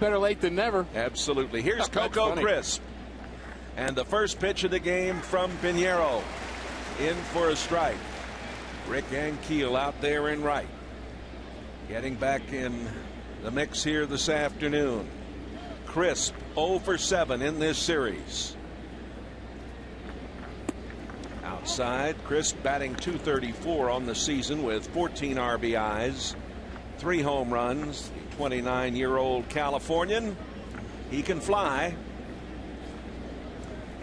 Better late than never. Absolutely. Here's Coco Crisp. And the first pitch of the game from Pinheiro. In for a strike. Rick Ankiel out there in right. Getting back in the mix here this afternoon. Crisp 0 for 7 in this series. Outside, Crisp batting .234 on the season with 14 RBIs, 3 home runs. The 29-year-old Californian, he can fly.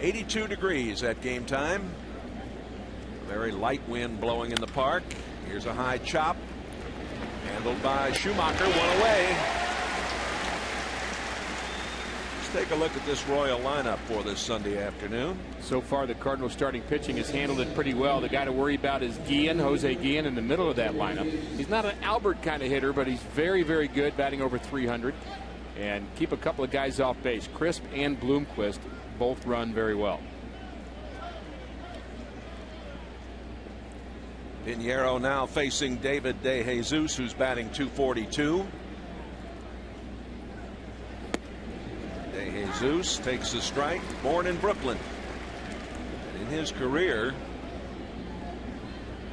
82 degrees at game time. Very light wind blowing in the park. Here's a high chop. Handled by Schumacher, one away. Let's take a look at this Royal lineup for this Sunday afternoon. So far, the Cardinals starting pitching has handled it pretty well. The guy to worry about is Guillen, Jose Guillen, in the middle of that lineup. He's not an Albert kind of hitter, but he's very, very good, batting over 300. And keep a couple of guys off base. Crisp and Bloomquist both run very well. Pinheiro now facing David DeJesus, who's batting .242. DeJesus takes the strike, born in Brooklyn. And in his career,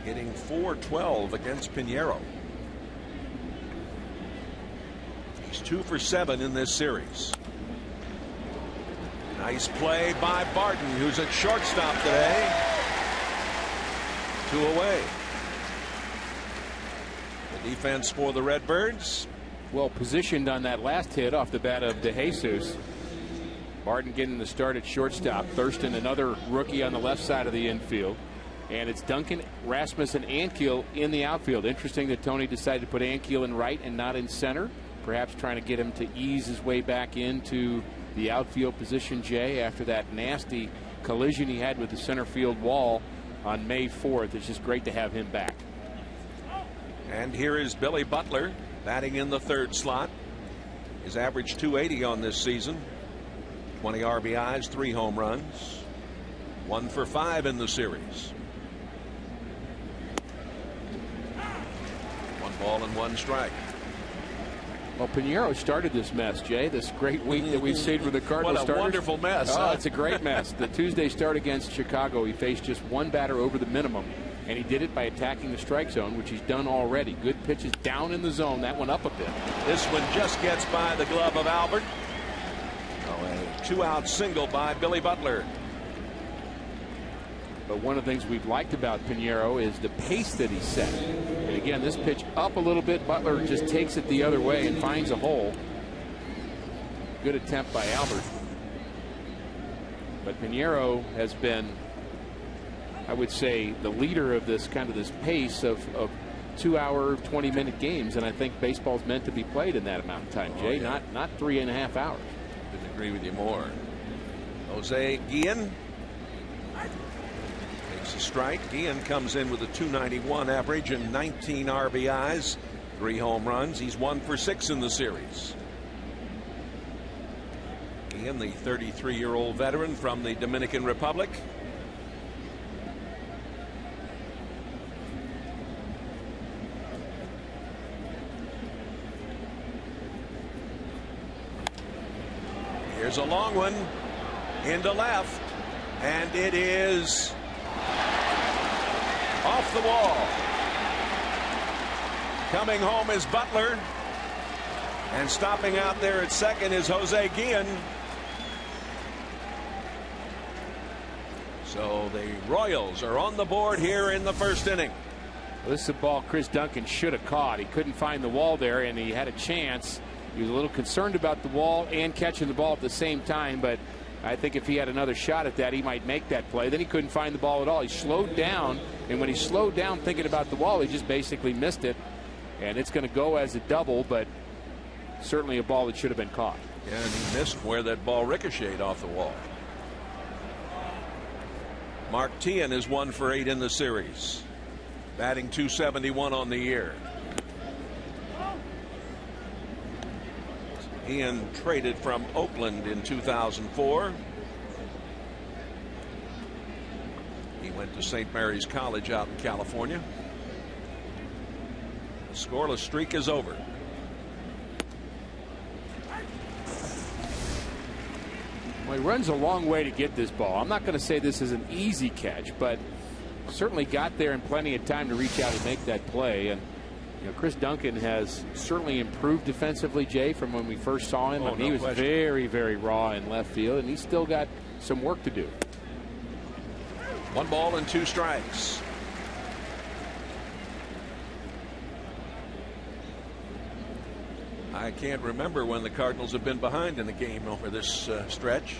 hitting .412 against Pinheiro. He's 2 for 7 in this series. Nice play by Barton, who's at shortstop today. 2 away. The defense for the Redbirds. Well positioned on that last hit off the bat of DeJesus. Barton getting the start at shortstop. Thurston, another rookie on the left side of the infield. And it's Duncan, Rasmussen, Ankiel in the outfield. Interesting that Tony decided to put Ankiel in right and not in center. Perhaps trying to get him to ease his way back into the outfield position, Jay, after that nasty collision he had with the center field wall on May 4th. It's just great to have him back. And here is Billy Butler batting in the third slot. His average .280 on this season. 20 RBIs, 3 home runs. 1 for 5 in the series. 1 ball and 1 strike. Well, Pinheiro started this mess, Jay. This great week that we've seen with the Cardinals starters. What a wonderful mess. Oh, it's a great mess. The Tuesday start against Chicago, he faced just 1 batter over the minimum, and he did it by attacking the strike zone, which he's done already. Good pitches down in the zone. That one up a bit. This one just gets by the glove of Albert. Oh, a 2-out single by Billy Butler. But one of the things we've liked about Pinheiro is the pace that he set. And again, this pitch up a little bit. Butler just takes it the other way and finds a hole. Good attempt by Albert. But Pinheiro has been, I would say, the leader of this kind of this pace of 2-hour, 20-minute games. And I think baseball's meant to be played in that amount of time, Jay. Yeah. Not 3.5 hours. Couldn't agree with you more. Jose Guillen. A strike. Guillen comes in with a .291 average and 19 RBIs, 3 home runs. He's 1 for 6 in the series. Guillen, the 33-year-old veteran from the Dominican Republic. Here's a long one into left, and it is off the wall. Coming home is Butler, and stopping out there at second is Jose Guillen. So the Royals are on the board here in the first inning. Well, this is a ball Chris Duncan should have caught. He couldn't find the wall there, and he had a chance. He was a little concerned about the wall and catching the ball at the same time, but I think if he had another shot at that, he might make that play. Then he couldn't find the ball at all. He slowed down, and when he slowed down thinking about the wall, he just basically missed it. And it's going to go as a double, but certainly a ball that should have been caught. Yeah, and he missed where that ball ricocheted off the wall. Mark Teahen is 1 for 8 in the series, batting .271 on the year. Ian traded from Oakland in 2004. He went to St. Mary's College out in California. The scoreless streak is over. Well, he runs a long way to get this ball. I'm not going to say this is an easy catch, but certainly got there in plenty of time to reach out and make that play. And you know, Chris Duncan has certainly improved defensively, Jay, from when we first saw him. He was very, very raw in left field, and he's still got some work to do. 1 ball and 2 strikes. I can't remember when the Cardinals have been behind in the game over this stretch.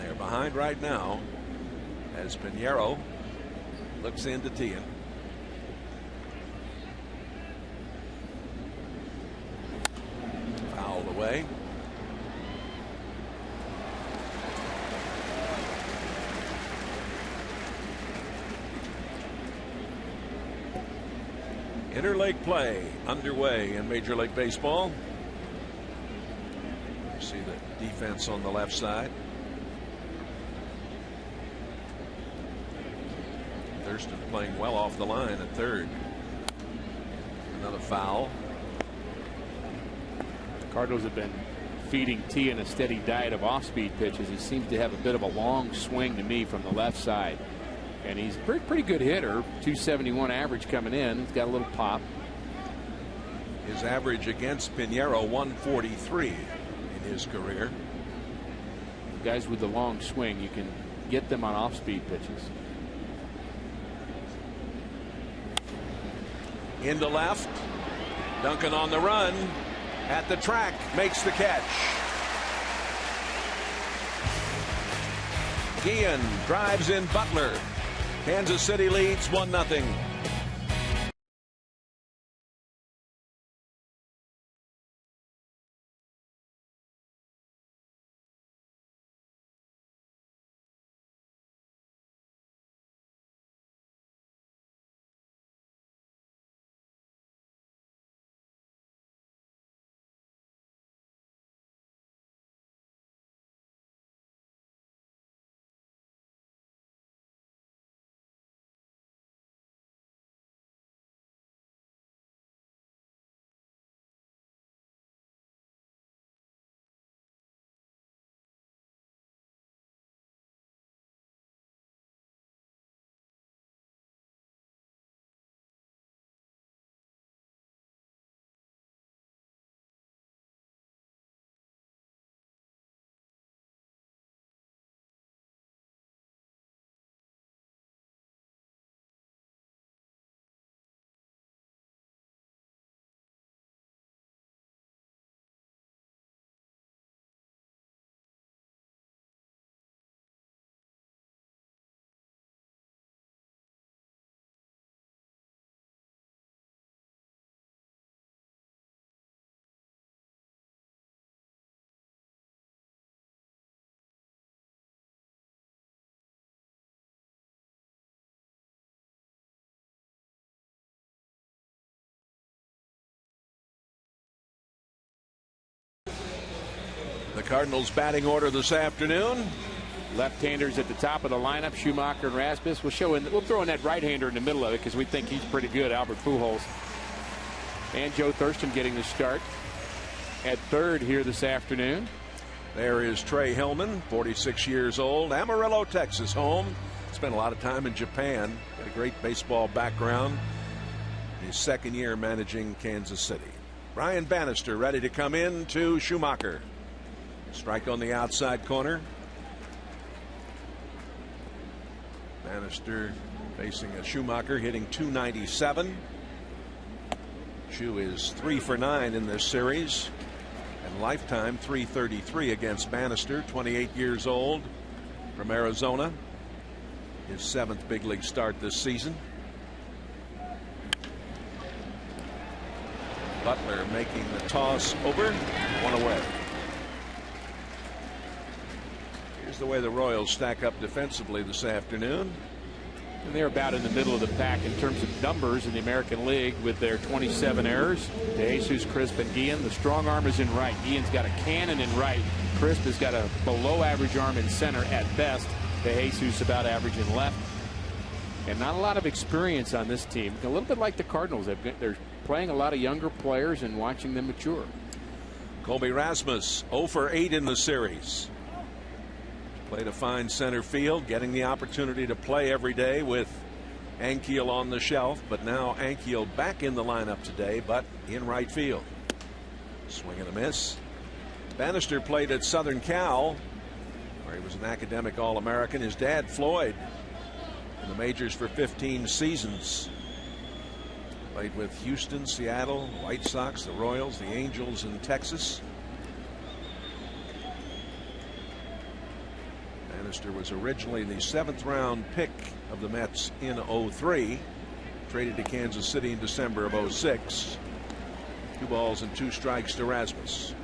They're behind right now as Pinheiro looks into Tian. Fouled away. Interleague play underway in Major League Baseball. You see the defense on the left side. Thurston playing well off the line at third. Another foul. The Cardinals have been feeding Tian a steady diet of off-speed pitches. He seems to have a bit of a long swing to me from the left side. And he's a pretty good hitter. 271 average coming in. He's got a little pop. His average against Pinheiro 143 in his career. Guys with the long swing, you can get them on off-speed pitches. Into left. Duncan on the run. At the track. Makes the catch. Guillen drives in Butler. Kansas City leads 1-0. The Cardinals batting order this afternoon. Left-handers at the top of the lineup, Schumacher and Rasmus. We'll throw in that right-hander in the middle of it because we think he's pretty good, Albert Pujols. And Joe Thurston getting the start at third here this afternoon. There is Trey Hillman, 46 years old, Amarillo, Texas home. Spent a lot of time in Japan. Got a great baseball background. His second year managing Kansas City. Brian Bannister ready to come in to Schumacher. Strike on the outside corner. Bannister facing a Schumacher hitting .297. Schu is 3 for 9 in this series. And lifetime .333 against Bannister, 28 years old from Arizona. His 7th big league start this season. Butler making the toss over. 1 away. Here's the way the Royals stack up defensively this afternoon. And they're about in the middle of the pack in terms of numbers in the American League with their 27 errors. DeJesus, Crisp, and Guillen. The strong arm is in right. Guillen's got a cannon in right. Crisp has got a below-average arm in center at best. DeJesus about average in left. And not a lot of experience on this team. A little bit like the Cardinals. They're playing a lot of younger players and watching them mature. Colby Rasmus 0 for 8 in the series. Played a fine center field, getting the opportunity to play every day with Ankiel on the shelf, but now Ankiel back in the lineup today, but in right field. Swing and a miss. Bannister played at Southern Cal, where he was an academic All-American. His dad, Floyd, in the majors for 15 seasons. Played with Houston, Seattle, White Sox, the Royals, the Angels in Texas. Bannister was originally the 7th round pick of the Mets in '03. Traded to Kansas City in December of '06. 2 balls and 2 strikes to Rasmus.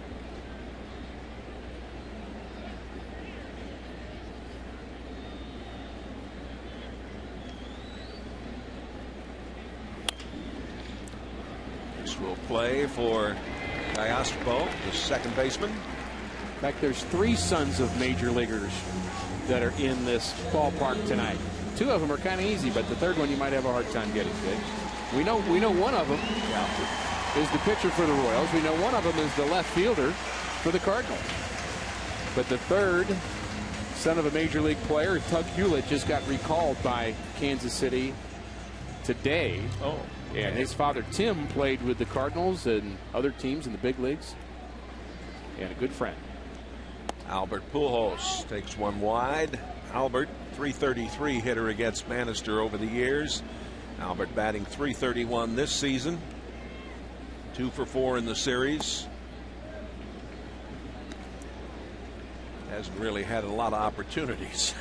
This will play for Castro, the second baseman. In fact, there's 3 sons of major leaguers that are in this ballpark tonight. 2 of them are kind of easy, but the third one you might have a hard time getting fixed. We know one of them is the pitcher for the Royals. We know one of them is the left fielder for the Cardinals. But the third son of a major league player, Tug Hewlett, just got recalled by Kansas City today. Oh. And his father, Tim, played with the Cardinals and other teams in the big leagues. And a good friend. Albert Pujols takes one wide. Albert, .333 hitter against Bannister over the years. Albert batting .331 this season. 2 for 4 in the series. Hasn't really had a lot of opportunities.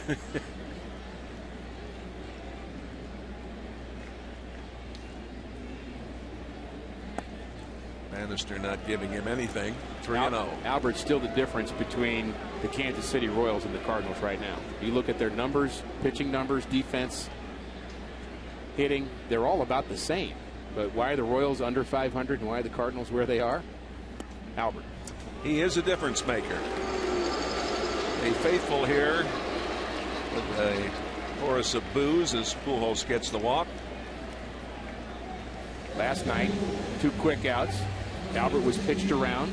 Bannister not giving him anything. 3-0. Albert's still the difference between the Kansas City Royals and the Cardinals right now. You look at their numbers, pitching numbers, defense, hitting, they're all about the same. But why are the Royals under 500 and why are the Cardinals where they are? Albert. He is a difference maker. A faithful here with a chorus of boos as Pujols gets the walk. Last night, 2 quick outs. Albert was pitched around,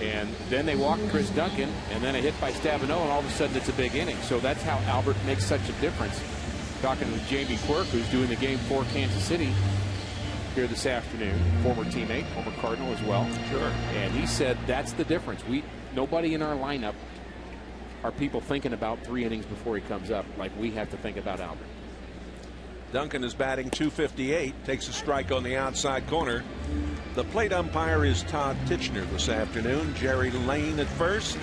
and then they walked Chris Duncan, and then a hit by Stabenow, and all of a sudden it's a big inning. So that's how Albert makes such a difference. Talking with Jamie Quirk, who's doing the game for Kansas City here this afternoon, former teammate, former Cardinal as well. Sure. And he said that's the difference. Nobody in our lineup are people thinking about 3 innings before he comes up like we have to think about Albert. Duncan is batting .258, takes a strike on the outside corner. The plate umpire is Todd Titchener this afternoon. Jerry Lane at first.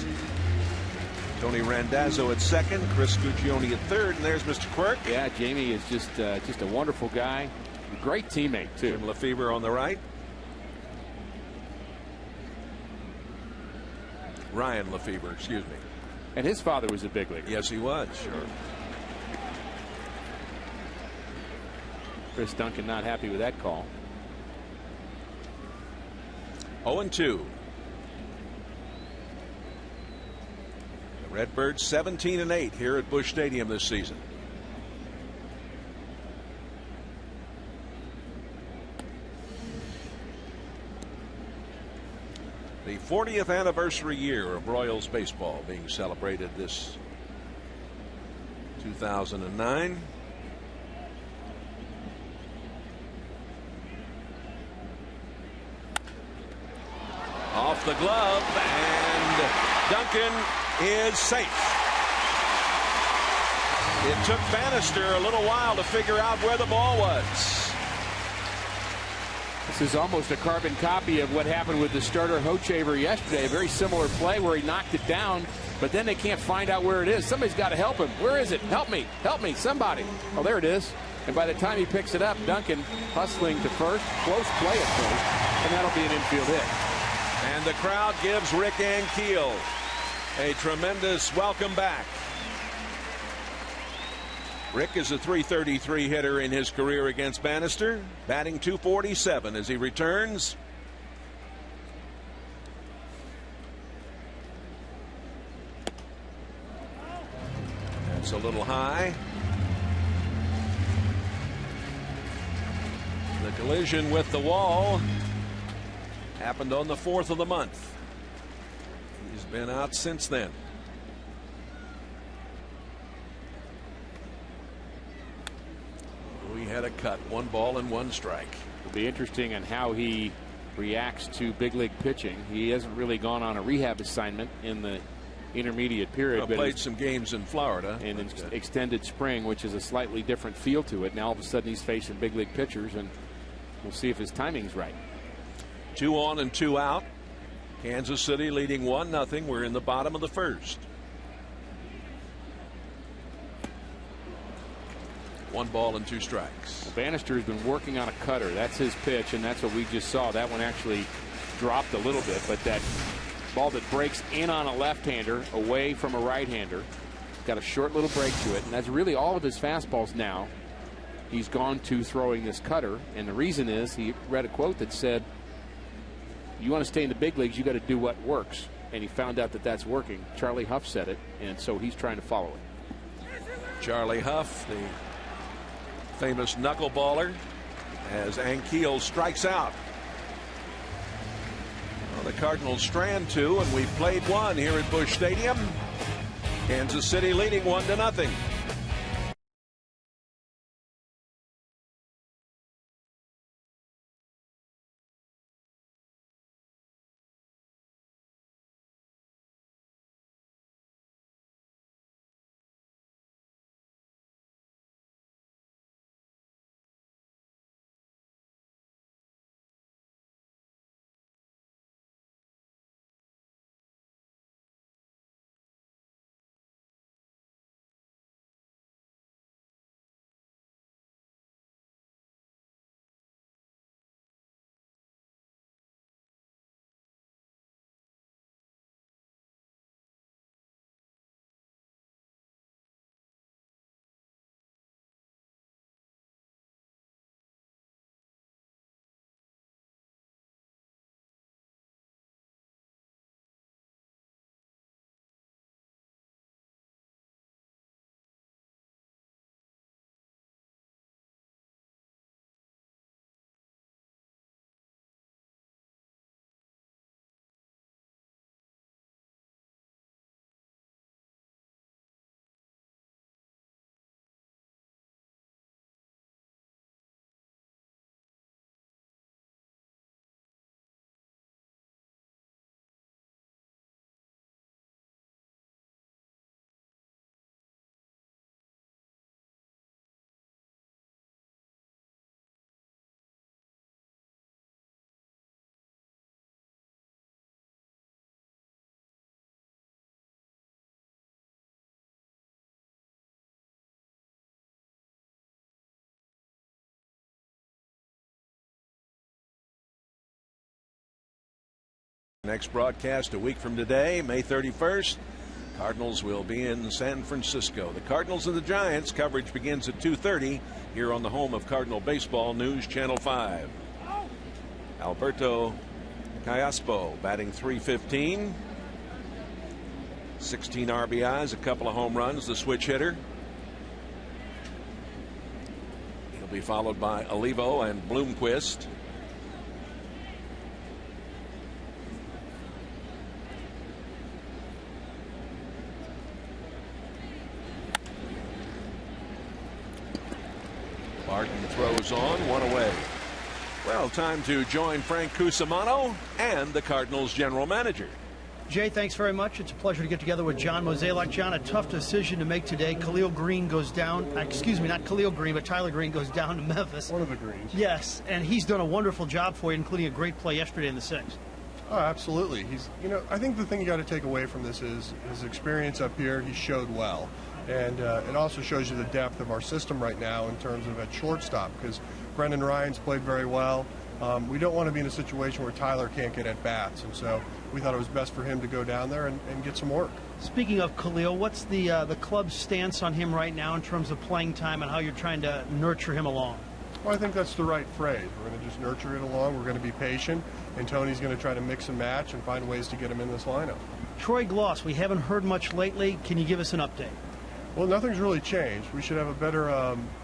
Tony Randazzo at second. Chris Guccione at third. And there's Mr. Quirk. Yeah, Jamie is just a wonderful guy. A great teammate, too. Jim Lefebvre on the right. Ryan Lefebvre, excuse me. And his father was a big leaguer. Yes, he was. Sure. Chris Duncan not happy with that call. 0-2. The Redbirds 17-8 here at Busch Stadium this season. The 40th anniversary year of Royals baseball being celebrated this 2009. Off the glove, and Duncan is safe. It took Bannister a little while to figure out where the ball was. This is almost a carbon copy of what happened with the starter Hochevar yesterday. A very similar play where he knocked it down, but then they can't find out where it is. Somebody's got to help him. Where is it? Help me, somebody. Oh, there it is. And by the time he picks it up, Duncan hustling to first, close play at first, and that'll be an infield hit. And the crowd gives Rick Ankiel a tremendous welcome back. Rick is a .333 hitter in his career against Bannister, batting .247 as he returns. That's a little high. The collision with the wall happened on the 4th of the month. He's been out since then. We had a cut, 1 ball and 1 strike. It'll be interesting on how he reacts to big league pitching. He hasn't really gone on a rehab assignment in the intermediate period. But played some games in Florida. In extended spring, which is a slightly different feel to it. Now all of a sudden he's facing big league pitchers, and we'll see if his timing's right. 2 on and 2 out. Kansas City leading 1-0. We're in the bottom of the first. 1 ball and 2 strikes. Well, Bannister's been working on a cutter. That's his pitch, and that's what we just saw. That one actually dropped a little bit, but that ball that breaks in on a left-hander away from a right-hander, got a short little break to it, and that's really all of his fastballs now. He's gone to throwing this cutter, and the reason is he read a quote that said, you want to stay in the big leagues, you got to do what works, and he found out that that's working. Charlie Huff said it, and so he's trying to follow it. Charlie Huff, the famous knuckleballer, as Ankiel strikes out. Well, the Cardinals strand 2, and we've played 1 here at Busch Stadium. Kansas City leading 1-0. Next broadcast a week from today, May 31st. Cardinals will be in San Francisco. The Cardinals and the Giants coverage begins at 2:30 here on the home of Cardinal Baseball, News Channel 5. Alberto Callaspo batting .315. 16 RBIs, a couple of home runs, the switch hitter. He'll be followed by Olivo and Bloomquist. Barton throws on, 1 away. Well, time to join Frank Cusimano and the Cardinals general manager. Jay, thanks very much. It's a pleasure to get together with John Mozeliak. John, a tough decision to make today. Khalil Green goes down. Excuse me, not Khalil Green, but Tyler Green goes down to Memphis. One of the Greens. Yes, and he's done a wonderful job for you, including a great play yesterday in the 6th. Oh, absolutely. I think the thing you got to take away from this is his experience up here. He showed well. And it also shows you the depth of our system right now in terms of at shortstop, because Brendan Ryan's played very well. We don't want to be in a situation where Tyler can't get at bats, and so we thought it was best for him to go down there and get some work. Speaking of Khalil, what's the club's stance on him right now in terms of playing time and how you're trying to nurture him along? Well, I think that's the right phrase. We're going to just nurture it along. We're going to be patient, and Tony's going to try to mix and match and find ways to get him in this lineup. Troy Gloss, we haven't heard much lately. Can you give us an update? Well, nothing's really changed. We should have a better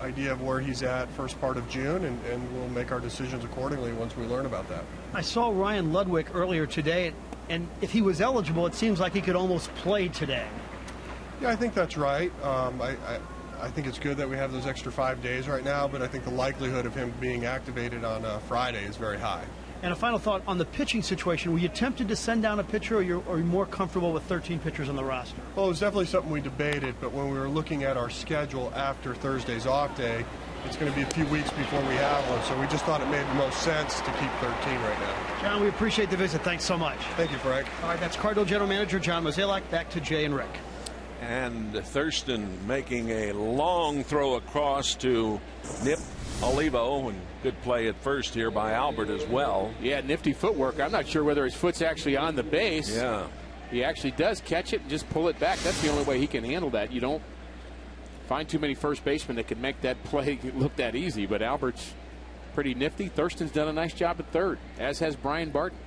idea of where he's at first part of June, and we'll make our decisions accordingly once we learn about that. I saw Ryan Ludwig earlier today. And if he was eligible, it seems like he could almost play today. Yeah, I think that's right. I think it's good that we have those extra 5 days right now, but I think the likelihood of him being activated on Friday is very high. And a final thought on the pitching situation. Were you tempted to send down a pitcher, or are you more comfortable with 13 pitchers on the roster? Well, it was definitely something we debated, but when we were looking at our schedule after Thursday's off day, it's going to be a few weeks before we have one, so we just thought it made the most sense to keep 13 right now. John, we appreciate the visit. Thanks so much. Thank you, Frank. All right, that's Cardinal General Manager John Mozeliak. Back to Jay and Rick. And Thurston making a long throw across to Nip Olivo, and good play at first here by Albert as well. Yeah, nifty footwork. I'm not sure whether his foot's actually on the base. Yeah. He actually does catch it and just pull it back. That's the only way he can handle that. You don't find too many first basemen that can make that play look that easy, but Albert's pretty nifty. Thurston's done a nice job at third, as has Brian Barton.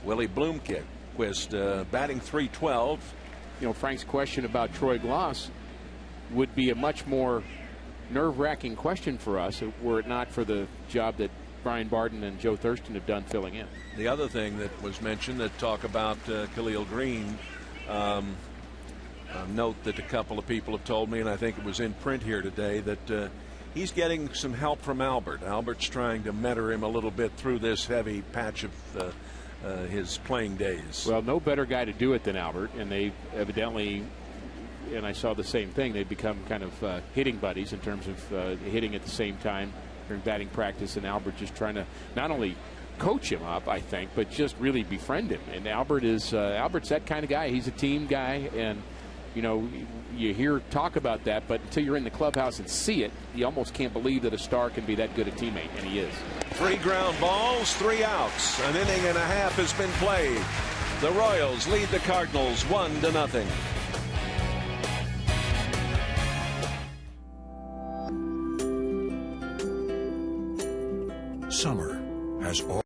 Willie Bloomquist batting .312. You know, Frank's question about Troy Gloss would be a much more nerve-wracking question for us were it not for the job that Brian Barton and Joe Thurston have done filling in. The other thing that was mentioned, that talk about Khalil Green, a note that a couple of people have told me, and I think it was in print here today, that he's getting some help from Albert. Albert's trying to mentor him a little bit through this heavy patch of his playing days. Well, no better guy to do it than Albert, and they evidently, and I saw the same thing, they've become kind of hitting buddies in terms of hitting at the same time during batting practice, and Albert just trying to not only coach him up, I think, but just really befriend him. And Albert's that kind of guy. He's a team guy, and you know, you hear talk about that, but until you're in the clubhouse and see it, you almost can't believe that a star can be that good a teammate, and he is. 3 ground balls, 3 outs. An inning and a half has been played. The Royals lead the Cardinals 1-0. Summer has all.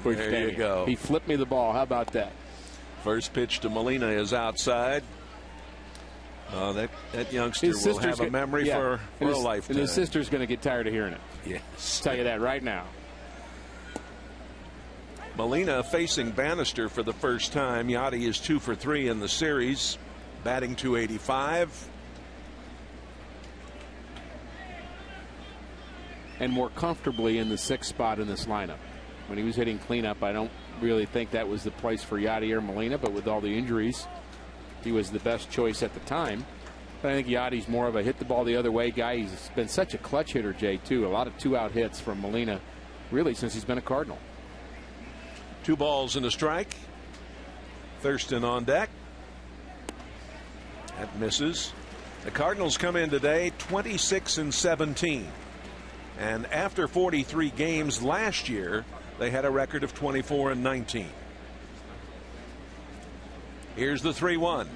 There you go. He flipped me the ball. How about that? First pitch to Molina is outside. That youngster will have a memory for a lifetime. And his sister's going to get tired of hearing it. Yes. I'll tell you that right now. Molina facing Bannister for the first time. Yachty is 2 for 3 in the series, batting .285. And more comfortably in the 6th spot in this lineup. When he was hitting cleanup, I don't really think that was the place for Yachty or Molina, but with all the injuries, he was the best choice at the time. But I think Yachty's more of a hit the ball the other way guy. He's been such a clutch hitter, Jay, too. A lot of 2-out hits from Molina, really, since he's been a Cardinal. 2 balls and a strike. Thurston on deck. That misses. The Cardinals come in today 26-17. And after 43 games last year, they had a record of 24-19. Here's the 3-1.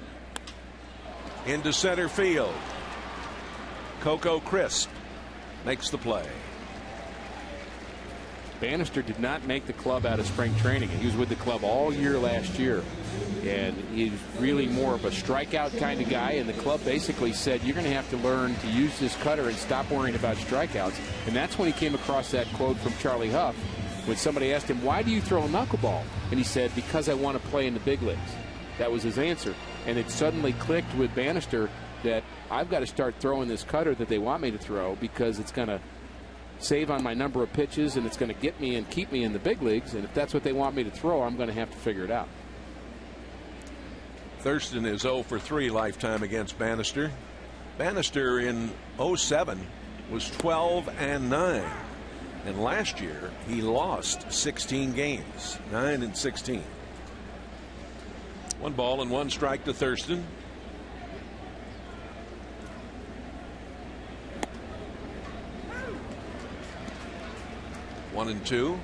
Into center field. Coco Crisp makes the play. Bannister did not make the club out of spring training. He was with the club all year last year. And he's really more of a strikeout kind of guy. And the club basically said, you're going to have to learn to use this cutter and stop worrying about strikeouts. And that's when he came across that quote from Charlie Huff when somebody asked him, why do you throw a knuckleball? And he said, because I want to play in the big leagues. That was his answer. And it suddenly clicked with Bannister that I've got to start throwing this cutter that they want me to throw because it's going to save on my number of pitches and it's going to get me and keep me in the big leagues. And if that's what they want me to throw, I'm going to have to figure it out. Thurston is 0 for 3 lifetime against Bannister. Bannister in 07 was 12-9. And last year he lost 16 games, 9-16. 1 ball and 1 strike to Thurston. One and 2.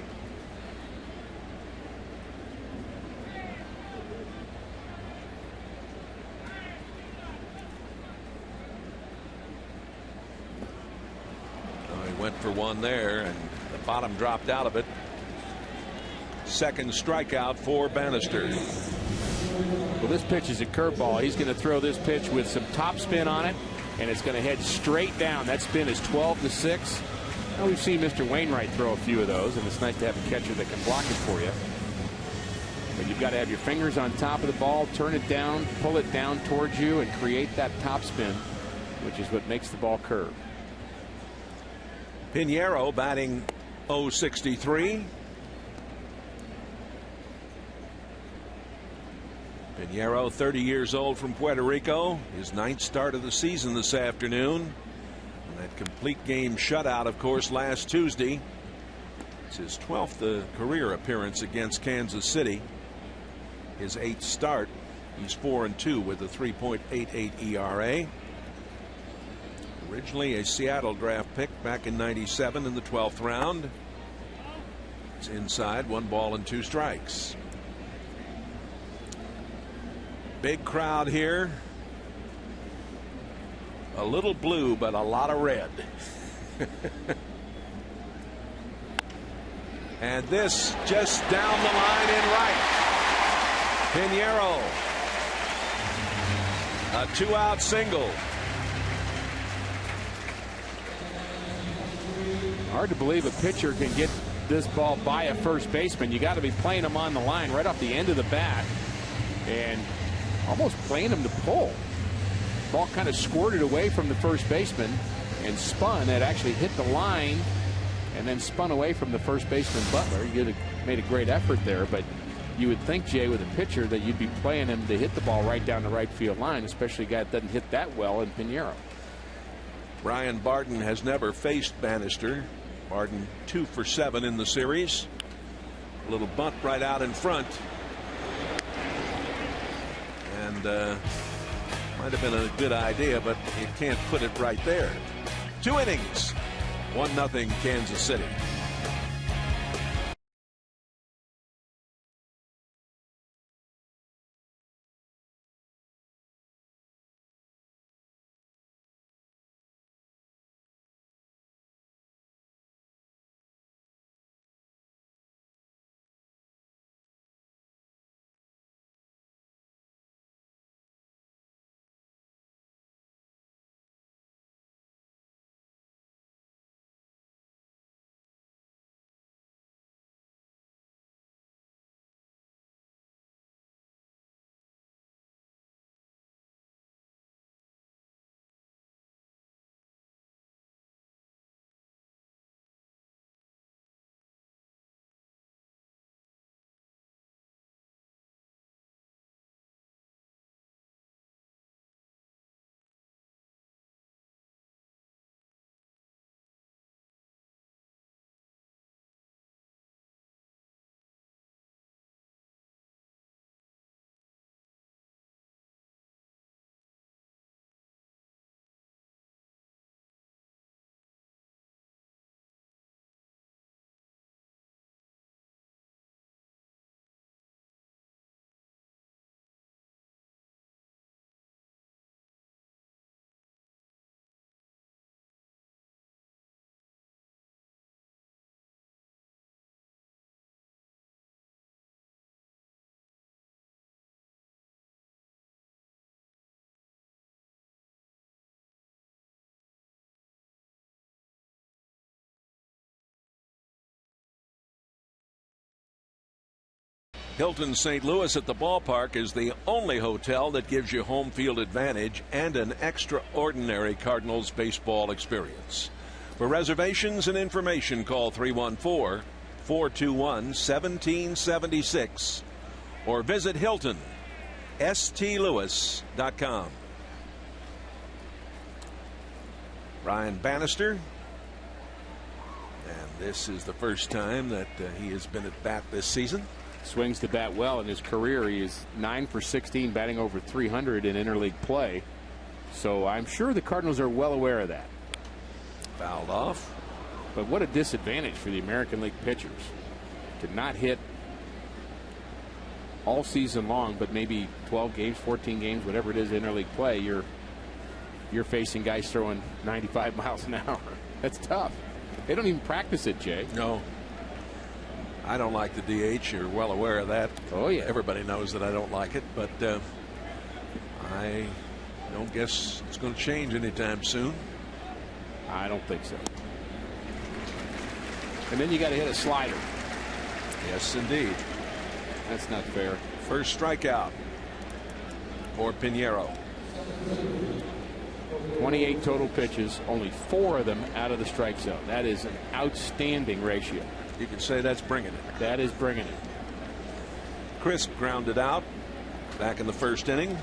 He went for 1 there, and the bottom dropped out of it. Second strikeout for Bannister. Well, this pitch is a curveball. He's going to throw this pitch with some top spin on it, and it's going to head straight down. That spin is 12-6. Now, we've seen Mr. Wainwright throw a few of those, and it's nice to have a catcher that can block it for you. But you've got to have your fingers on top of the ball, turn it down, pull it down towards you, and create that top spin, which is what makes the ball curve. Pinheiro batting .063. Pinheiro, 30 years old, from Puerto Rico. His 9th start of the season this afternoon. And that complete game shutout, of course, last Tuesday. It's his 12th career appearance against Kansas City. His 8th start. He's 4-2 with a 3.88 ERA. Originally a Seattle draft pick back in '97 in the 12th round. It's inside, 1 ball and 2 strikes. Big crowd here. A little blue, but a lot of red. And this just down the line in right. Pinheiro. A 2-out single. Hard to believe a pitcher can get this ball by a first baseman. You got to be playing him on the line right off the end of the bat. And almost playing him to pull. Ball kind of squirted away from the first baseman and spun. It actually hit the line and then spun away from the first baseman, Butler. You made a great effort there, but you would think, Jay, with a pitcher that you'd be playing him to hit the ball right down the right field line, especially a guy that doesn't hit that well in Pinheiro. Ryan Barden has never faced Bannister. Barden 2 for 7 in the series. A little bunt right out in front. And might have been a good idea, but you can't put it right there. 2 innings, 1-0 Kansas City. Hilton St. Louis at the ballpark is the only hotel that gives you home field advantage and an extraordinary Cardinals baseball experience. For reservations and information, call 314-421-1776 or visit HiltonStLewis.com. Ryan Bannister, and this is the first time that he has been at bat this season. Swings the bat well in his career. He is 9 for 16, batting over 300 in interleague play. So I'm sure the Cardinals are well aware of that. Fouled off. But what a disadvantage for the American League pitchers to not hit all season long, but maybe 12 games, 14 games, whatever it is, interleague play. You're facing guys throwing 95 miles an hour. That's tough. They don't even practice it, Jay. No. I don't like the DH. You're well aware of that. Oh, yeah. Everybody knows that I don't like it, but I don't guess it's going to change anytime soon. I don't think so. And then you got to hit a slider. Yes, indeed. That's not fair. First strikeout for Pinheiro. 28 total pitches, only 4 of them out of the strike zone. That is an outstanding ratio. You can say that's bringing it. That is bringing it. Crisp grounded out back in the first inning.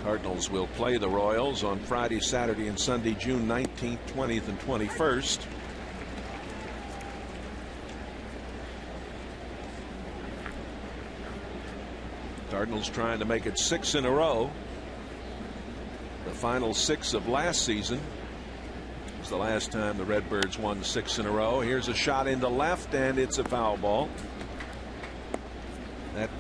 Cardinals will play the Royals on Friday, Saturday, and Sunday, June 19th, 20th, and 21st. Cardinals trying to make it 6 in a row. The final 6 of last season was the last time the Redbirds won 6 in a row. Here's a shot into left, and it's a foul ball. That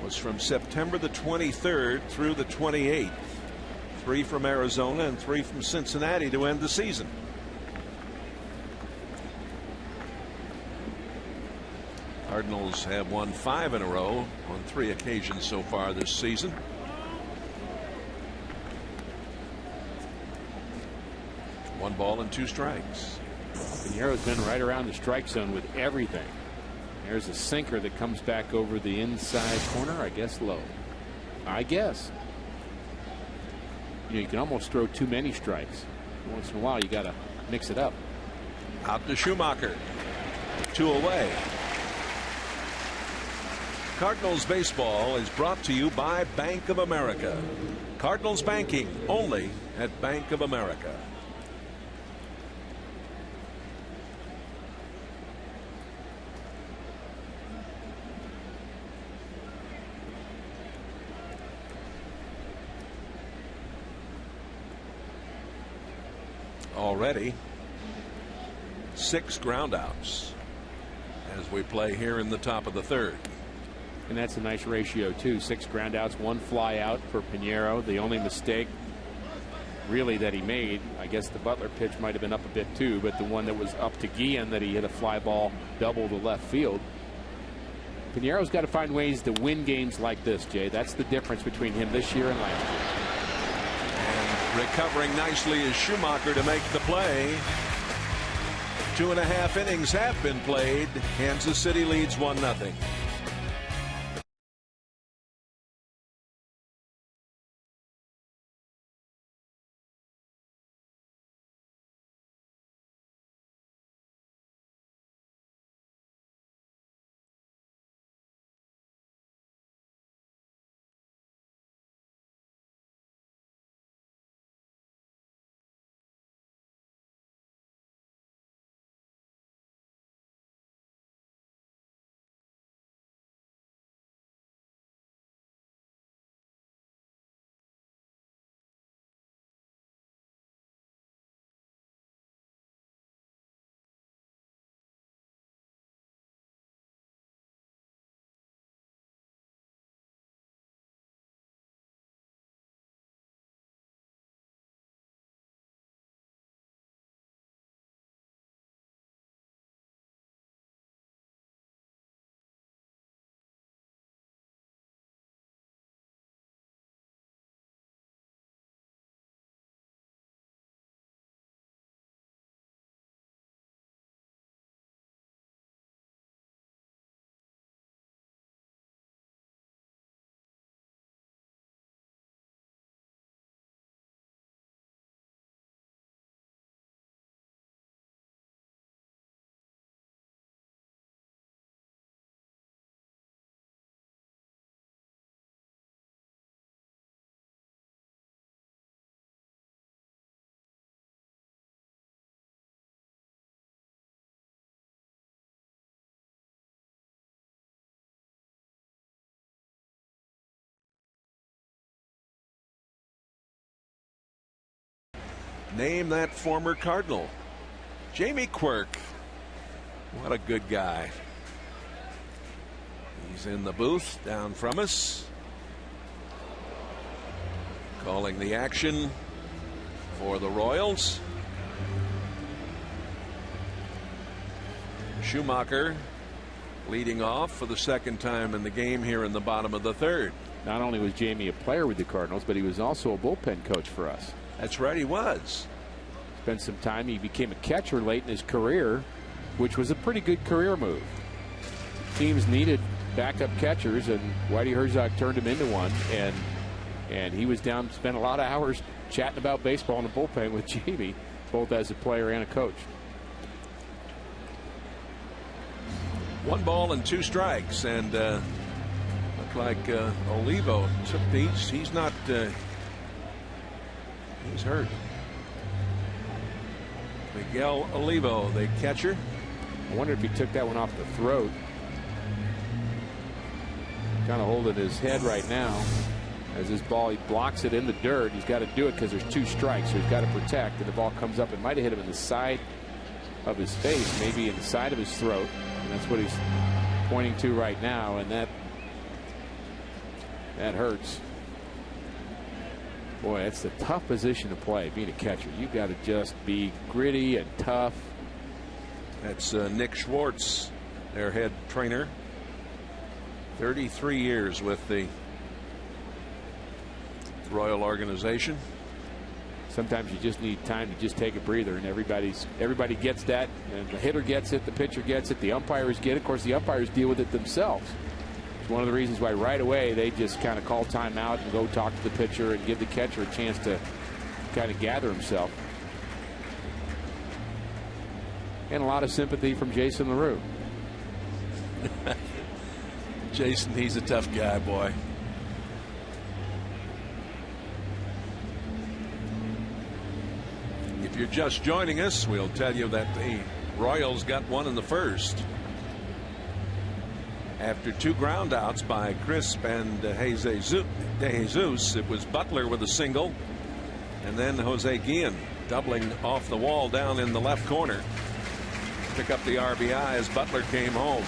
was from September the 23rd through the 28th. 3 from Arizona and 3 from Cincinnati to end the season. Cardinals have won 5 in a row on 3 occasions so far this season. One ball and 2 strikes. Pinheiro's been right around the strike zone with everything. There's a sinker that comes back over the inside corner, I guess low. I guess. You can almost throw too many strikes. Once in a while, you got to mix it up. Out to Schumacher. 2 away. Cardinals baseball is brought to you by Bank of America. Cardinals banking only at Bank of America. Already 6 groundouts as we play here in the top of the 3rd. And that's a nice ratio too. 6 groundouts, 1 fly out for Pinheiro. The only mistake really that he made, I guess the Butler pitch might have been up a bit too, but the one that was up to Guillen that he hit a fly ball double to left field. Pinheiro's got to find ways to win games like this, Jay. That's the difference between him this year and last year. And recovering nicely is Schumacher to make the play. 2.5 innings have been played. Kansas City leads 1-0. Name that former Cardinal. Jamie Quirk. What a good guy. He's in the booth down from us, calling the action for the Royals. Schumacher leading off for the second time in the game here in the bottom of the third. Not only was Jamie a player with the Cardinals, but he was also a bullpen coach for us. That's right, he was. Spent some time. He became a catcher late in his career, which was a pretty good career move. Teams needed backup catchers, and Whitey Herzog turned him into one, and he was down, spent a lot of hours chatting about baseball in the bullpen with Jamie, both as a player and a coach. 1 ball and 2 strikes, and looked like Olivo took these. He's not. He's hurt. Miguel Olivo, the catcher. I wonder if he took that one off the throat. Kind of holding his head right now as his ball, he blocks it in the dirt. He's got to do it because there's 2 strikes, so he's got to protect, and the ball comes up. It might have hit him in the side of his face, maybe in the side of his throat, and that's what he's pointing to right now, and that hurts. Boy, it's a tough position to play, being a catcher. You've got to just be gritty and tough. That's Nick Schwartz, their head trainer. 33 years with the Royal organization. Sometimes you just need time to just take a breather, and everybody gets that, and the hitter gets it, the pitcher gets it, the umpires get it. Of course, the umpires deal with it themselves. It's one of the reasons why right away they just kind of call timeout and go talk to the pitcher and give the catcher a chance to kind of gather himself. And a lot of sympathy from Jason LaRue. Jason, he's a tough guy, boy. If you're just joining us, we'll tell you that the Royals got one in the first. After 2 groundouts by Crisp and De Jesus, it was Butler with a single, and then Jose Guillen doubling off the wall down in the left corner. Pick up the RBI as Butler came home.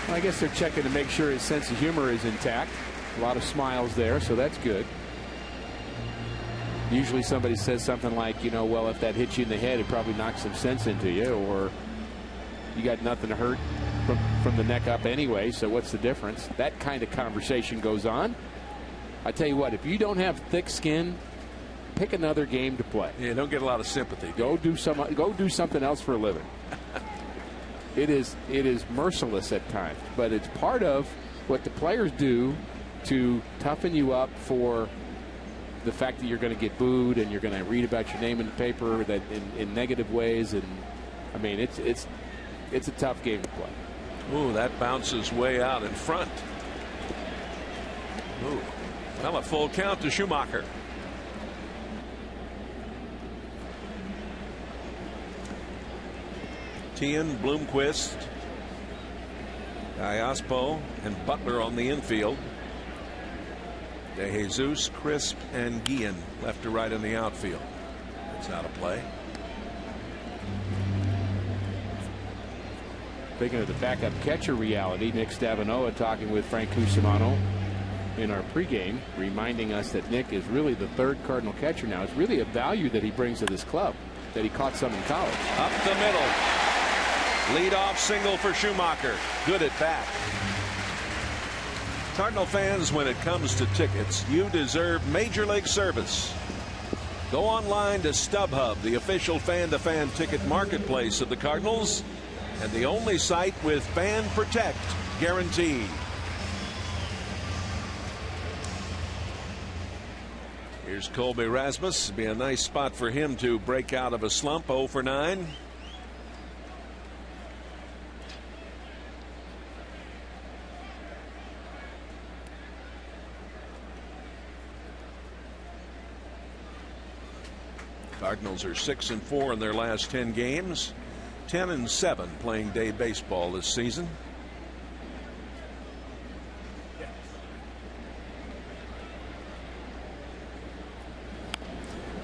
Well, I guess they're checking to make sure his sense of humor is intact. A lot of smiles there, so that's good. Usually somebody says something like, you know, well, if that hits you in the head, it probably knocks some sense into you, or you got nothing to hurt from the neck up anyway, so what's the difference? That kind of conversation goes on. I tell you what, if you don't have thick skin, pick another game to play. Yeah, don't get a lot of sympathy. Go do something else for a living. It is merciless at times, but it's part of what the players do to toughen you up for the fact that you're going to get booed and you're going to read about your name in the paper that in negative ways. And I mean, it's a tough game to play. Ooh, that bounces way out in front. Ooh, well, a full count to Schumacher. Tien, Bloomquist, Iaspo, and Butler on the infield. De Jesus, Crisp, and Guillen left to right in the outfield. That's out of play. Speaking of the backup catcher reality, Nick Stavanoa talking with Frank Cusimano in our pregame, reminding us that Nick is really the 3rd Cardinal catcher now. It's really a value that he brings to this club, that he caught some in college. Up the middle. Lead-off single for Schumacher. Good at bat. Cardinal fans, when it comes to tickets, you deserve Major League service. Go online to StubHub, the official fan-to-fan ticket marketplace of the Cardinals, and the only site with Fan Protect guarantee. Here's Colby Rasmus. Be a nice spot for him to break out of a slump. 0 for 9. Cardinals are 6-4 in their last 10 games, 10-7 playing day baseball this season.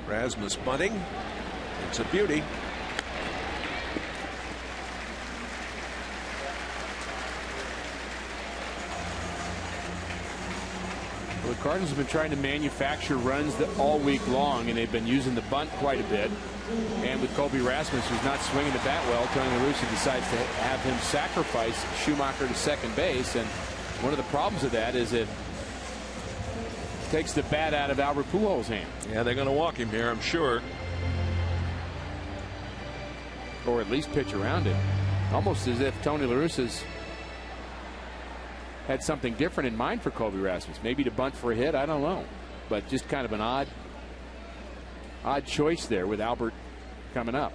Rasmus bunting. It's a beauty. Well, the Cardinals have been trying to manufacture runs all week long, and they've been using the bunt quite a bit. And with Colby Rasmus, who's not swinging the bat well, Tony La Russa decides to have him sacrifice Schumacher to second base. And one of the problems of that is it takes the bat out of Albert Pujols' hand. Yeah, they're going to walk him here, I'm sure. Or at least pitch around it. Almost as if Tony La Russa's had something different in mind for Colby Rasmus. Maybe to bunt for a hit, I don't know. But just kind of an odd choice there with Albert coming up.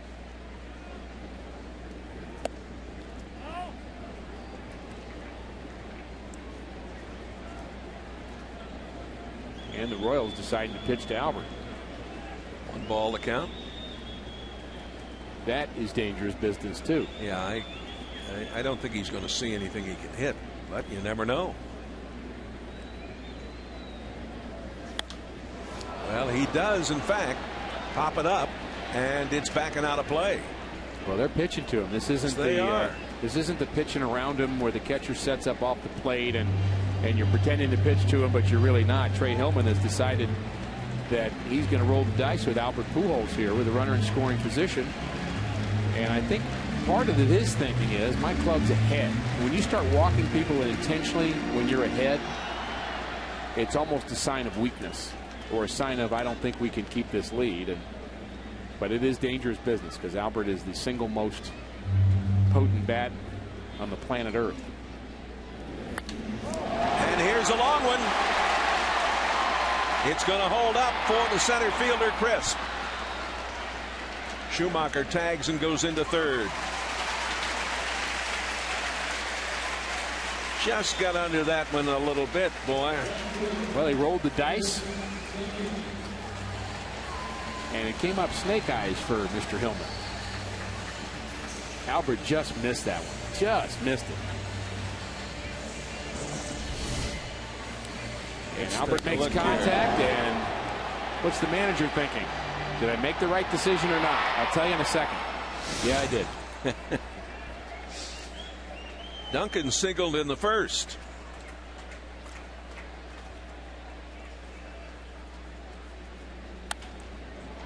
And the Royals deciding to pitch to Albert. 1 ball to count. That is dangerous business too. Yeah, I don't think he's going to see anything he can hit, but you never know. Well, he does in fact pop it up, and it's backing out of play. Well, they're pitching to him. This isn't this isn't the pitching around him where the catcher sets up off the plate and you're pretending to pitch to him, but you're really not. Trey Hillman has decided that he's going to roll the dice with Albert Pujols here with a runner in scoring position. And I think part of his thinking is my club's ahead. When you start walking people intentionally when you're ahead, it's almost a sign of weakness or a sign of I don't think we can keep this lead. But it is dangerous business because Albert is the single most potent bat on the planet Earth. And here's a long one. It's going to hold up for the center fielder, Crisp. Schumacher tags and goes into third. Just got under that one a little bit, boy. Well, he rolled the dice. And it came up snake eyes for Mr. Hillman. Albert just missed that one. Just missed it. And Albert makes contact, and what's the manager thinking? Did I make the right decision or not? I'll tell you in a second. Yeah, I did. Duncan singled in the first.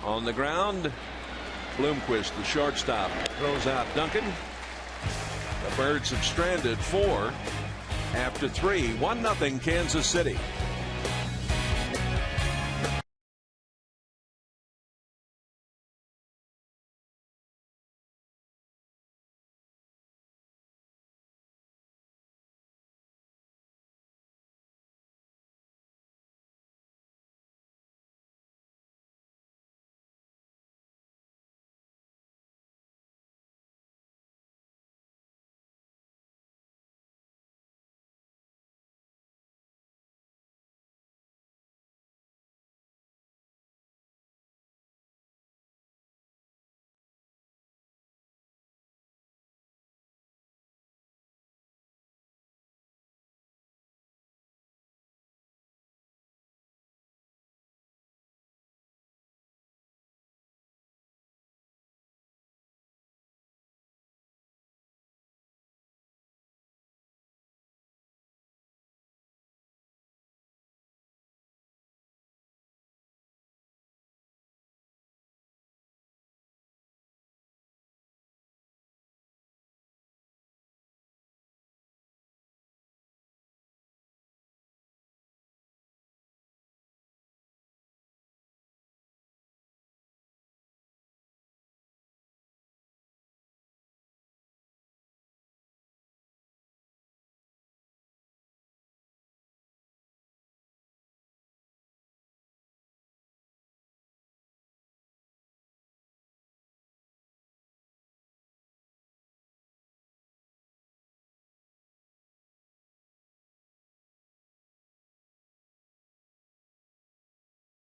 On the ground, Bloomquist, the shortstop, throws out Duncan. The Birds have stranded 4 after 3. 1-0 Kansas City.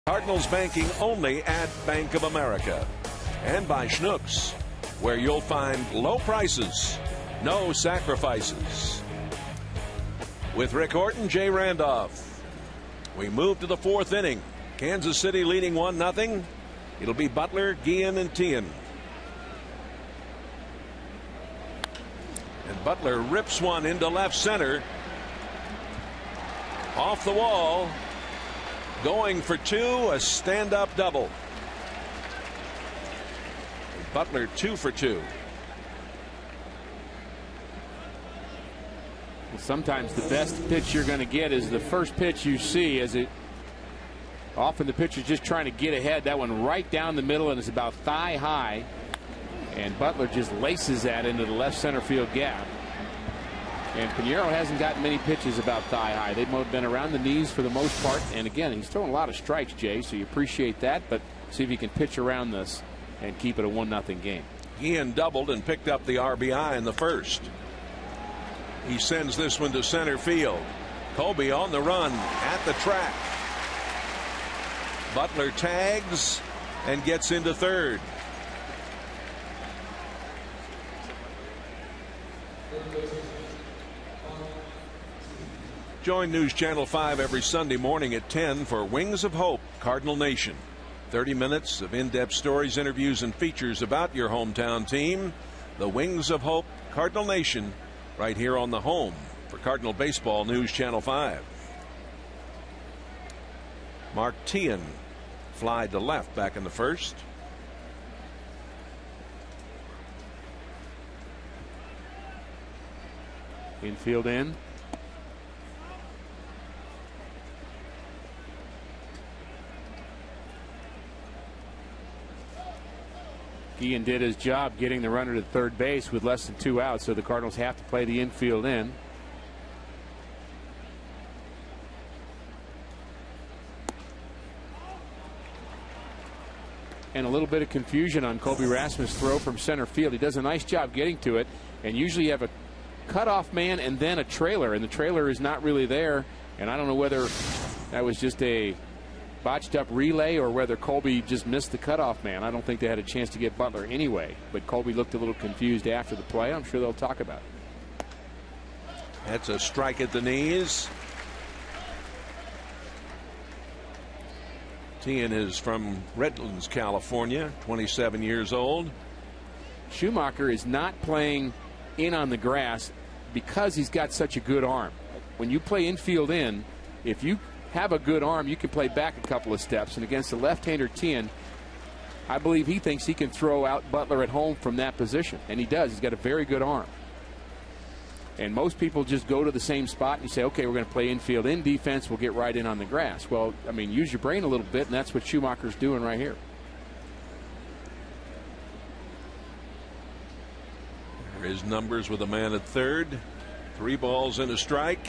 Cardinals banking only at Bank of America and by Schnucks, where you'll find low prices, no sacrifices. With Rick Horton, Jay Randolph, we move to the 4th inning. Kansas City leading 1-0. It'll be Butler, Guillen, and Tien. And Butler rips one into left center. Off the wall. Going for two, a stand-up double. Butler 2 for 2. Well, sometimes the best pitch you're going to get is the first pitch you see, as it often the pitcher's just trying to get ahead. That one right down the middle, and it's about thigh high, and Butler just laces that into the left center field gap. And Pinheiro hasn't gotten many pitches about thigh high. They've been around the knees for the most part. And again, he's throwing a lot of strikes, Jay, so you appreciate that. But see if he can pitch around this and keep it a 1-0 game. Ian doubled and picked up the RBI in the first. He sends this one to center field. Colby on the run at the track. Butler tags and gets into third. Join News Channel 5 every Sunday morning at 10 for Wings of Hope, Cardinal Nation. 30 minutes of in-depth stories, interviews, and features about your hometown team. The Wings of Hope, Cardinal Nation, right here on the home for Cardinal Baseball, News Channel 5. Mark Tien fly to left back in the first. Infield in. Guillen did his job getting the runner to third base with less than 2 outs, so the Cardinals have to play the infield in. And a little bit of confusion on Colby Rasmus' throw from center field. He does a nice job getting to it, and usually you have a cutoff man and then a trailer, and the trailer is not really there. And I don't know whether that was just a botched up relay or whether Colby just missed the cutoff man. I don't think they had a chance to get Butler anyway, but Colby looked a little confused after the play. I'm sure they'll talk about it. That's a strike at the knees. Tien is from Redlands, California, 27 years old. Schumacher is not playing in on the grass because he's got such a good arm. When you play infield in, if you have a good arm, you can play back a couple of steps. And against the left-hander Tien, I believe he thinks he can throw out Butler at home from that position. And he does. He's got a very good arm. And most people just go to the same spot and you say, okay, we're going to play infield in defense. We'll get right in on the grass. Well, I mean, use your brain a little bit, and that's what Schumacher's doing right here. There is numbers with a man at third. 3 balls and a strike.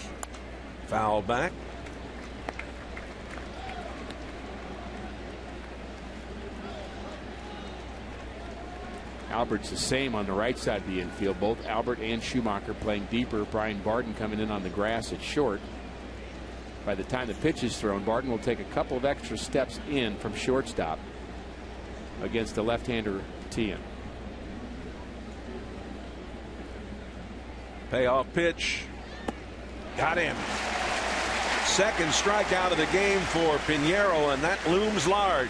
Foul back. Albert's the same on the right side of the infield. Both Albert and Schumacher playing deeper. Brian Barton coming in on the grass at short. By the time the pitch is thrown, Barton will take a couple of extra steps in from shortstop against the left-hander Tien. Payoff pitch. Got him. Second strikeout of the game for Pinheiro, and that looms large.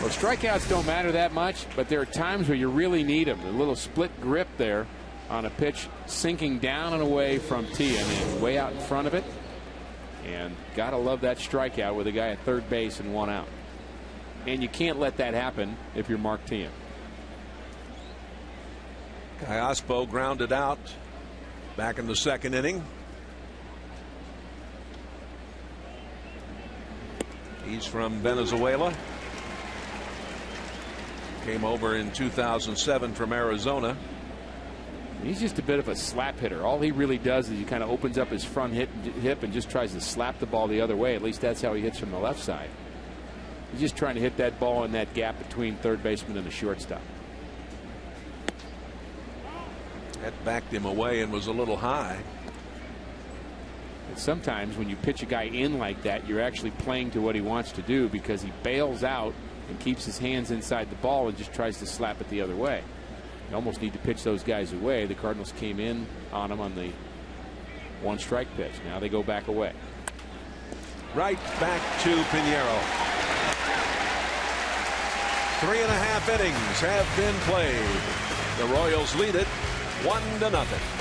Well, strikeouts don't matter that much, but there are times where you really need them. A little split grip there on a pitch sinking down and away from Tien and way out in front of it. And got to love that strikeout with a guy at third base and 1 out. And you can't let that happen if you're Mark Tien. Kayaspo grounded out back in the second inning. He's from Venezuela. Came over in 2007 from Arizona. He's just a bit of a slap hitter. All he really does is he kind of opens up his front hip and just tries to slap the ball the other way. At least that's how he hits from the left side. He's just trying to hit that ball in that gap between third baseman and the shortstop. That backed him away and was a little high. And sometimes when you pitch a guy in like that, you're actually playing to what he wants to do, because he bails out and keeps his hands inside the ball and just tries to slap it the other way. You almost need to pitch those guys away. The Cardinals came in on him on the 1-strike pitch. Now they go back away. Right back to Pinheiro. 3.5 innings have been played. The Royals lead it 1-0.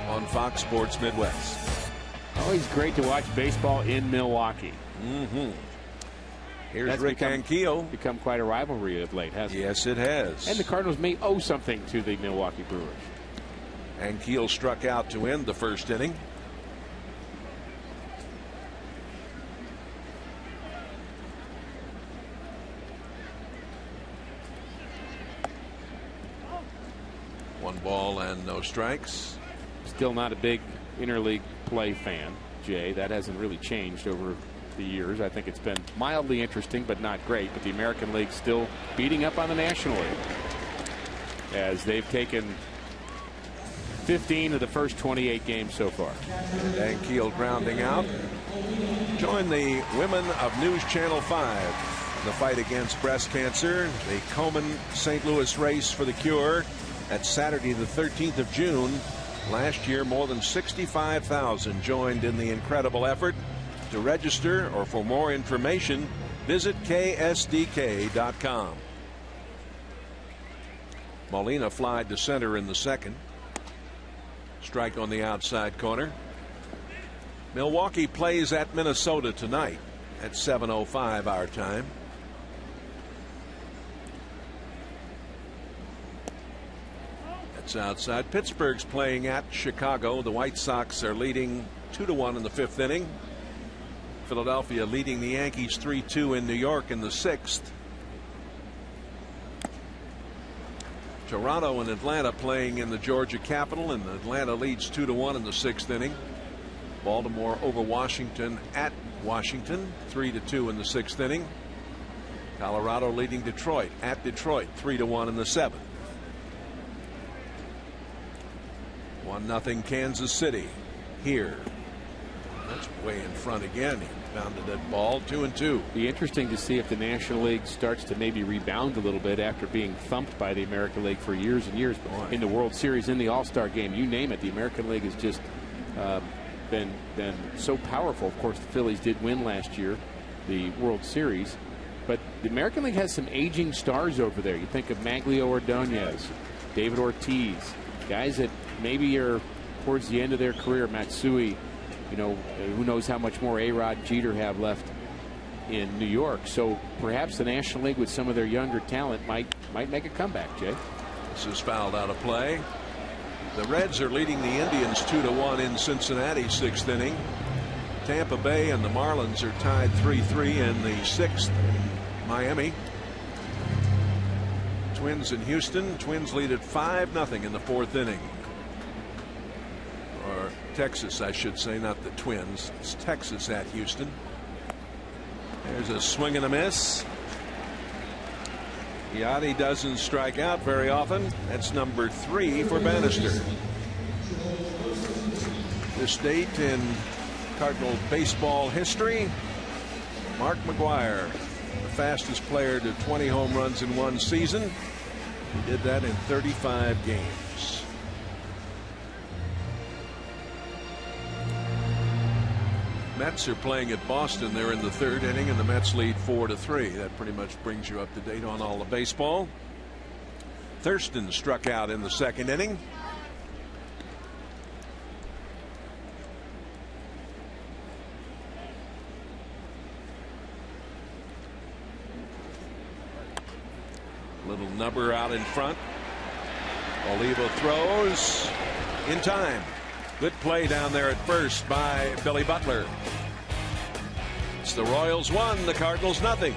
On Fox Sports Midwest. Always great to watch baseball in Milwaukee. Here's Rick Ankiel. Become quite a rivalry of late, hasn't it? Yes, it has. And the Cardinals may owe something to the Milwaukee Brewers. Ankiel struck out to end the first inning. One ball and no strikes. Still not a big interleague play fan, Jay. That hasn't really changed over the years. I think it's been mildly interesting, but not great. But the American League still beating up on the National League, as they've taken 15 of the first 28 games so far. Ankiel grounding out. Join the women of News Channel 5 in the fight against breast cancer. The Komen St. Louis race for the cure. That's Saturday the 13th of June. Last year, more than 65,000 joined in the incredible effort. To register or for more information, visit ksdk.com. Molina flied to center in the second. Strike on the outside corner. Milwaukee plays at Minnesota tonight at 7:05 our time. Outside. Pittsburgh's playing at Chicago. The White Sox are leading 2-1 in the 5th inning. Philadelphia leading the Yankees 3-2 in New York in the 6th. Toronto and Atlanta playing in the Georgia Capitol, and Atlanta leads 2-1 in the 6th inning. Baltimore over Washington at Washington 3-2 in the 6th inning. Colorado leading Detroit at Detroit 3-1 in the 7th. 1-0 Kansas City here. That's way in front again. He pounded that ball. 2-2. Be interesting to see if the National League starts to maybe rebound a little bit after being thumped by the American League for years and years. In the World Series, in the All-Star game, you name it, the American League has just been so powerful. Of course, the Phillies did win last year, the World Series, but the American League has some aging stars over there. You think of Maglio Ordonez, David Ortiz, guys that maybe are towards the end of their career. Matsui, you know, who knows how much more A-Rod, Jeter have left in New York. So perhaps the National League with some of their younger talent might make a comeback, Jay. This is fouled out of play. The Reds are leading the Indians 2-1 in Cincinnati 6th inning. Tampa Bay and the Marlins are tied 3-3 in the 6th. Miami. Twins in Houston. Twins lead at 5-0 in the 4th inning. Or Texas, I should say, not the Twins. It's Texas at Houston. There's a swing and a miss. Yachty doesn't strike out very often. That's number 3 for Bannister. This date in Cardinal baseball history, Mark McGwire, the fastest player to 20 home runs in one season. He did that in 35 games. Mets are playing at Boston. They're in the 3rd inning, and the Mets lead 4-3. That pretty much brings you up to date on all the baseball. Thurston struck out in the 2nd inning. Little nubber out in front. Olivo throws in time. Good play down there at first by Billy Butler. It's the Royals 1, the Cardinals 0.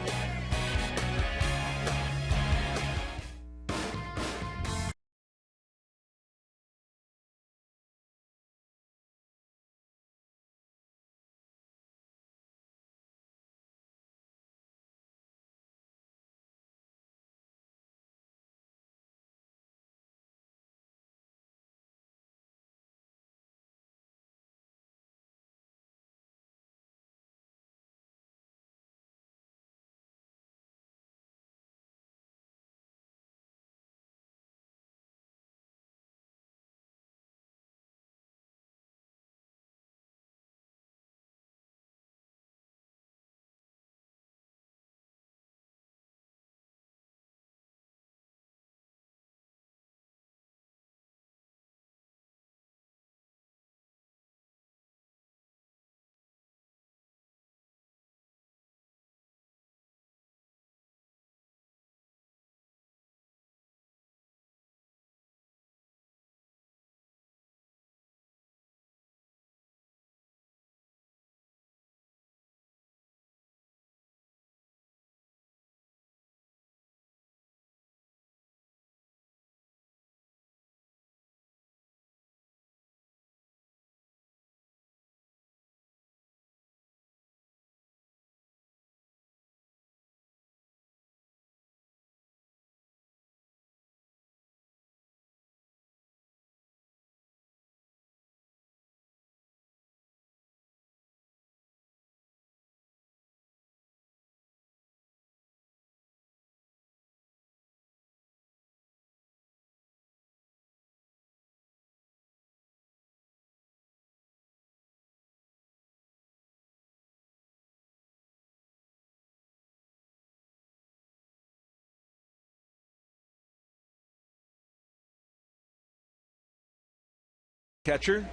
Catcher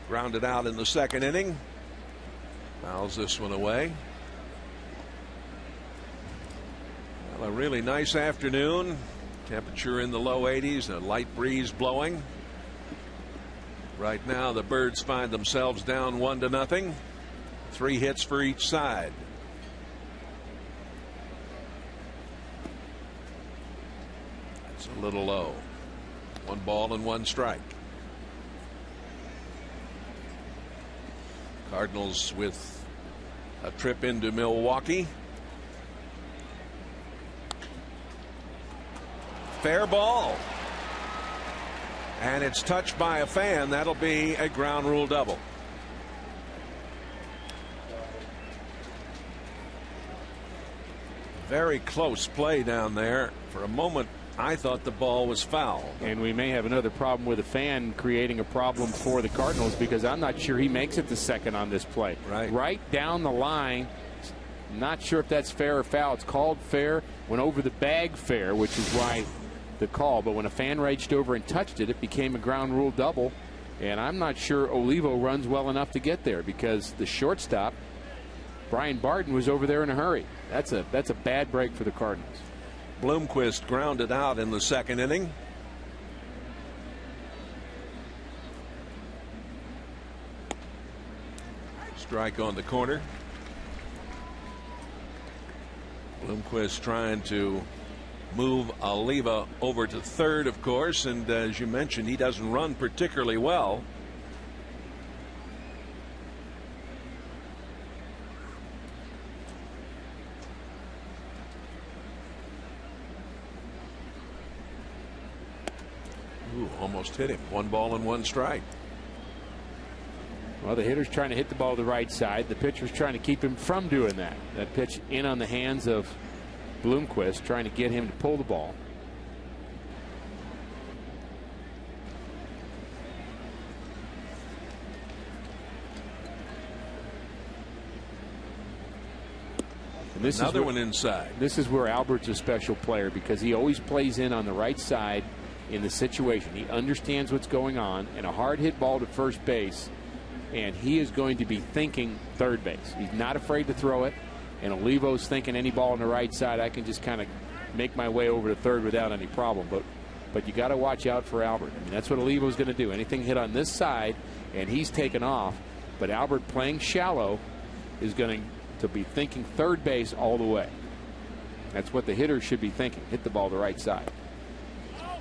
grounded out in the 2nd inning. Fouls this one away. Well, a really nice afternoon. Temperature in the low 80s, a light breeze blowing. Right now the Birds find themselves down 1-0. 3 hits for each side. That's a little low. 1 ball and 1 strike. Cardinals with a trip into Milwaukee. Fair ball. And it's touched by a fan. That'll be a ground rule double. Very close play down there. For a moment, I thought the ball was foul. And we may have another problem with a fan creating a problem for the Cardinals, because I'm not sure he makes it to second on this play. Right down the line. Not sure if that's fair or foul. It's called fair. Went over the bag fair, which is why the call. But when a fan reached over and touched it, it became a ground rule double. And I'm not sure Olivo runs well enough to get there, because the shortstop, Brian Barton, was over there in a hurry. That's a bad break for the Cardinals. Bloomquist grounded out in the 2nd inning. Strike on the corner. Bloomquist trying to move Oliva over to third, of course, and as you mentioned, he doesn't run particularly well. Ooh, almost hit him. 1 ball and 1 strike. Well, the hitter's trying to hit the ball to the right side. The pitcher's trying to keep him from doing that. That pitch in on the hands of Bloomquist, trying to get him to pull the ball. And this Another is where, one inside. This is where Albert's a special player because he always plays in on the right side in the situation. He understands what's going on, and a hard hit ball to first base, and he is going to be thinking third base. He's not afraid to throw it, and Olivo's thinking any ball on the right side, I can just kind of make my way over to third without any problem. But you got to watch out for Albert. I mean, that's what Olivo's going to do. Anything hit on this side, and he's taken off. But Albert, playing shallow, is going to be thinking third base all the way. That's what the hitter should be thinking. Hit the ball the right side.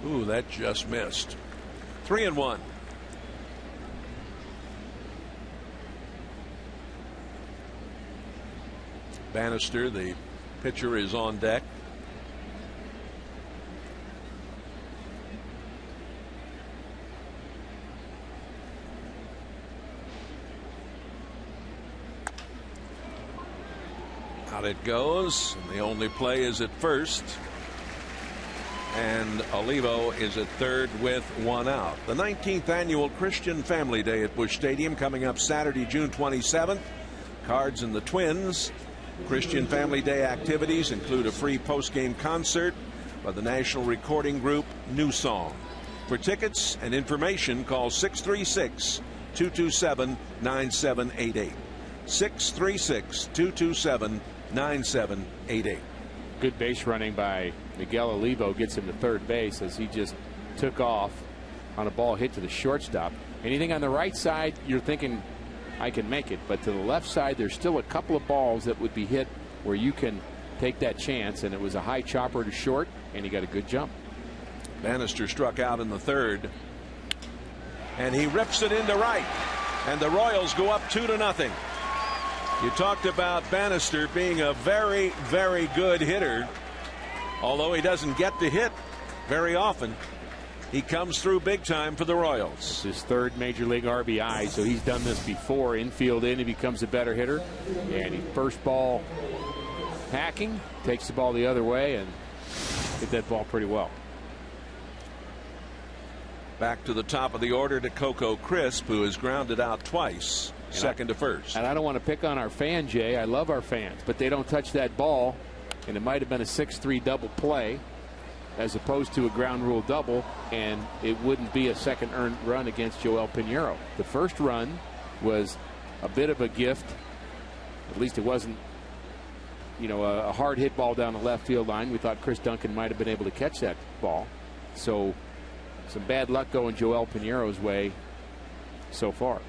Ooh, that just missed. 3-1. Bannister, the pitcher, is on deck. Out it goes, and the only play is at first. And Olivo is at third with 1 out. The 19th annual Christian Family Day at Busch Stadium coming up Saturday, June 27th. Cards and the Twins. Christian Family Day activities include a free post-game concert by the National Recording Group New Song. For tickets and information, call 636-227-9788. 636-227-9788. Good base running by Miguel Olivo gets him to third base as he just took off on a ball hit to the shortstop. Anything on the right side, you're thinking, I can make it. But to the left side, there's still a couple of balls that would be hit where you can take that chance. And it was a high chopper to short, and he got a good jump. Bannister struck out in the third. And he rips it into right. And the Royals go up 2-0. You talked about Bannister being a very, very good hitter. Although he doesn't get to hit very often, he comes through big time for the Royals. It's his third major league RBI, so he's done this before. Infield in, he becomes a better hitter. And he first ball hacking, takes the ball the other way, and hit that ball pretty well. Back to the top of the order to Coco Crisp, who has grounded out twice, second to first. And I don't want to pick on our fan, Jay. I love our fans, but they don't touch that ball, and it might have been a 6-3 double play as opposed to a ground rule double, and it wouldn't be a second earned run against Joel Pinheiro. The first run was a bit of a gift. At least it wasn't, you know, a hard hit ball down the left field line. We thought Chris Duncan might have been able to catch that ball. So some bad luck going Joel Pinheiro's way so far.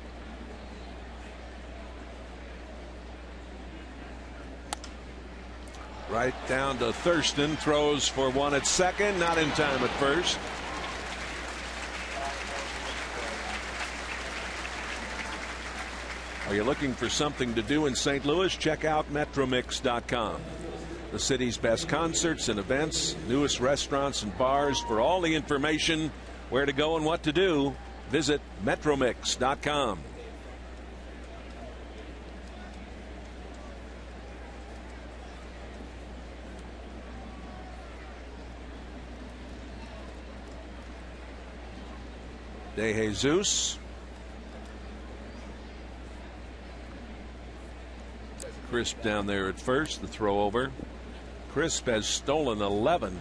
Right down to Thurston, throws for one at second, not in time at first. Are you looking for something to do in St. Louis? Check out Metromix.com. The city's best concerts and events, newest restaurants and bars. For all the information, where to go and what to do, visit Metromix.com. De Jesus. Crisp down there at first, the throw over. Crisp has stolen 11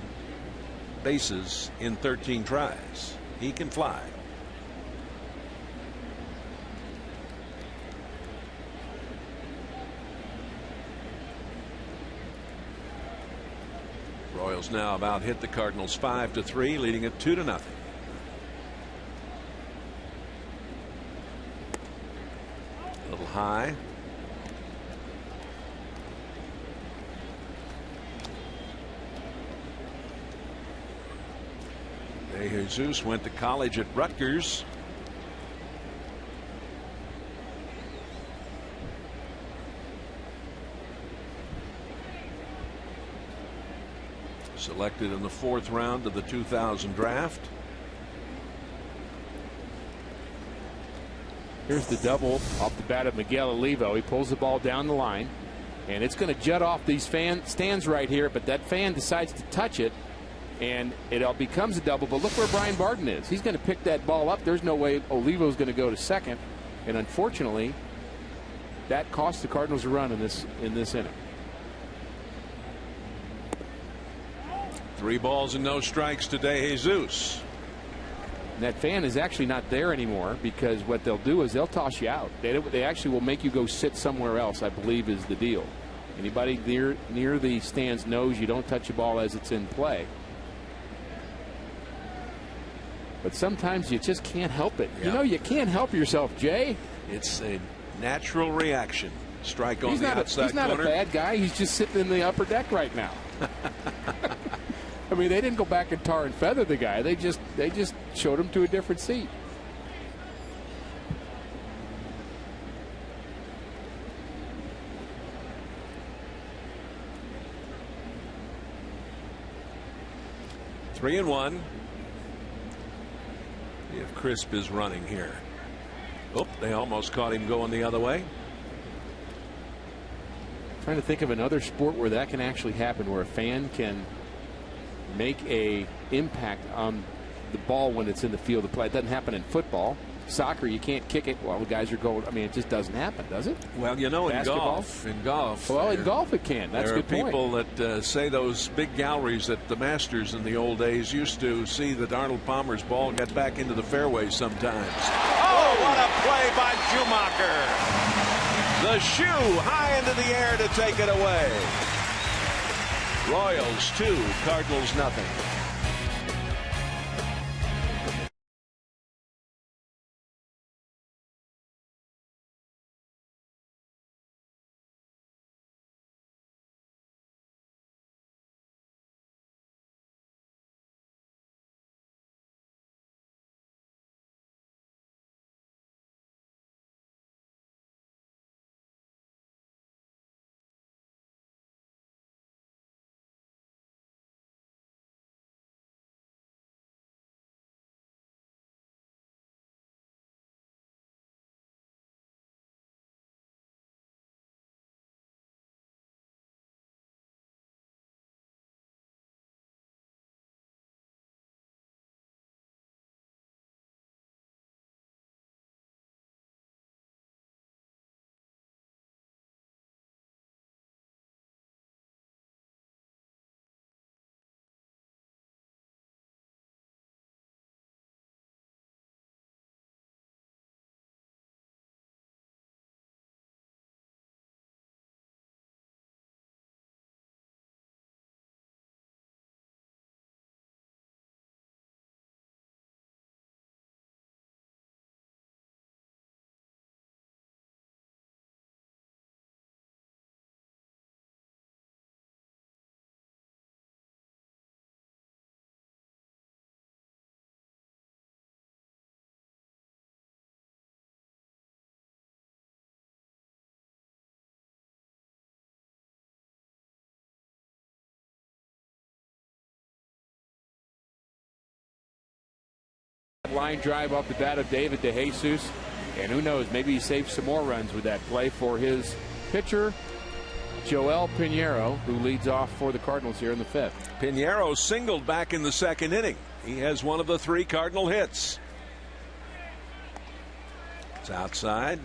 bases in 13 tries. He can fly. Royals now have out hit the Cardinals 5-3, leading it 2-0. A little high. De Jesus went to college at Rutgers. Selected in the 4th round of the 2000 draft. Here's the double off the bat of Miguel Olivo. He pulls the ball down the line, and it's going to jut off these stands right here, but that fan decides to touch it, and it all becomes a double. But look where Brian Barden is. He's going to pick that ball up. There's no way Olivo's going to go to second, and unfortunately, that cost the Cardinals a run in this inning. 3 balls and no strikes to De Jesus. And that fan is actually not there anymore, because what they'll do is they'll toss you out. They actually will make you go sit somewhere else, I believe is the deal. Anybody near the stands knows you don't touch a ball as it's in play. But sometimes you just can't help it. Yeah. You know, you can't help yourself, Jay. It's a natural reaction. Strike on the outside He's not corner. a bad guy. He's just sitting in the upper deck right now. I mean, they didn't go back and tar and feather the guy. They just showed him to a different seat. Three and one. If Crisp is running here. Oh, they almost caught him going the other way. Trying to think of another sport where that can actually happen, where a fan can make a impact on the ball when it's in the field of play. It doesn't happen in football. Soccer, you can't kick it while the guys are going. I mean, it just doesn't happen, does it? Well, you know, in golf. Well, in golf it can. That's a good point. There are people that say those big galleries that the Masters in the old days used to see that Arnold Palmer's ball got back into the fairway sometimes. Oh, what a play by Schumacher. The shoe high into the air to take it away. Royals 2, Cardinals nothing. Line drive off the bat of David De Jesus, and who knows, maybe he saves some more runs with that play for his pitcher, Joel Pinheiro, who leads off for the Cardinals here in the 5th. Pinheiro singled back in the 2nd inning. He has one of the 3 Cardinal hits. It's outside.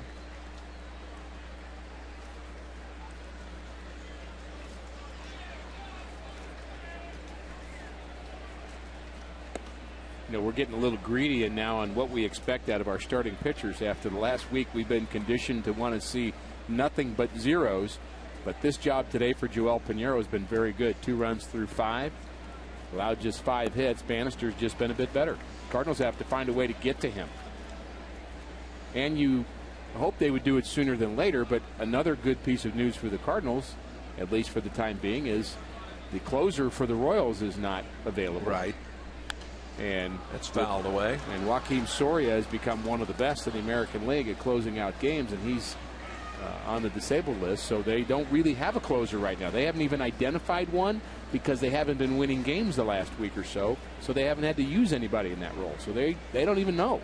You know, we're getting a little greedy now on what we expect out of our starting pitchers. After the last week, we've been conditioned to want to see nothing but zeros. But this job today for Joel Pinheiro has been very good. 2 runs through 5. Allowed just 5 hits. Bannister's just been a bit better. Cardinals have to find a way to get to him. And you hope they would do it sooner than later. But another good piece of news for the Cardinals, at least for the time being, is the closer for the Royals is not available. Right. And that's fouled away. And Joakim Soria has become one of the best in the American League at closing out games, and he's on the disabled list, so they don't really have a closer right now. They haven't even identified one because they haven't been winning games the last week or so, so they haven't had to use anybody in that role. So they don't even know.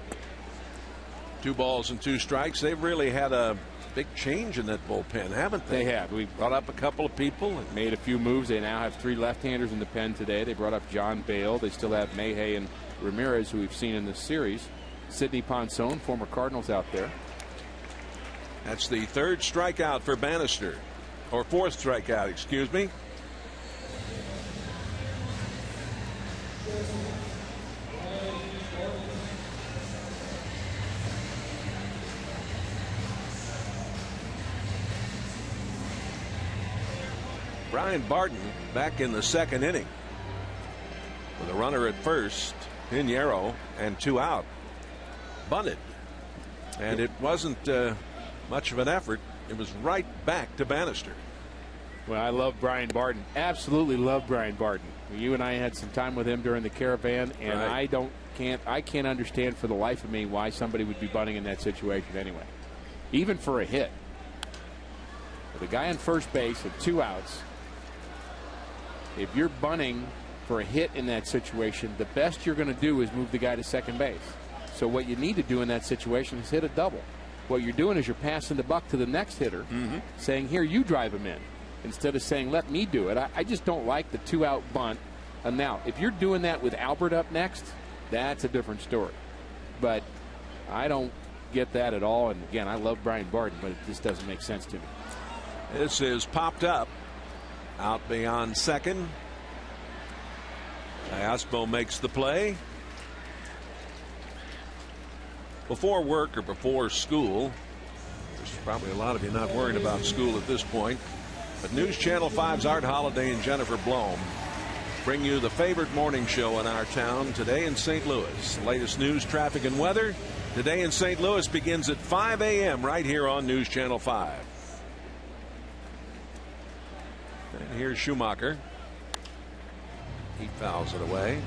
2 balls and 2 strikes. They've really had a big change in that bullpen, haven't they? They have. We brought up a couple of people and made a few moves. They now have 3 left-handers in the pen today. They brought up John Bale. They still have Mayhay and Ramirez, who we've seen in this series. Sidney Ponson, former Cardinals, out there. That's the 3rd strikeout for Bannister, or 4th strikeout, excuse me. Brian Barton back in the 2nd inning with a runner at first, Pinheiro, and 2 out. Bunted, and it wasn't much of an effort. It was right back to Bannister. Well, I love Brian Barton. Absolutely love Brian Barton. You and I had some time with him during the caravan, and right. I can't understand for the life of me why somebody would be bunting in that situation anyway, even for a hit. With a guy on first base and 2 outs, if you're bunting for a hit in that situation, the best you're going to do is move the guy to second base. So what you need to do in that situation is hit a double. What you're doing is you're passing the buck to the next hitter, saying, here, you drive him in, instead of saying, let me do it. I just don't like the 2-out bunt. And now, if you're doing that with Albert up next, that's a different story. But I don't get that at all. And again, I love Brian Barton, but it just doesn't make sense to me. This is popped up out beyond second. Aspo makes the play. Before work or before school, there's probably a lot of you not worried about school at this point, but News Channel 5's Art Holiday and Jennifer Blome bring you the favorite morning show in our town, Today in St. Louis. The latest news, traffic, and weather. Today in St. Louis begins at 5 a.m. right here on News Channel 5. And here's Schumacher. He fouls it away.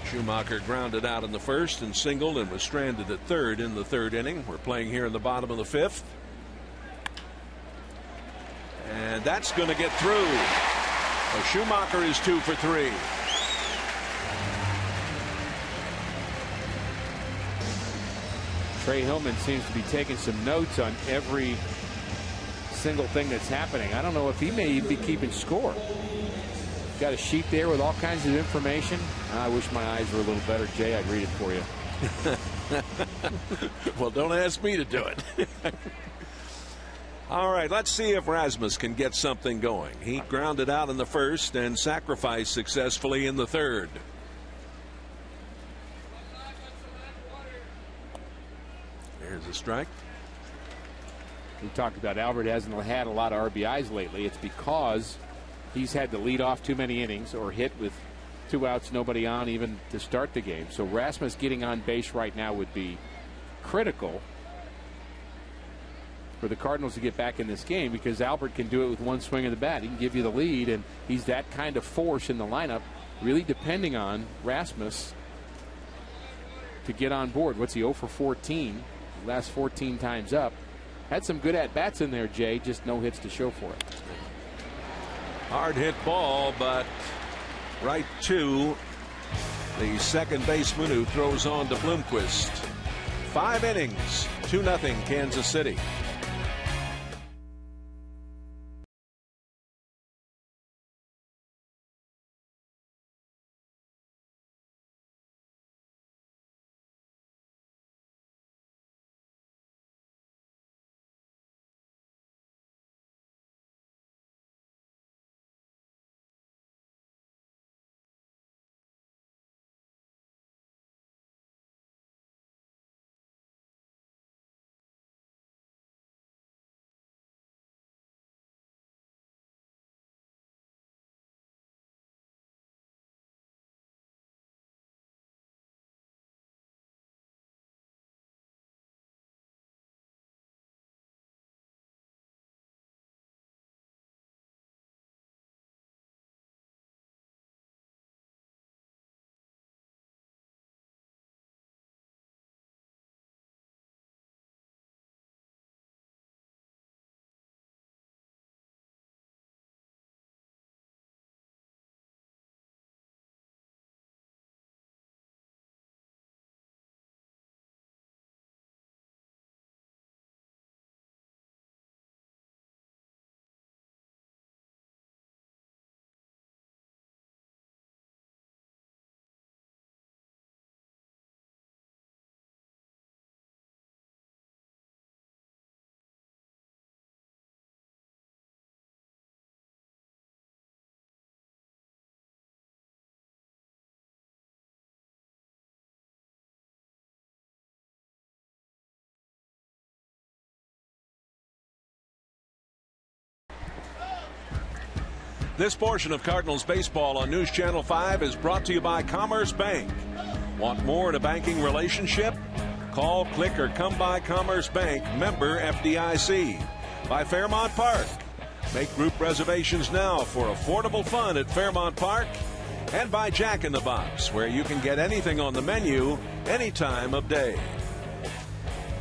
Schumacher grounded out in the first and singled and was stranded at third in the 3rd inning. We're playing here in the bottom of the 5th. And that's going to get through. So Schumacher is 2 for 3. Trey Hillman seems to be taking some notes on every single thing that's happening. I don't know if he may even be keeping score. Got a sheet there with all kinds of information. I wish my eyes were a little better, Jay. I'd read it for you. Well, don't ask me to do it. All right, let's see if Rasmus can get something going. He grounded out in the first and sacrificed successfully in the 3rd. There's a strike. We talked about Albert hasn't had a lot of RBIs lately. It's because he's had to lead off too many innings or hit with 2 outs, nobody on, even to start the game. So Rasmus getting on base right now would be critical for the Cardinals to get back in this game, because Albert can do it with 1 swing of the bat. He can give you the lead, and he's that kind of force in the lineup, really depending on Rasmus to get on board. What's he, 0 for 14? Last 14 times up. Had some good at-bats in there, Jay, just no hits to show for it. Hard hit ball, but right to the second baseman who throws on to Bloomquist. 5 innings, 2-0 Kansas City. This portion of Cardinals baseball on News Channel 5 is brought to you by Commerce Bank. Want more in a banking relationship? Call, click, or come by Commerce Bank, member FDIC. By Fairmont Park. Make group reservations now for affordable fun at Fairmont Park. And by Jack in the Box, where you can get anything on the menu any time of day.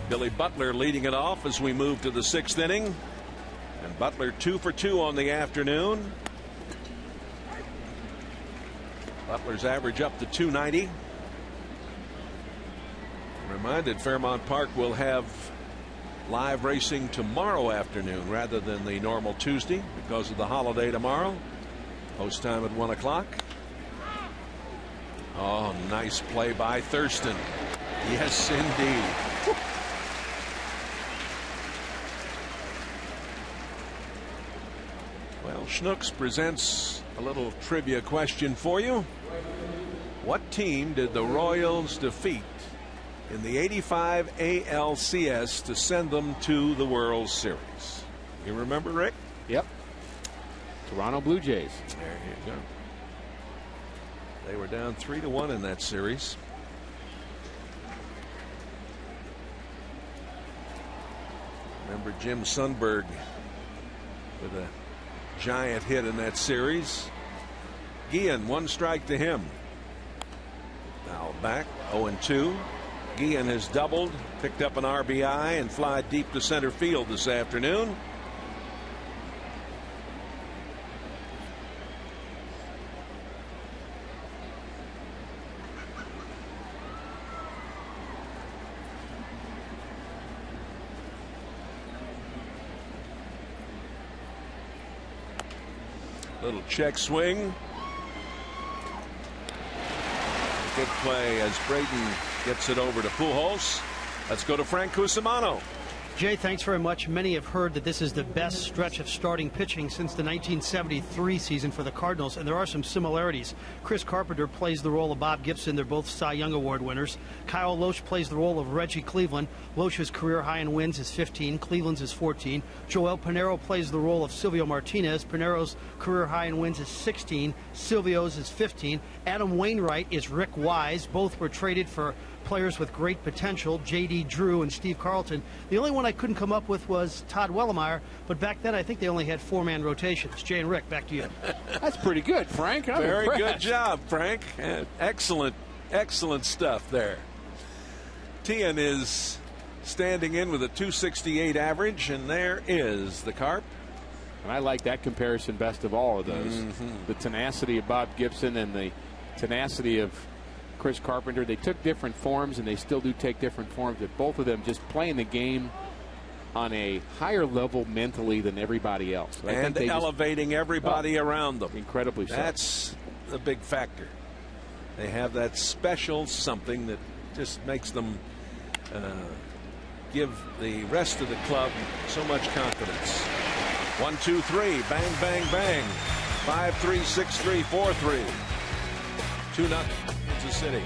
Billy Butler leading it off as we move to the 6th inning. And Butler 2 for 2 on the afternoon. Butler's average up to 290. Reminded Fairmont Park will have live racing tomorrow afternoon rather than the normal Tuesday because of the holiday tomorrow. Post time at 1 o'clock. Oh, nice play by Thurston. Yes, indeed. Well, Schnooks presents a little trivia question for you. What team did the Royals defeat in the '85 ALCS to send them to the World Series? You remember, Rick? Yep. Toronto Blue Jays. There you go. They were down 3-1 in that series. Remember Jim Sundberg with a giant hit in that series. Guillen, 1 strike to him. Now back 0-2. Guillen has doubled, picked up an RBI, and fly deep to center field this afternoon. Little check swing. Good play as Braden gets it over to Pujols. Let's go to Frank Cusimano. Jay, thanks very much. Many have heard that this is the best stretch of starting pitching since the 1973 season for the Cardinals, and there are some similarities. Chris Carpenter plays the role of Bob Gibson. They're both Cy Young Award winners. Kyle Loesch plays the role of Reggie Cleveland. Loesch's career high in wins is 15. Cleveland's is 14. Joel Pinheiro plays the role of Silvio Martinez. Pinheiro's career high in wins is 16. Silvio's is 15. Adam Wainwright is Rick Wise. Both were traded for players with great potential, J.D. Drew and Steve Carlton. The only one I couldn't come up with was Todd Wellemeyer, but back then I think they only had 4-man rotations. Jay and Rick, back to you. That's pretty good, Frank. I'm Very impressed. good job, Frank. Excellent, excellent stuff there. Tian is standing in with a 268 average, and there is the Carp. And I like that comparison best of all of those. The tenacity of Bob Gibson and the tenacity of Chris Carpenter. They took different forms, and they still do take different forms, but both of them just playing the game on a higher level mentally than everybody else. And elevating everybody around them. Incredibly so. That's the big factor. They have that special something that just makes them give the rest of the club so much confidence. 1, 2, 3, bang, bang, bang. 5-3, 6-3, 4-3. 2-0 Kansas City.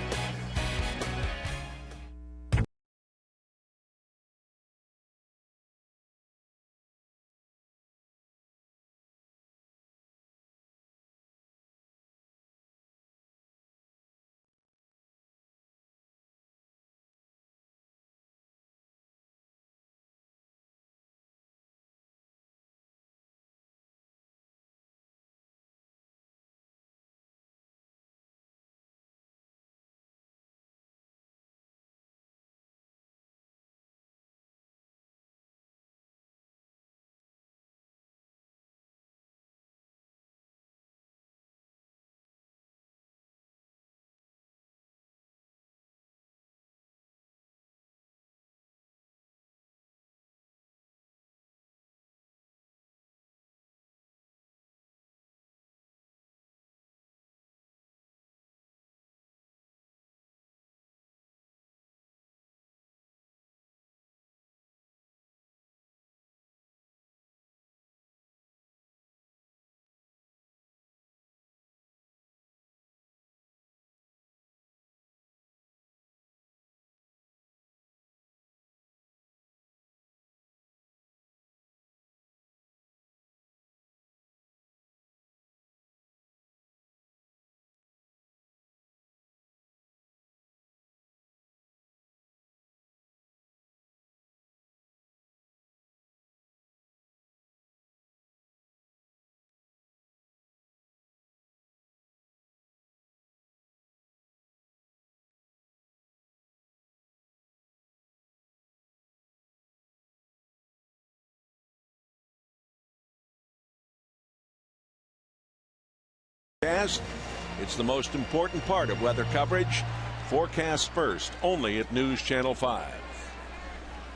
It's the most important part of weather coverage. Forecast first, only at News Channel 5.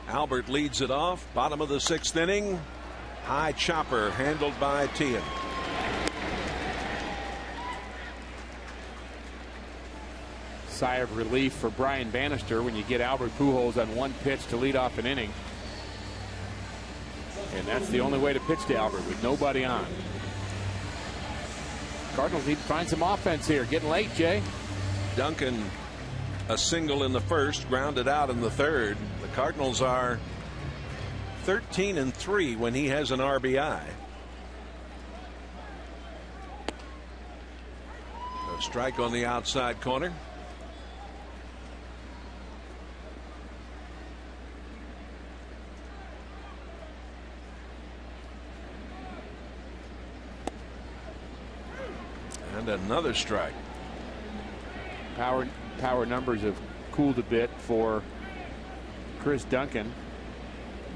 Albert leads it off, bottom of the 6th inning. High chopper handled by Tian. Sigh of relief for Brian Bannister when you get Albert Pujols on one pitch to lead off an inning. And that's the only way to pitch to Albert with nobody on. Cardinals need to find some offense here. Getting late, Jay. Duncan, a single in the first, grounded out in the third. The Cardinals are 13-3 when he has an RBI. A strike on the outside corner. And another strike. Power numbers have cooled a bit for Chris Duncan.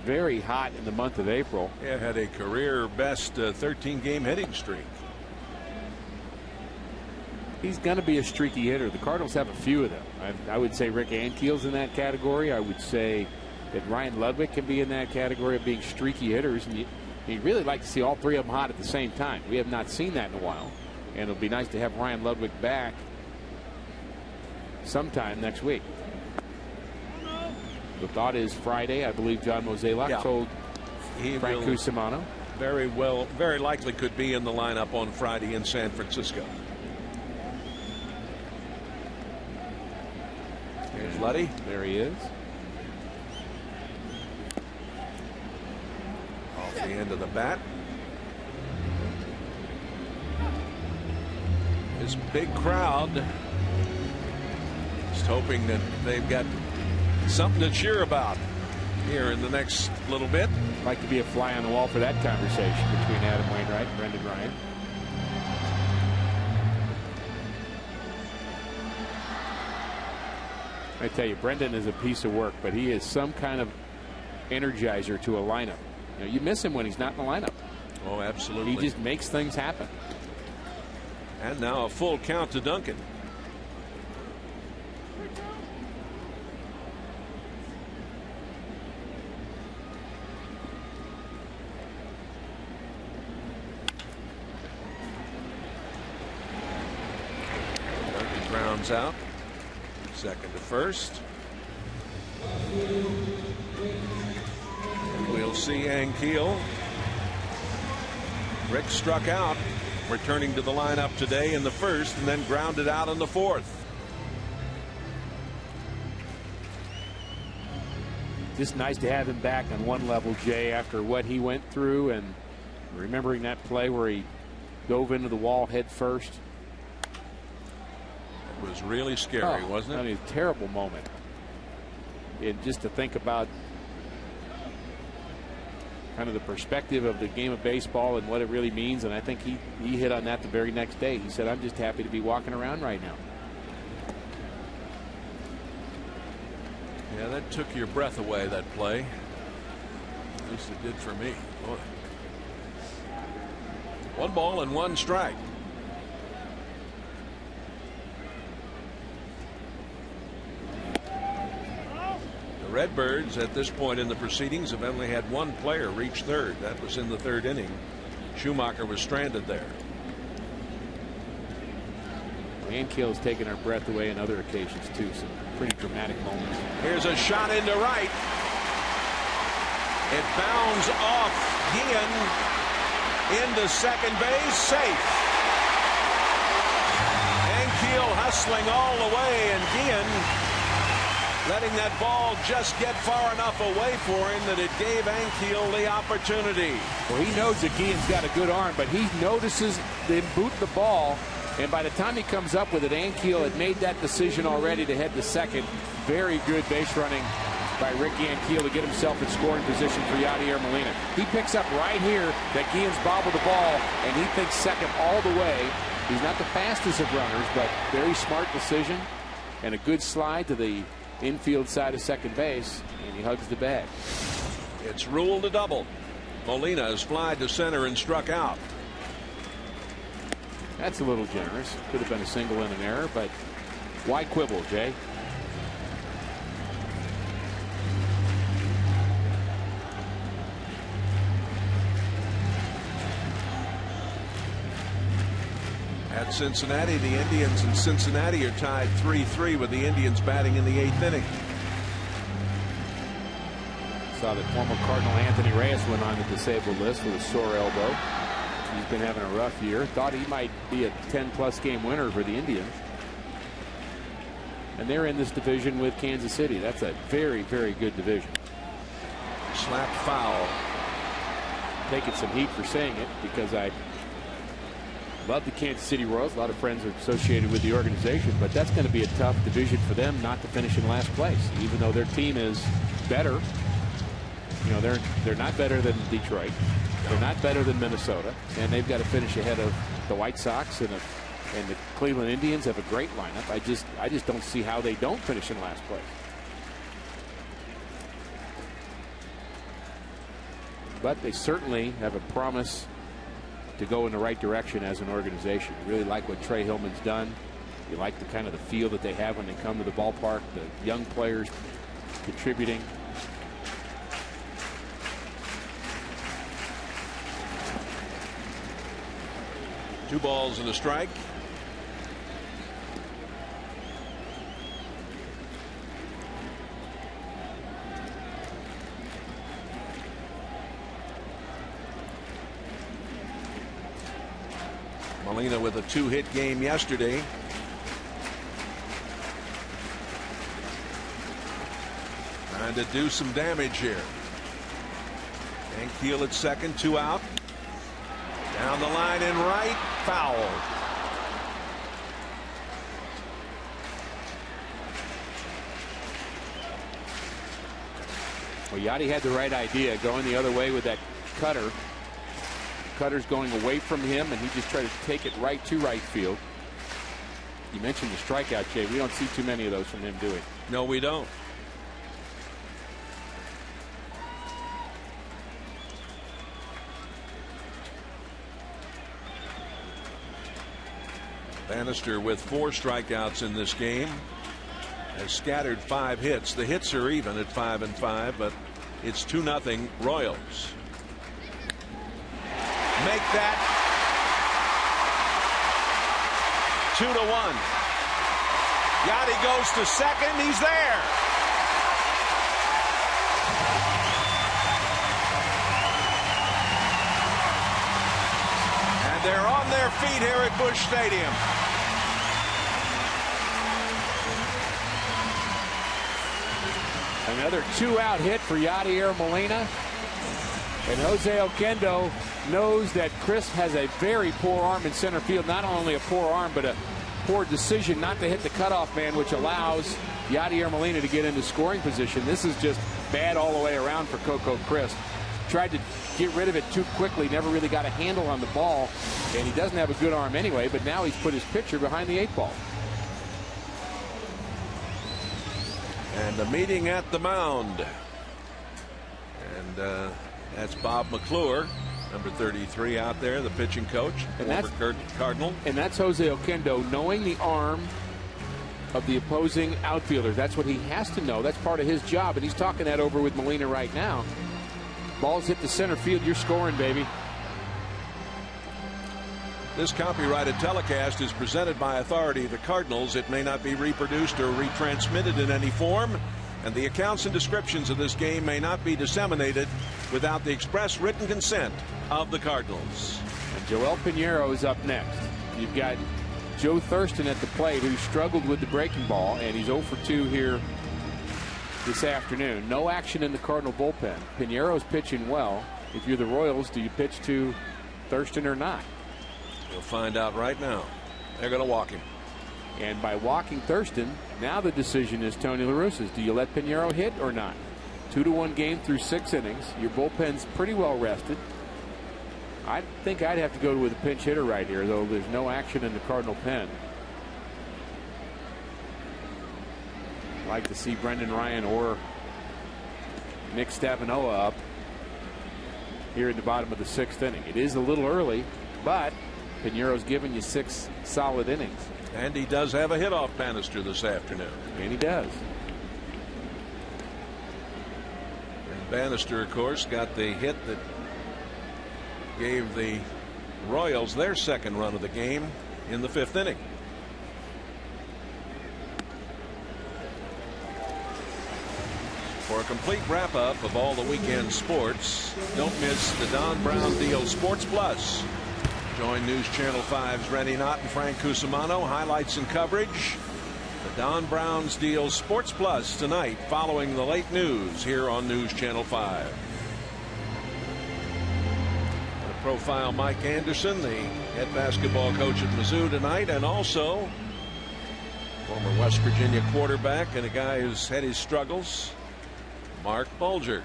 Very hot in the month of April. Yeah, had a career best 13-game hitting streak. He's going to be a streaky hitter. The Cardinals have a few of them. I would say Rick Ankiel's in that category. I would say that Ryan Ludwig can be in that category of being streaky hitters. And you'd really like to see all three of them hot at the same time. We have not seen that in a while. And it'll be nice to have Ryan Ludwig back sometime next week. The thought is Friday. I believe John Mozeliak told Frank Cusimano. Very likely could be in the lineup on Friday in San Francisco. Here's Luddy. There he is. Off the end of the bat. This big crowd just hoping that they've got something to cheer about here in the next little bit. I'd like to be a fly on the wall for that conversation between Adam Wainwright and Brendan Ryan. I tell you, Brendan is a piece of work, but he is some kind of energizer to a lineup. You miss him when he's not in the lineup. Oh, absolutely. He just makes things happen. And now a full count to Duncan. Duncan grounds out. Second to first. And we'll see Ankiel. Rick struck out, returning to the lineup today in the first, and then grounded out in the fourth. Just nice to have him back on one level, Jay, after what he went through, and remembering that play where he dove into the wall head first. It was really scary, wasn't it? I mean, a terrible moment. And just to think about kind of the perspective of the game of baseball and what it really means, and I think he hit on that the very next day. He said, I'm just happy to be walking around right now. Yeah, that took your breath away, that play. At least it did for me. Boy. 1 ball and 1 strike. The Redbirds at this point in the proceedings have only had 1 player reach third. That was in the 3rd inning. Schumacher was stranded there. Ankiel's taken our breath away on other occasions too. Some pretty dramatic moments. Here's a shot into right. It bounds off Guillen into second base, safe. Ankiel hustling all the way, and Guillen letting that ball just get far enough away for him that it gave Ankiel the opportunity. Well, he knows that Guillen's got a good arm, but he notices them boot the ball, and by the time he comes up with it, Ankiel had made that decision already to head to second. Very good base running by Rick Ankiel to get himself in scoring position for Yadier Molina. He picks up right here that Guillen's bobbled the ball, and he thinks second all the way. He's not the fastest of runners, but very smart decision and a good slide to the infield side of second base, and he hugs the bag. It's ruled a double. Molina has flied to center and struck out. That's a little generous. Could have been a single and an error, but why quibble, Jay? At Cincinnati, the Indians and Cincinnati are tied 3-3 with the Indians batting in the 8th inning. Saw that former Cardinal Anthony Reyes went on the disabled list with a sore elbow. He's been having a rough year. Thought he might be a 10-plus game winner for the Indians. And they're in this division with Kansas City. That's a very, very good division. Slap foul. Taking some heat for saying it because I love the Kansas City Royals. A lot of friends are associated with the organization, but that's going to be a tough division for them not to finish in last place, even though their team is better. You know, they're not better than Detroit. They're not better than Minnesota, and they've got to finish ahead of the White Sox and the Cleveland Indians have a great lineup. I just don't see how they don't finish in last place. But they certainly have a promise to go in the right direction as an organization. You really like what Trey Hillman's done. You like the kind of the feel that they have when they come to the ballpark. The young players contributing. Two balls and a strike. Molina with a 2-hit game yesterday. Trying to do some damage here. And Keel at second, 2 out. Down the line in right, foul. Well, Yachty had the right idea, going the other way with that cutter. Cutter's going away from him, and he just tried to take it right to right field. You mentioned the strikeout, Jay. We don't see too many of those from him, do we? No, we don't. Bannister with 4 strikeouts in this game has scattered 5 hits. The hits are even at 5 and 5, but it's 2-0 Royals. Make that 2-1. Yachty goes to second. He's there. And they're on their feet here at Busch Stadium. Another 2-out hit for Yadier Molina. And Jose Oquendo knows that Chris has a very poor arm in center field. Not only a poor arm, but a poor decision not to hit the cutoff man, which allows Yadier Molina to get into scoring position. This is just bad all the way around for Coco Crisp. Tried to get rid of it too quickly, never really got a handle on the ball, and he doesn't have a good arm anyway, but now he's put his pitcher behind the 8 ball. And the meeting at the mound. And that's Bob McClure, number 33 out there, the pitching coach, and that's Cardinal. And that's Jose Oquendo knowing the arm of the opposing outfielders. That's what he has to know. That's part of his job, and he's talking that over with Molina right now. Balls hit the center field, you're scoring, baby. This copyrighted telecast is presented by authority of the Cardinals. It may not be reproduced or retransmitted in any form, and the accounts and descriptions of this game may not be disseminated without the express written consent of the Cardinals. And Joel Pinheiro is up next. You've got Joe Thurston at the plate, who struggled with the breaking ball, and he's 0 for 2 here this afternoon. No action in the Cardinal bullpen. Pinheiro's pitching well. If you're the Royals, do you pitch to Thurston or not? You'll find out right now. They're going to walk him. And by walking Thurston, now the decision is Tony La Russa's. Do you let Pinheiro hit or not? 2-1 game through 6 innings. Your bullpen's pretty well rested. I think I'd have to go with a pinch hitter right here, though there's no action in the Cardinal pen. I'd like to see Brendan Ryan or Nick Stavinoa up here in the bottom of the 6th inning. It is a little early, but Pinero's given you 6 solid innings. And he does have a hit off Bannister this afternoon. And he does. And Bannister, of course, got the hit that gave the Royals their second run of the game in the 5th inning. For a complete wrap-up of all the weekend sports, don't miss the Don Brown Deal Sports Plus. Join News Channel 5's Rennie Knott and Frank Cusimano. Highlights and coverage. The Don Brown's Deal Sports Plus tonight following the late news here on News Channel 5. To profile Mike Anderson, the head basketball coach at Mizzou tonight, and also former West Virginia quarterback and a guy who's had his struggles, Mark Bulger.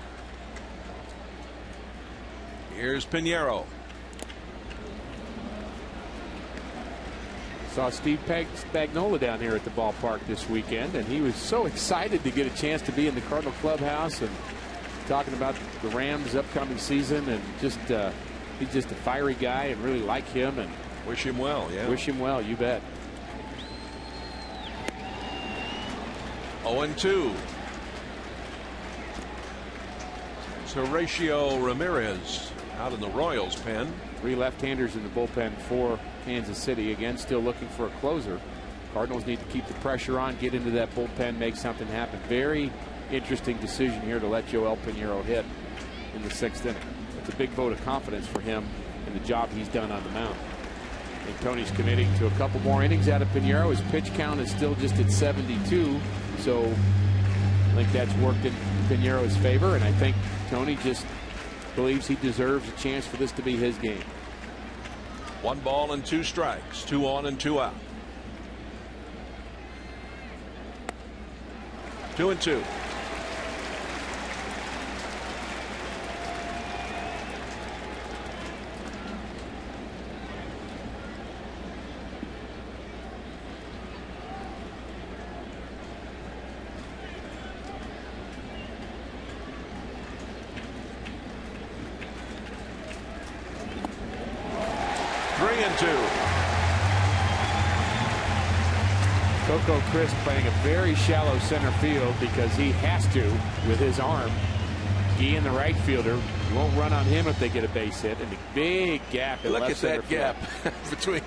Here's Pinheiro. Saw Steve Spagnuolo down here at the ballpark this weekend, and he was so excited to get a chance to be in the Cardinal clubhouse and talking about the Rams' upcoming season, and just he's just a fiery guy and really like him and wish him well. Yeah, wish him well. You bet. 0-2. So Horatio Ramirez out in the Royals pen. 3 left-handers in the bullpen for Kansas City. Again, still looking for a closer. Cardinals need to keep the pressure on, get into that bullpen, make something happen. Very interesting decision here to let Joel Pinheiro hit in the 6th inning. It's a big vote of confidence for him in the job he's done on the mound. And Tony's committing to a couple more innings out of Pinheiro. His pitch count is still just at 72, so I think that's worked in Pinheiro's favor, and I think Tony just believes he deserves a chance for this to be his game. 1 ball and 2 strikes, 2 on and 2 out. 2-2. Coco Crisp playing a very shallow center field because he has to with his arm. He and the right fielder won't run on him if they get a base hit, and a big gap in left center field. Look at that gap between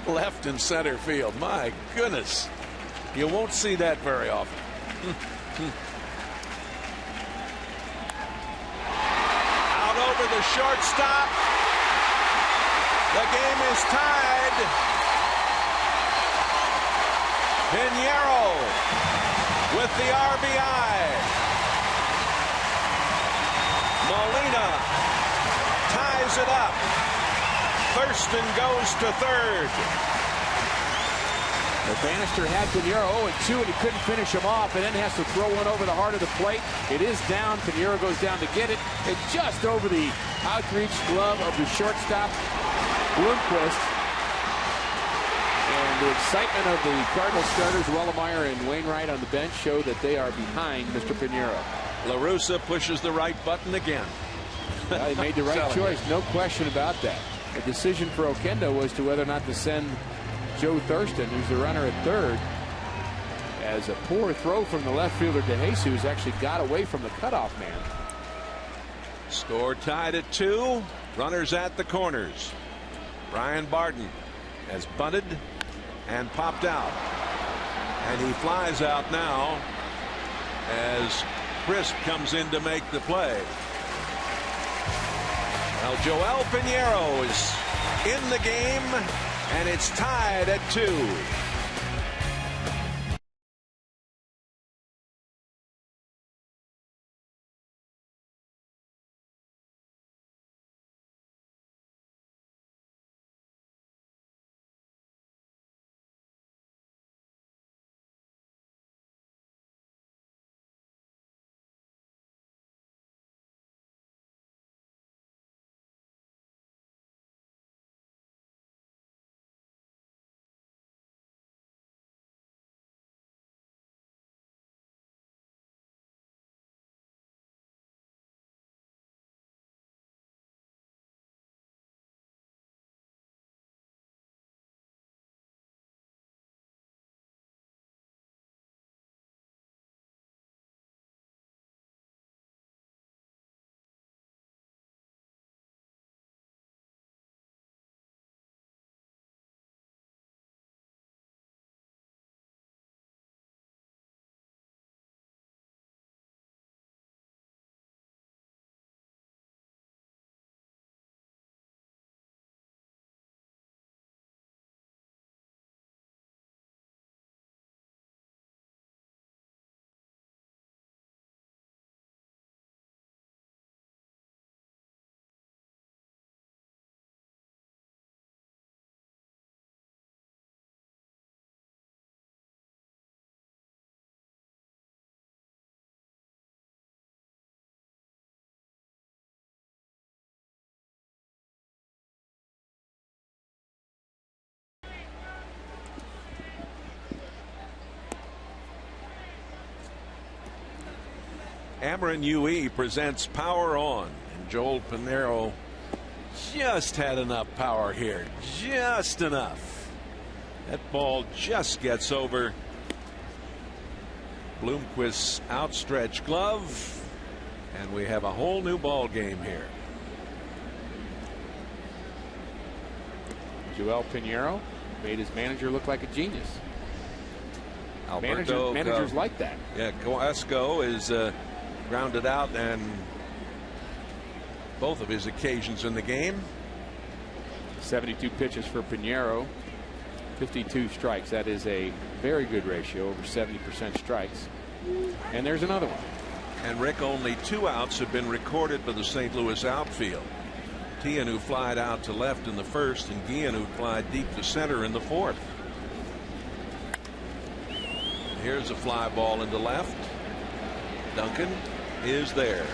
left and center field. My goodness, you won't see that very often. Out over the shortstop. The game is tied. Pinheiro with the RBI. Molina ties it up. Thurston goes to third. Bannister had Pinheiro 0-2, and he couldn't finish him off, and then has to throw one over the heart of the plate. It is down. Pinheiro goes down to get it. It's just over the outreach glove of the shortstop, Bloomquist. And the excitement of the Cardinals starters, Wellemeyer and Wainwright on the bench, show that they are behind Mr. Pinheiro. La Russa pushes the right button again. Well, he made the right choice, no question about that. The decision for Oquendo was to whether or not to send Joe Thurston, who's the runner at third, as a poor throw from the left fielder De Jesus actually got away from the cutoff man. Score tied at 2. Runners at the corners. Brian Barton has bunted and popped out, and he flies out now as Crisp comes in to make the play. Well, Joel Pinheiro is in the game, and it's tied at 2. Ameren UE presents Power On. And Joel Pinheiro just had enough power here. Just enough. That ball just gets over Bloomquist's outstretched glove. And we have a whole new ball game here. Joel Pinheiro made his manager look like a genius. Managers like that. Yeah, Coasco is grounded out and both of his occasions in the game. 72 pitches for Pinheiro, 52 strikes. That is a very good ratio, over 70% strikes. And there's another one. And Rick, only 2 outs have been recorded for the St. Louis outfield. Tian, who flied out to left in the first, and Guillen, who flied deep to center in the fourth. Here's a fly ball into left. Duncan is there.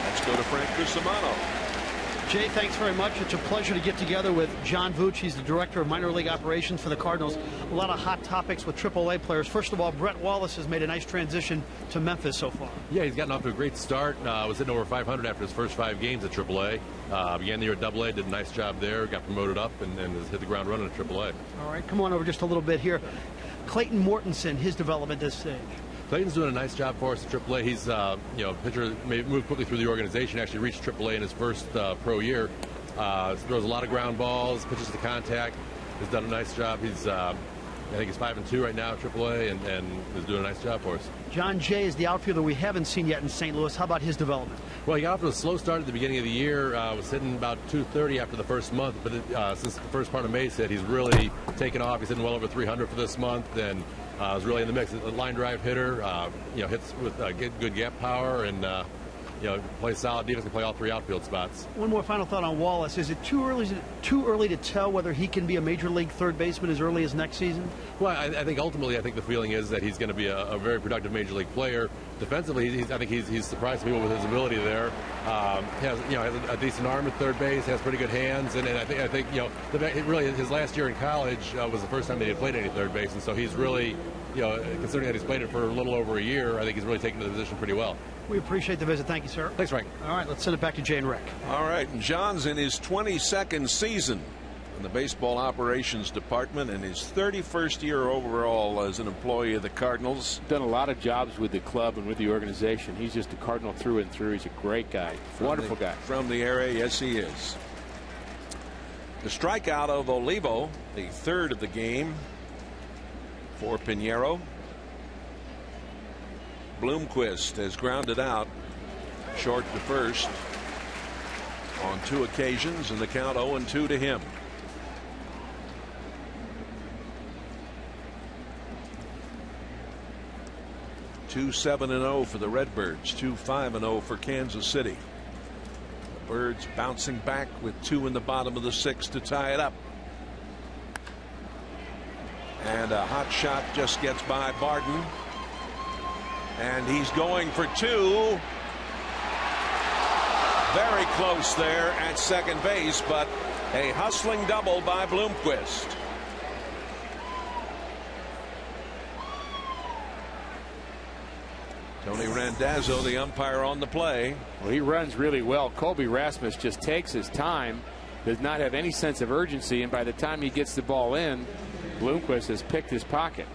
Let's go to Frank Cusimano. Jay, thanks very much. It's a pleasure to get together with John Vooch. He's the director of minor league operations for the Cardinals. A lot of hot topics with AAA players. First of all, Brett Wallace has made a nice transition to Memphis so far. Yeah, he's gotten off to a great start. Was hitting over 500 after his first 5 games at AAA. Began the year at AA, did a nice job there, got promoted up, and has hit the ground running at AAA. All right, come on over just a little bit here. Clayton Mortensen, his development at this stage. Clayton's doing a nice job for us at AAA. He's, pitcher moved quickly through the organization. Actually reached AAA in his first pro year. Throws a lot of ground balls, pitches to contact. Has done a nice job. He's, I think he's 5-2 right now at AAA, and is doing a nice job for us. John Jay is the outfielder we haven't seen yet in St. Louis. How about his development? Well, he got off to a slow start at the beginning of the year. Was hitting about 230 after the first month, but since the first part of May hit, he's really taken off. He's hitting well over 300 for this month, and is really in the mix. A line drive hitter, hits with good gap power, and plays solid defense. Can play all 3 outfield spots. One more final thought on Wallace. Is it too early to tell whether he can be a major league third baseman as early as next season? Well, I think ultimately, the feeling is that he's going to be a very productive major league player. Defensively, I think he's surprised people with his ability there. Has a decent arm at third base. Has pretty good hands, and I think really his last year in college was the first time that he had played any third base, and so he's really, considering that he's played it for a little over a year, I think he's really taken to the position pretty well. We appreciate the visit. Thank you, sir. Thanks, Frank. All right, let's send it back to Jay and Rick. All right, and John's in his 22nd season in the baseball operations department and his 31st year overall as an employee of the Cardinals. Done a lot of jobs with the club and with the organization. He's just a Cardinal through and through. He's a great guy. Wonderful guy. From the area, yes, he is. The strikeout of Olivo, the 3rd of the game for Pinheiro. Bloomquist has grounded out short to first on 2 occasions, and the count 0-2 to him. Two 7-0 for the Redbirds, 2-5-0 for Kansas City. The Birds bouncing back with 2 in the bottom of the 6th to tie it up. And a hot shot just gets by Barden. And he's going for 2. Very close there at second base, but a hustling double by Bloomquist. Tony Randazzo, the umpire, on the play. Well, he runs really well. Colby Rasmus just takes his time, does not have any sense of urgency, and by the time he gets the ball in, Bloomquist has picked his pocket.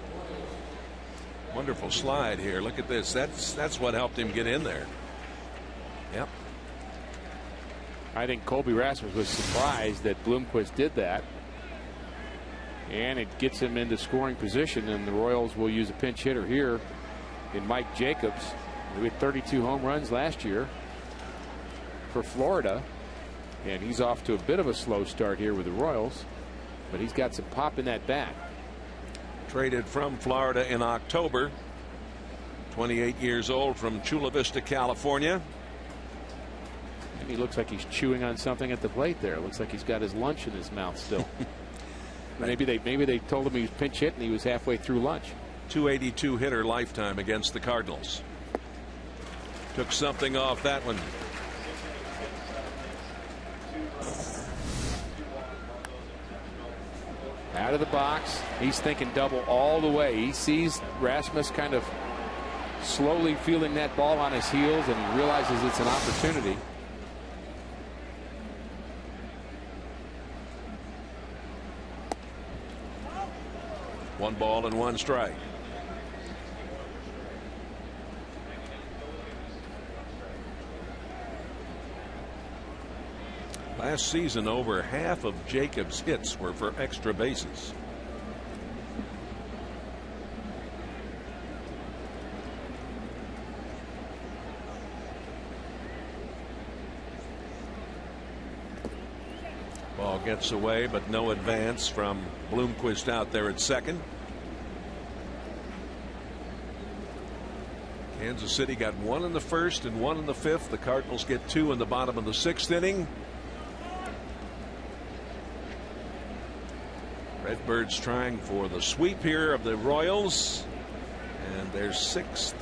Wonderful slide here. Look at this. That's what helped him get in there. Yep. I think Colby Rasmus was surprised that Bloomquist did that. And it gets him into scoring position, and the Royals will use a pinch hitter here in Mike Jacobs, who had 32 home runs last year for Florida. And he's off to a bit of a slow start here with the Royals, but he's got some pop in that bat. Traded from Florida in October. 28 years old, from Chula Vista, California. And he looks like he's chewing on something at the plate there. Looks like he's got his lunch in his mouth still. Maybe they told him he was pinch hit and he was halfway through lunch. 282 hitter lifetime against the Cardinals. Took something off that one. Out of the box. He's thinking double all the way. He sees Rasmus kind of slowly feeling that ball on his heels, and he realizes it's an opportunity. One ball and one strike. Last season, over half of Jacobs' hits were for extra bases. Ball gets away, but no advance from Bloomquist out there at second. Kansas City got one in the first and one in the fifth. The Cardinals get two in the bottom of the sixth inning. Redbirds trying for the sweep here of the Royals, and their sixth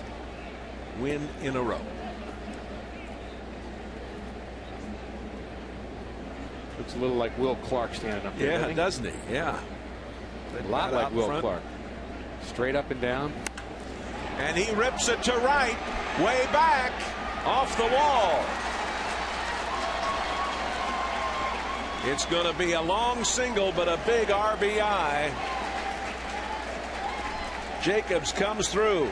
win in a row. Looks a little like Will Clark standing up there. Yeah, doesn't he? Yeah. A lot like Will Clark. Straight up and down. And he rips it to right, way back, off the wall. It's going to be a long single, but a big RBI. Jacobs comes through.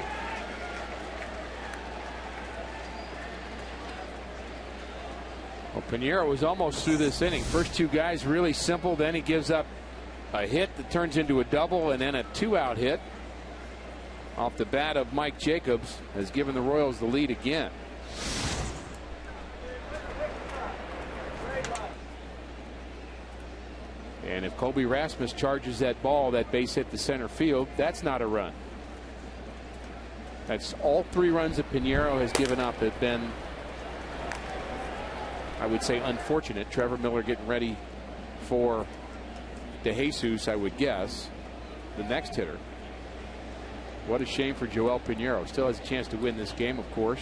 Well, Pinheiro was almost through this inning. First two guys really simple. Then he gives up a hit that turns into a double, and then a two-out hit off the bat of Mike Jacobs has given the Royals the lead again. And if Colby Rasmus charges that ball, that base hit to center field, that's not a run. That's all three runs that Pinheiro has given up have been, I would say, unfortunate. Trevor Miller getting ready for DeJesus, I would guess, the next hitter. What a shame for Joel Pinheiro. Still has a chance to win this game, of course.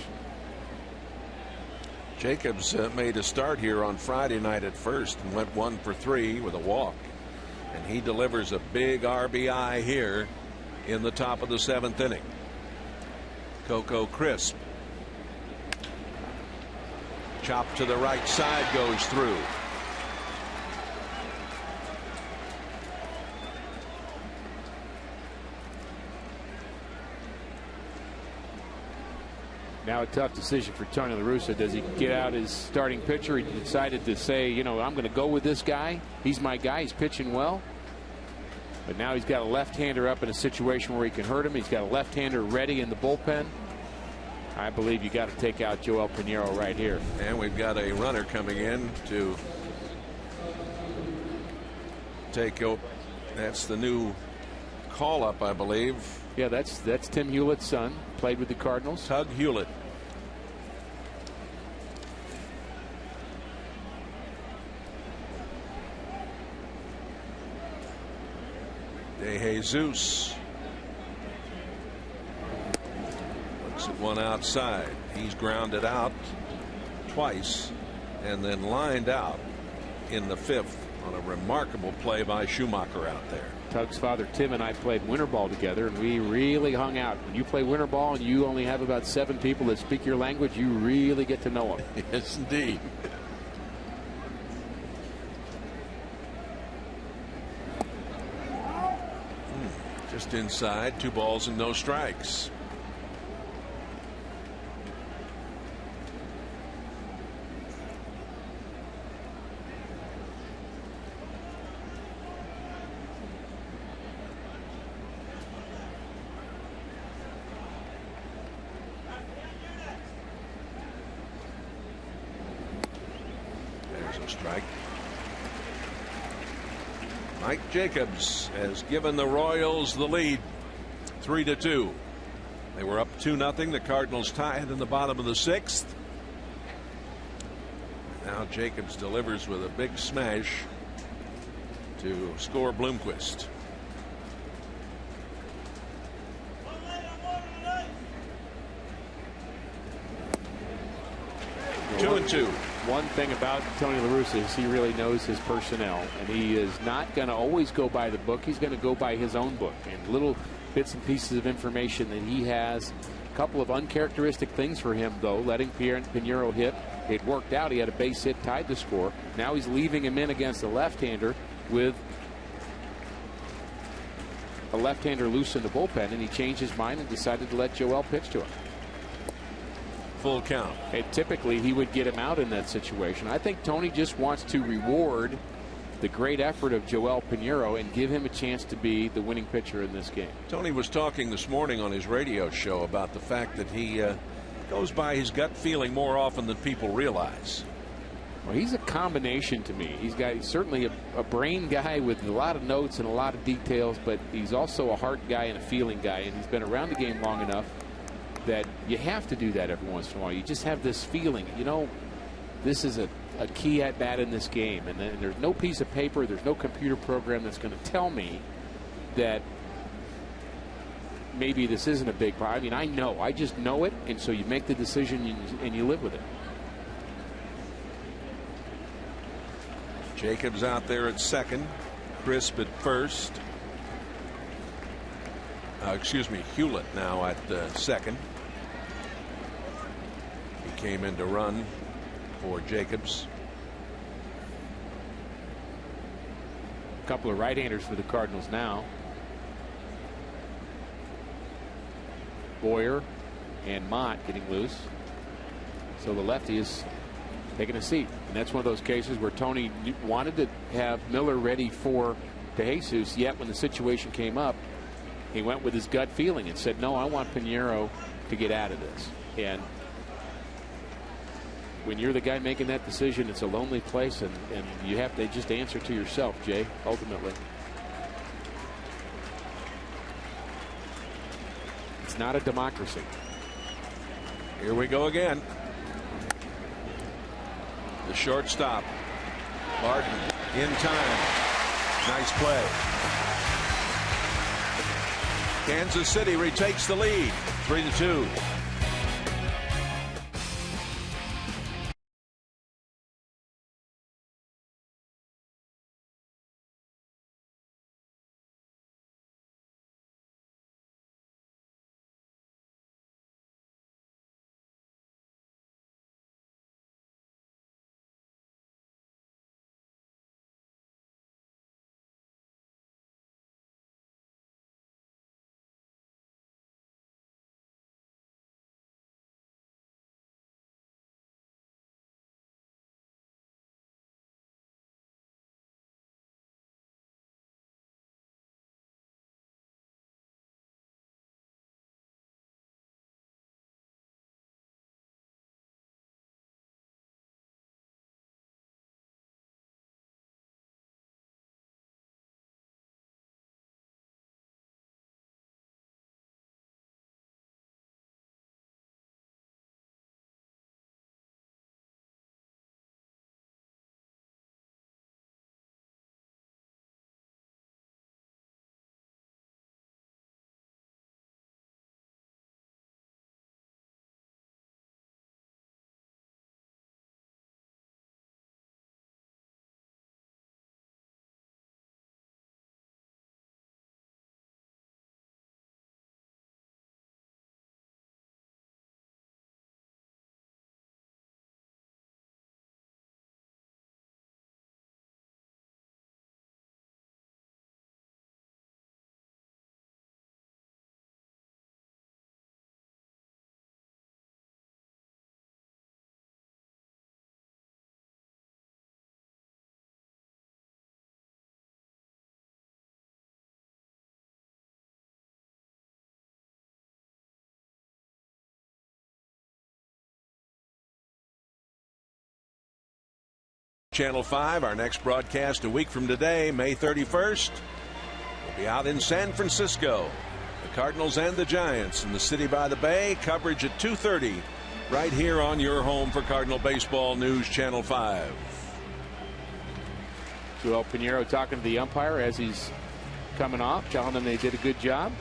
Jacobs made a start here on Friday night at first and went 1 for 3 with a walk. And he delivers a big RBI here in the top of the seventh inning. Coco Crisp. Chop to the right side, goes through. Now a tough decision for Tony La Russa. Does he get out his starting pitcher? He decided to say, you know, I'm going to go with this guy. He's my guy. He's pitching well. But now he's got a left-hander up in a situation where he can hurt him. He's got a left-hander ready in the bullpen. I believe you got to take out Joel Pinheiro right here. And we've got a runner coming in to take over. That's the new call-up, I believe. Yeah, that's Tim Hewlett's son. Played with the Cardinals. Tug Hewlett. DeJesus looks at one outside. He's grounded out twice and then lined out in the fifth on a remarkable play by Schumacher out there. Tug's father Tim and I played winter ball together, and we really hung out. When you play winter ball and you only have about 7 people that speak your language, you really get to know them. Yes, indeed. Just inside, 2 balls and no strikes. Strike. Mike Jacobs has given the Royals the lead 3-2. They were up 2-0. The Cardinals tied in the bottom of the sixth. Now Jacobs delivers with a big smash to score Bloomquist. Two and two. One thing about Tony La Russa is he really knows his personnel, and he is not going to always go by the book. He's going to go by his own book. And little bits and pieces of information that he has. A couple of uncharacteristic things for him, though, letting Piñeiro hit. It worked out. He had a base hit, tied the score. Now he's leaving him in against a left-hander with a left-hander loose in the bullpen, and he changed his mind and decided to let Joel pitch to him. Full count. And typically he would get him out in that situation. I think Tony just wants to reward the great effort of Joel Piñeiro and give him a chance to be the winning pitcher in this game. Tony was talking this morning on his radio show about the fact that he goes by his gut feeling more often than people realize. Well, he's a combination to me. He's certainly a brain guy with a lot of notes and a lot of details, but he's also a heart guy and a feeling guy, and he's been around the game long enough that you have to do that every once in a while. You just have this feeling, you know, this is a key at bat in this game, and there's no piece of paper, there's no computer program that's going to tell me that maybe this isn't a big problem. I mean, I know, I just know it, and so you make the decision and you live with it. Jacobs out there at second, Crisp at first. Hewlett now at second. He came in to run for Jacobs. A couple of right-handers for the Cardinals now. Boyer and Mott getting loose. So the lefty is taking a seat. And that's one of those cases where Tony wanted to have Miller ready for DeJesus, yet when the situation came up, he went with his gut feeling and said, no, I want Piñeiro to get out of this. And when you're the guy making that decision, it's a lonely place, and you have to just answer to yourself, Jay, ultimately. It's not a democracy. Here we go again. The shortstop, Barton, in time. Nice play. Kansas City retakes the lead, 3-2. Channel 5, our next broadcast a week from today, May 31st. We'll be out in San Francisco. The Cardinals and the Giants in the city by the bay. Coverage at 2:30 right here on your home for Cardinal Baseball News, Channel 5. Joel Piñeiro talking to the umpire as he's coming off, telling them they did a good job.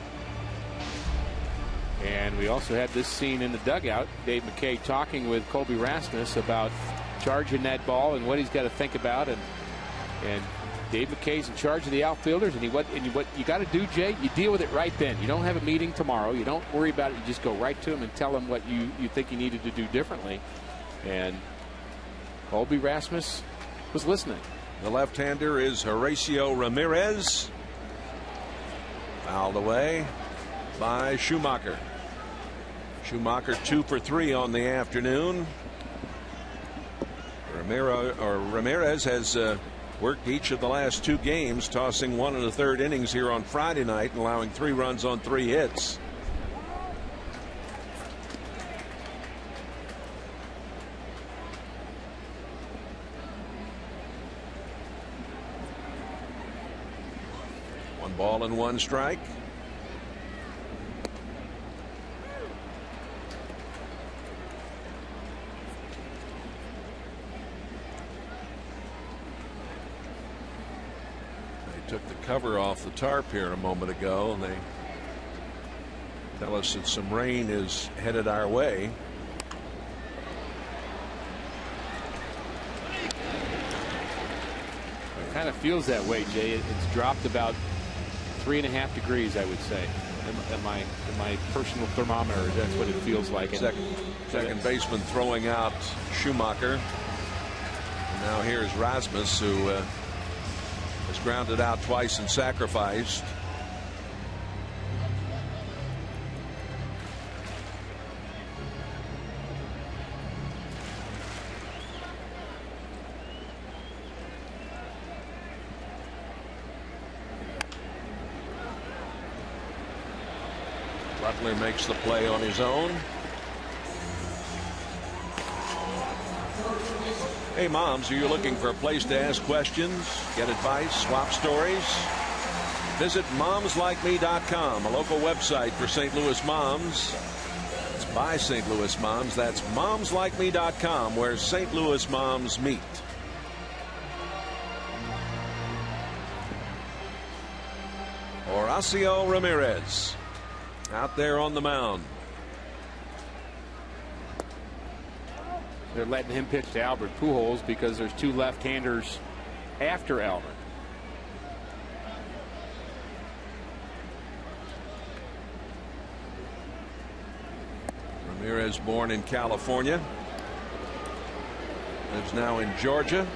And we also had this scene in the dugout. Dave McKay talking with Colby Rasmus about charging that ball and what he's got to think about, and Dave McKay's in charge of the outfielders, and what you got to do, Jay, you deal with it right then. You don't have a meeting tomorrow. You don't worry about it. You just go right to him and tell him what you think he needed to do differently. And Colby Rasmus was listening. The left-hander is Horacio Ramirez. Fouled away by Schumacher. Schumacher 2 for 3 on the afternoon. Ramirez has worked each of the last 2 games, tossing 1 1/3 innings here on Friday night and allowing 3 runs on 3 hits. One ball and 1 strike. Took the cover off the tarp here a moment ago, and they tell us that some rain is headed our way. It kind of feels that way, Jay. It's dropped about 3.5 degrees, I would say. In my personal thermometer, that's what it feels like. Second baseman throwing out Schumacher. And now here's Rasmus, who was grounded out twice and sacrificed. Butler makes the play on his own. Hey moms, are you looking for a place to ask questions, get advice, swap stories? Visit momslikeme.com, a local website for St. Louis moms. It's by St. Louis moms. That's momslikeme.com, where St. Louis moms meet. Horacio Ramirez out there on the mound. They're letting him pitch to Albert Pujols because there's 2 left-handers after Albert. Ramirez, born in California, lives now in Georgia.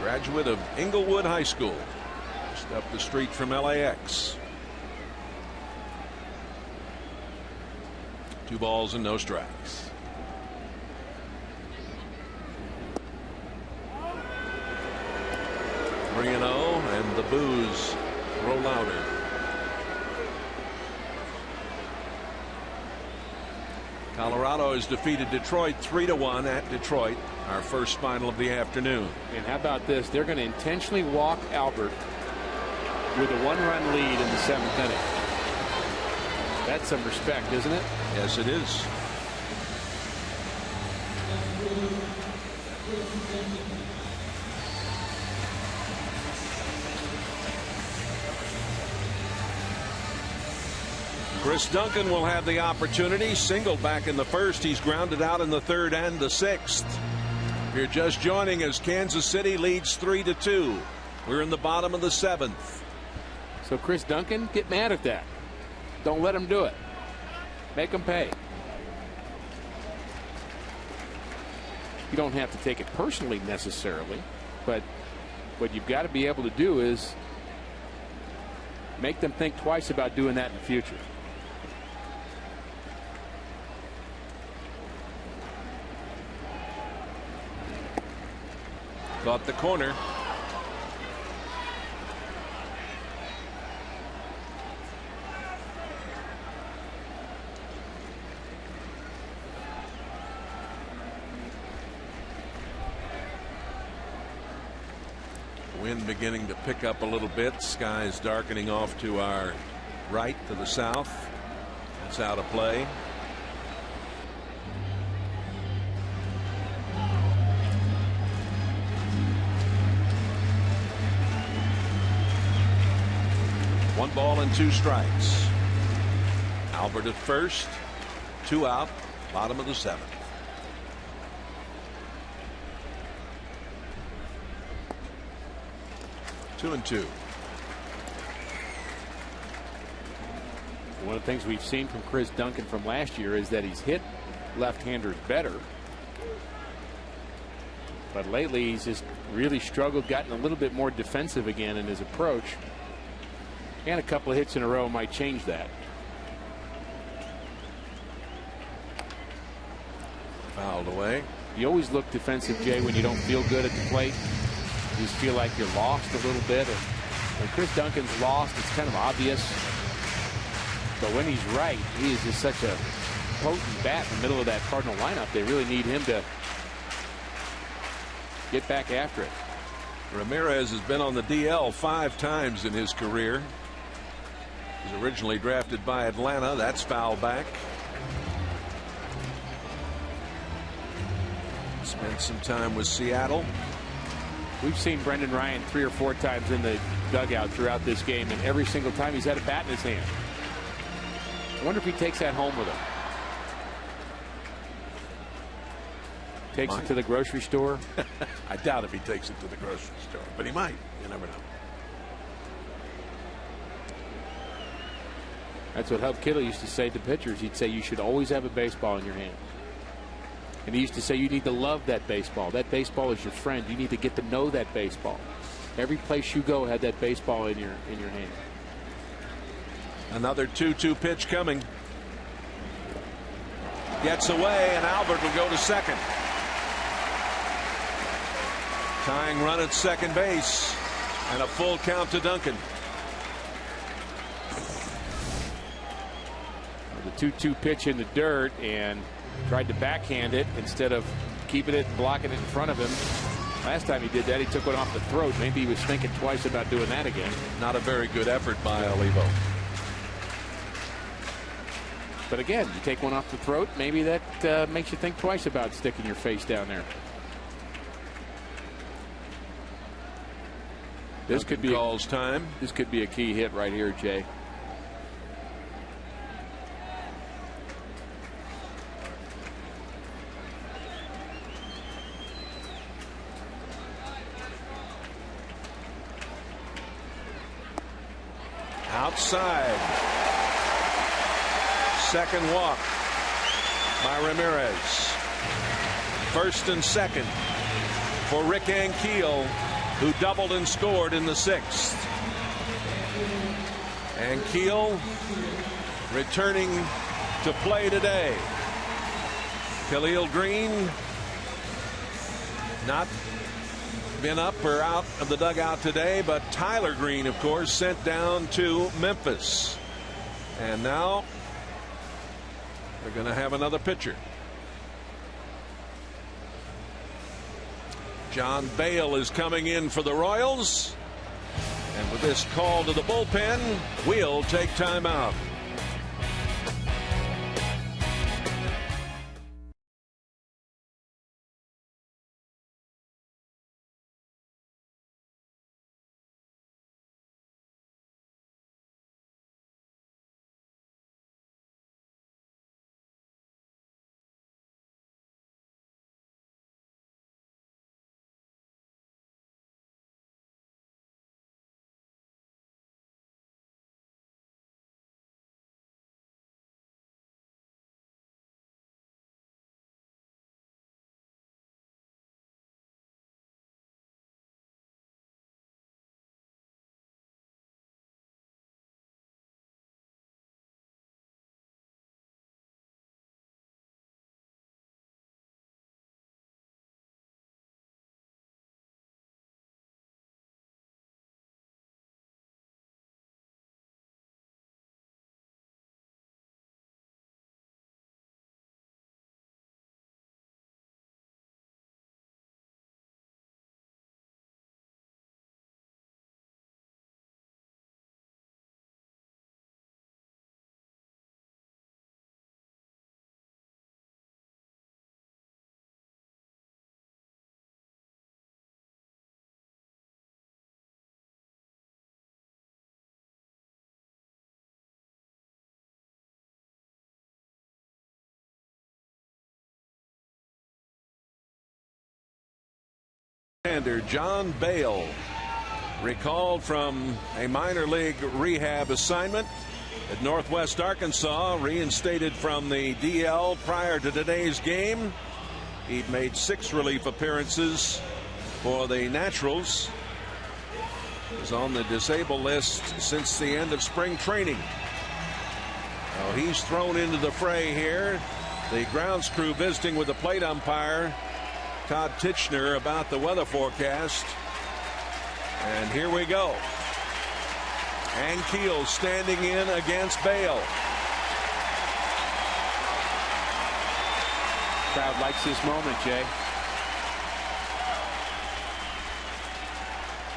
Graduate of Inglewood High School, just up the street from LAX. 2 balls and no strikes. Three and 0, and the boos grow louder. Colorado has defeated Detroit 3-1 at Detroit, our first final of the afternoon. And how about this? They're going to intentionally walk Albert with a 1-run lead in the 7th inning. That's some respect, isn't it? Yes, it is. Chris Duncan will have the opportunity. Singled back in the first. He's grounded out in the 3rd and the 6th. If you're just joining us, Kansas City leads 3-2. We're in the bottom of the 7th. So Chris Duncan, get mad at that. Don't let him do it. Make him pay. You don't have to take it personally necessarily, but what you've got to be able to do is make them think twice about doing that in the future. Caught the corner. Wind beginning to pick up a little bit. Skies darkening off to our right, to the south. That's out of play. One ball and 2 strikes. Albert at first, 2 out, bottom of the 7th. 2-2. One of the things we've seen from Chris Duncan from last year is that he's hit left-handers better. But lately he's just really struggled, gotten a little bit more defensive again in his approach. And a couple of hits in a row might change that. Fouled away. You always look defensive, Jay, when you don't feel good at the plate. You just feel like you're lost a little bit. And when Chris Duncan's lost, it's kind of obvious. But when he's right, he is just such a potent bat in the middle of that Cardinal lineup. They really need him to get back after it. Ramirez has been on the DL 5 times in his career. He was originally drafted by Atlanta. That's foul back. Spent some time with Seattle. We've seen Brendan Ryan 3 or 4 times in the dugout throughout this game, and every single time he's had a bat in his hand. I wonder if he takes that home with him. Takes it to the grocery store. I doubt if he takes it to the grocery store, but he might. You never know. That's what Hub Kittle used to say to pitchers. He'd say you should always have a baseball in your hand. And he used to say you need to love that baseball. That baseball is your friend. You need to get to know that baseball. Every place you go, have that baseball in your hand. Another 2-2 pitch coming. Gets away, and Albert will go to second. Tying run at second base, and a full count to Duncan. The 2-2 pitch in the dirt, and tried to backhand it instead of keeping it and blocking it in front of him. Last time he did that, he took one off the throat. Maybe he was thinking twice about doing that again. Not a very good effort by Olivo. But again, you take one off the throat, maybe that makes you think twice about sticking your face down there. This could be Gall's time. This could be a key hit right here, Jay. Outside. Second walk by Ramirez. First and second for Rick Ankiel, who doubled and scored in the 6th. Ankiel returning to play today. Khalil Green not been up or out of the dugout today, but Tyler Green, of course, sent down to Memphis. And now they're going to have another pitcher. John Bale is coming in for the Royals. And with this call to the bullpen, we'll take time out. John Bale Recalled from a minor league rehab assignment at Northwest Arkansas, reinstated from the DL prior to today's game. He'd made 6 relief appearances for the Naturals. Was on the disabled list since the end of spring training. Well, he's thrown into the fray here. The grounds crew visiting with the plate umpire, Todd Titchener, about the weather forecast. And here we go. Ankiel standing in against Bale. Crowd likes this moment, Jay.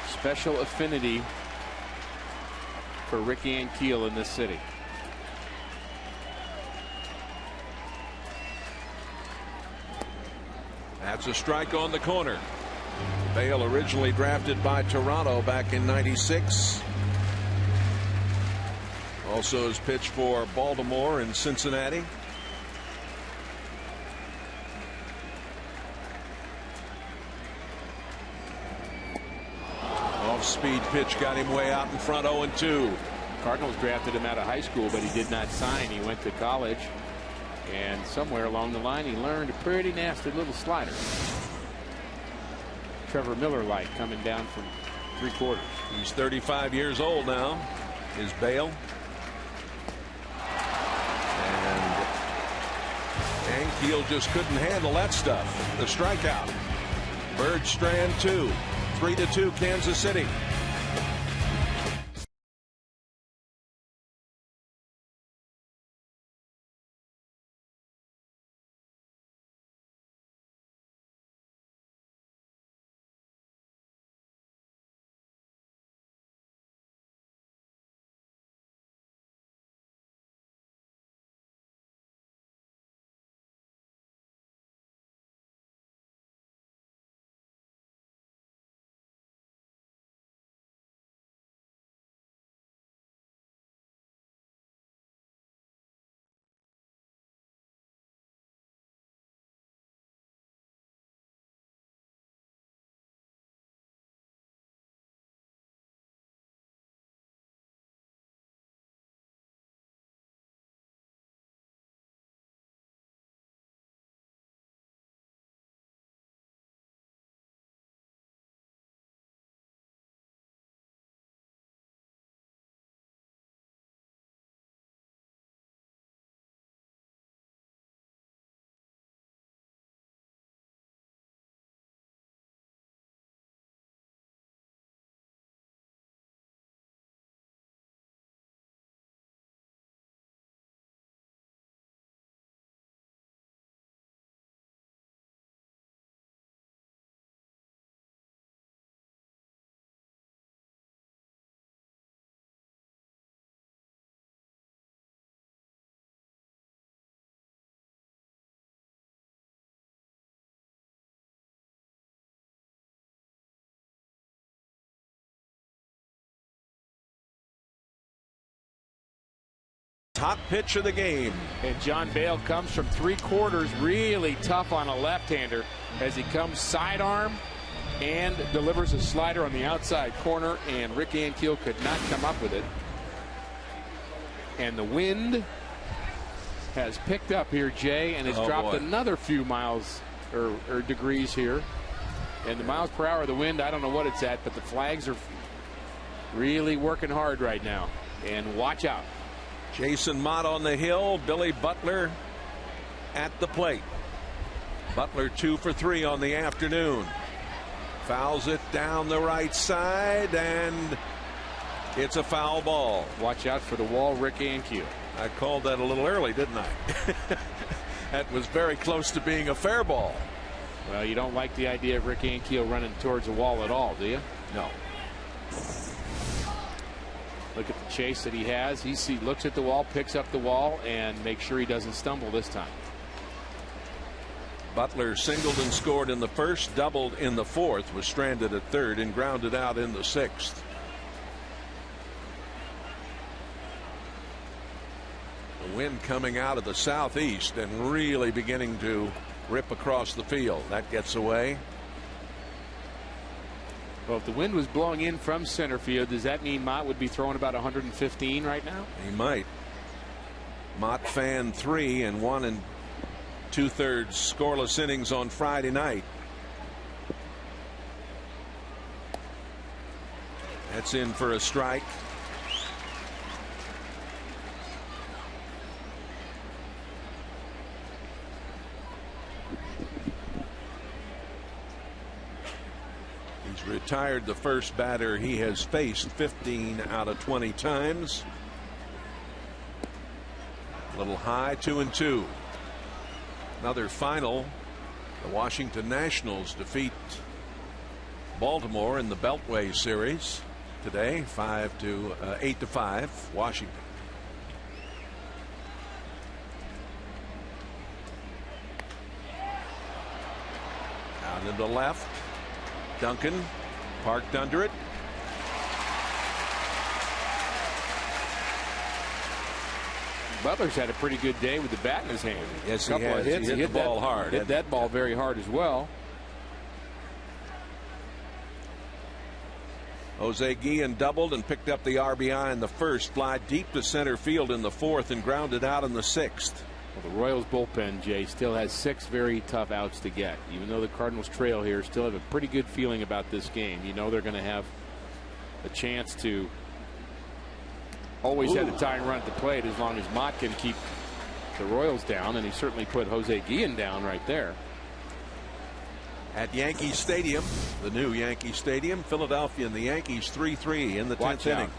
Special affinity for Ricky Ankiel in this city. That's a strike on the corner. Bale originally drafted by Toronto back in '96. Also has pitched for Baltimore and Cincinnati. Off-speed pitch got him way out in front, 0-2. Cardinals drafted him out of high school, but he did not sign. He went to college, and somewhere along the line he learned a pretty nasty little slider. Trevor Miller-like coming down from 3/4. He's 35 years old now, is Bale. And Ankiel just couldn't handle that stuff. The strikeout. Birdstrand 2. 3-2 Kansas City. Top pitch of the game. And John Bale comes from 3/4, really tough on a left-hander as he comes sidearm and delivers a slider on the outside corner, and Ricky Ankiel could not come up with it. And the wind has picked up here, Jay, and it's dropped another few miles or degrees here. And the miles per hour of the wind, I don't know what it's at, but the flags are really working hard right now. And watch out. Jason Mott on the hill. Billy Butler at the plate. Butler 2 for 3 on the afternoon. Fouls it down the right side, and it's a foul ball. Watch out for the wall, Ricky Ankiel. I called that a little early, didn't I? That was very close to being a fair ball. Well, you don't like the idea of Ricky Ankiel running towards a wall at all, do you? No. Look at the chase that he has. He looks at the wall, picks up the wall, and makes sure he doesn't stumble this time. Butler singled and scored in the first, doubled in the fourth, was stranded at third, and grounded out in the sixth. The wind coming out of the southeast and really beginning to rip across the field. That gets away. Well, if the wind was blowing in from center field, does that mean Mott would be throwing about 115 right now? He might. Mott fan 3 and 1 2/3 scoreless innings on Friday night. That's in for a strike. He's retired the first batter he has faced 15 out of 20 times. A little high, 2-2. Another final. The Washington Nationals defeat Baltimore in the Beltway series today, 8-5, Washington. Out to the left. Duncan parked under it. Butler's had a pretty good day with the bat in his hand. Yes, a couple he has. of hits. He hit the ball hard. Hit that ball very hard as well. Jose Guillen doubled and picked up the RBI in the first. Fly deep to center field in the fourth and grounded out in the sixth. Well, the Royals bullpen, Jay, still has 6 very tough outs to get. Even though the Cardinals trail here, still have a pretty good feeling about this game. You know they're going to have a chance to always have a tying run at the plate as long as Mott can keep the Royals down, and he certainly put Jose Guillen down right there. At Yankee Stadium, the new Yankee Stadium, Philadelphia and the Yankees 3-3 in the 10th inning.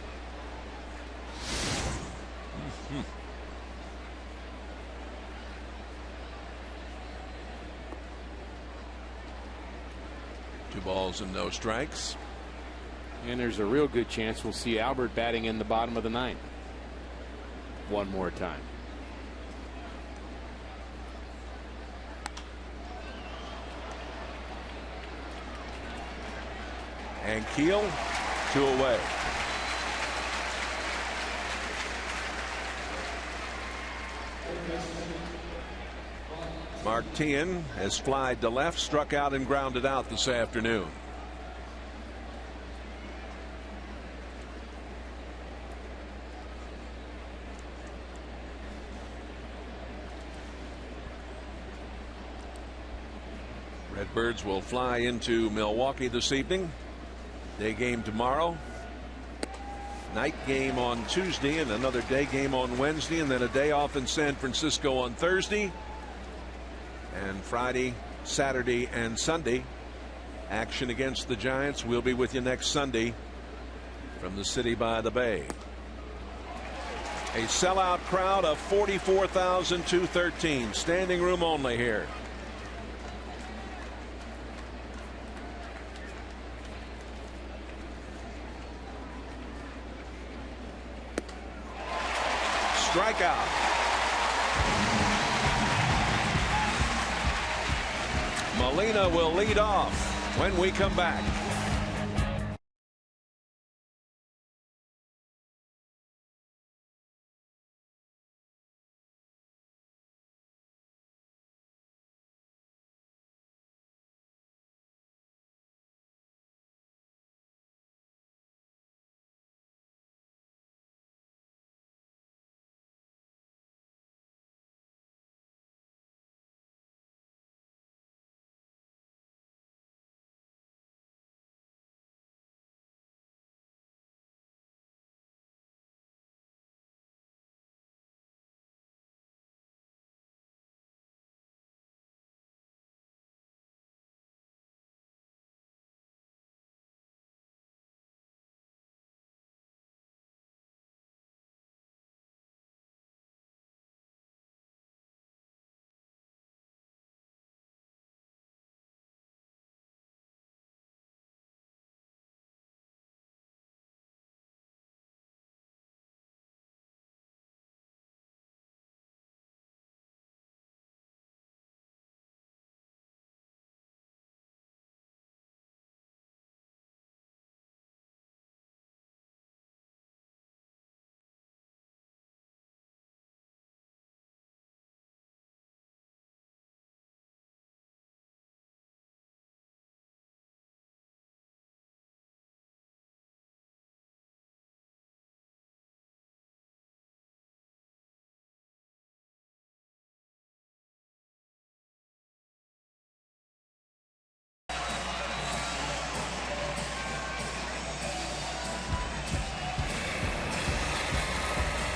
Two balls and no strikes. And there's a real good chance we'll see Albert batting in the bottom of the ninth one more time. And Keel, 2 away. Mark Teahen has flied to left, struck out and grounded out this afternoon. Redbirds will fly into Milwaukee this evening. Day game tomorrow. Night game on Tuesday and another day game on Wednesday, and then a day off in San Francisco on Thursday. And Friday, Saturday, and Sunday action against the Giants. We'll be with you next Sunday from the city by the bay. A sellout crowd of 44,213. Standing room only here. Strikeout. Molina will lead off when we come back.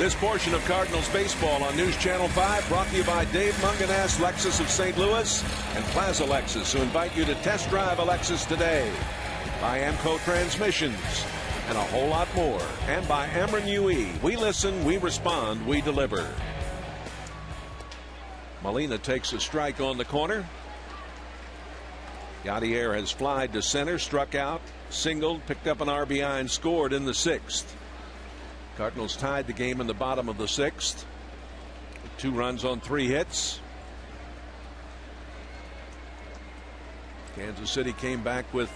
This portion of Cardinals baseball on News Channel 5 brought to you by Dave Munganess, Lexus of St. Louis, and Plaza Lexus, who invite you to test drive a Lexus today. By Amco Transmissions, and a whole lot more. And by Ameren UE. We listen, we respond, we deliver. Molina takes a strike on the corner. Yadier has flied to center, struck out, singled, picked up an RBI, and scored in the 6th. Cardinals tied the game in the bottom of the 6th. 2 runs on 3 hits. Kansas City came back with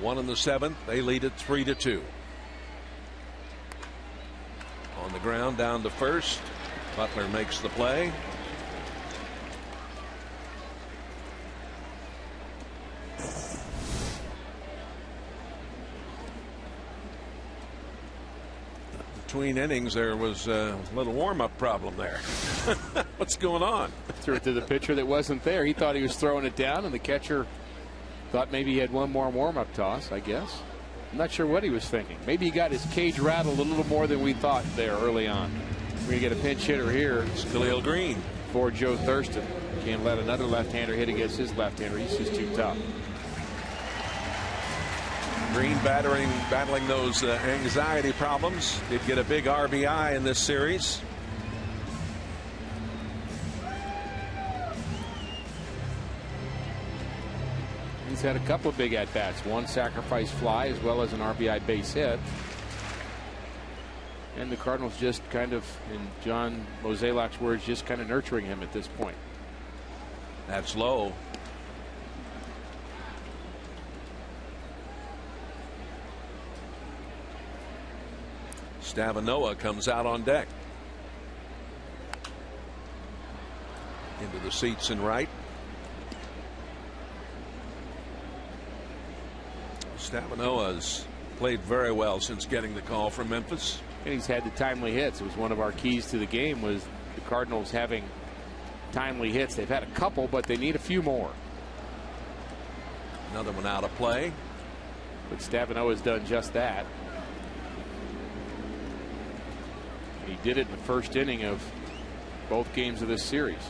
1 in the 7th. They lead it 3-2. On the ground down to first. Butler makes the play. Between innings, there was a little warm-up problem there. What's going on? Threw it to the pitcher that wasn't there. He thought he was throwing it down, and the catcher thought maybe he had one more warm-up toss, I guess. I'm not sure what he was thinking. Maybe he got his cage rattled a little more than we thought there early on. We're going to get a pinch hitter here. It's Khalil Green for Joe Thurston. Can't let another left-hander hit against his left-hander. He's just too tough. Green battling those anxiety problems. Did get a big RBI in this series. He's had a couple of big at-bats. One sacrifice fly as well as an RBI base hit. And the Cardinals just kind of, in John Mozeliak's words, just kind of nurturing him at this point. That's low. Stavanoa comes out on deck. Into the seats in right. Stavanoa's played very well since getting the call from Memphis. And he's had the timely hits. It was one of our keys to the game, was the Cardinals having timely hits. They've had a couple, but they need a few more. Another one out of play. But Stavanoa's done just that. He did it in the first inning of both games of this series.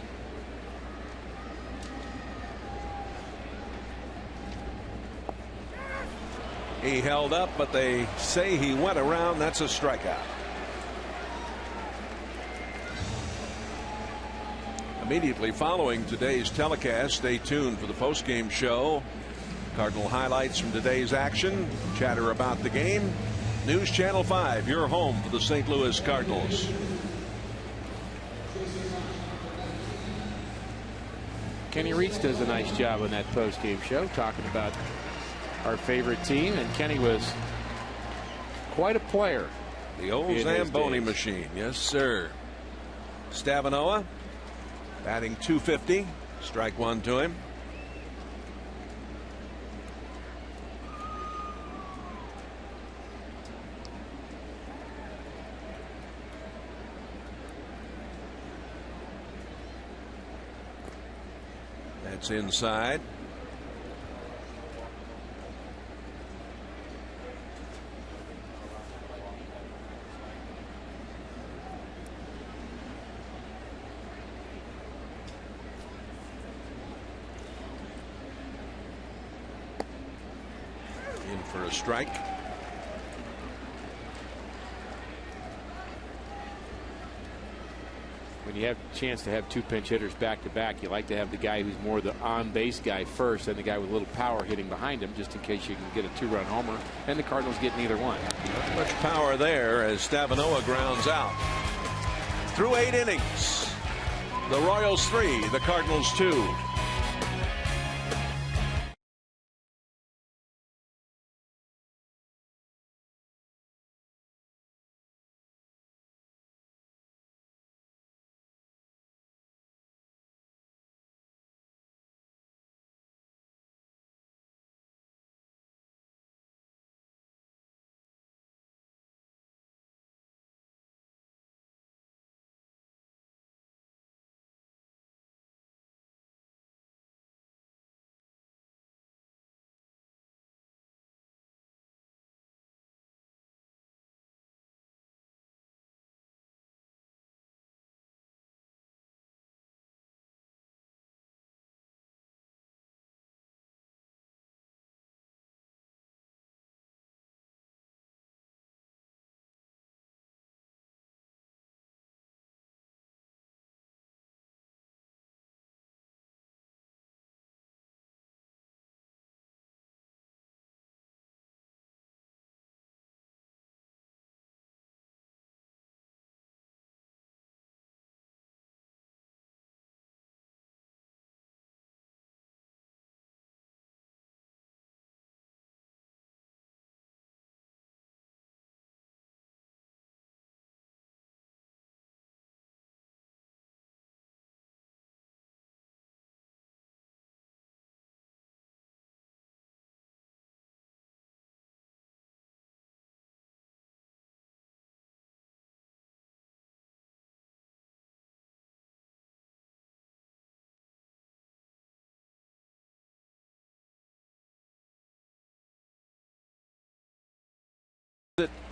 He held up, but they say he went around. That's a strikeout. Immediately following today's telecast, stay tuned for the postgame show. Cardinal highlights from today's action, chatter about the game. News Channel 5, your home for the St. Louis Cardinals. Kenny Reitz does a nice job on that postgame show, talking about our favorite team, and Kenny was quite a player. The old Zamboni machine, yes sir. Stavanoa batting .250, strike 1 to him. That's inside. In for a strike. When you have a chance to have 2 pinch hitters back to back, you like to have the guy who's more the on base guy first, and the guy with a little power hitting behind him, just in case you can get a 2-run homer. And the Cardinals get neither one. Not much power there as Stavanoa grounds out. Through 8 innings, the Royals 3, the Cardinals 2.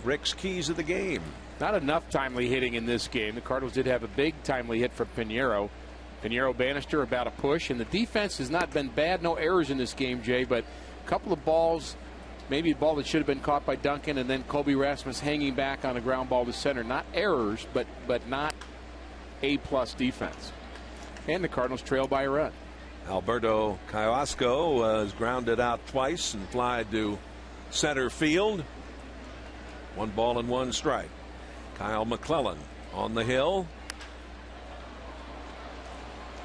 Rick's keys of the game. Not enough timely hitting in this game. The Cardinals did have a big timely hit from Pinheiro. Bannister about a push, and the defense has not been bad. No errors in this game, Jay, but a couple of balls, maybe a ball that should have been caught by Duncan, and then Colby Rasmus hanging back on a ground ball to center. Not errors, but not A-plus defense. And the Cardinals trail by a run. Alberto Carrasco was grounded out twice and flied to center field. 1 ball and 1 strike. Kyle McClellan on the hill.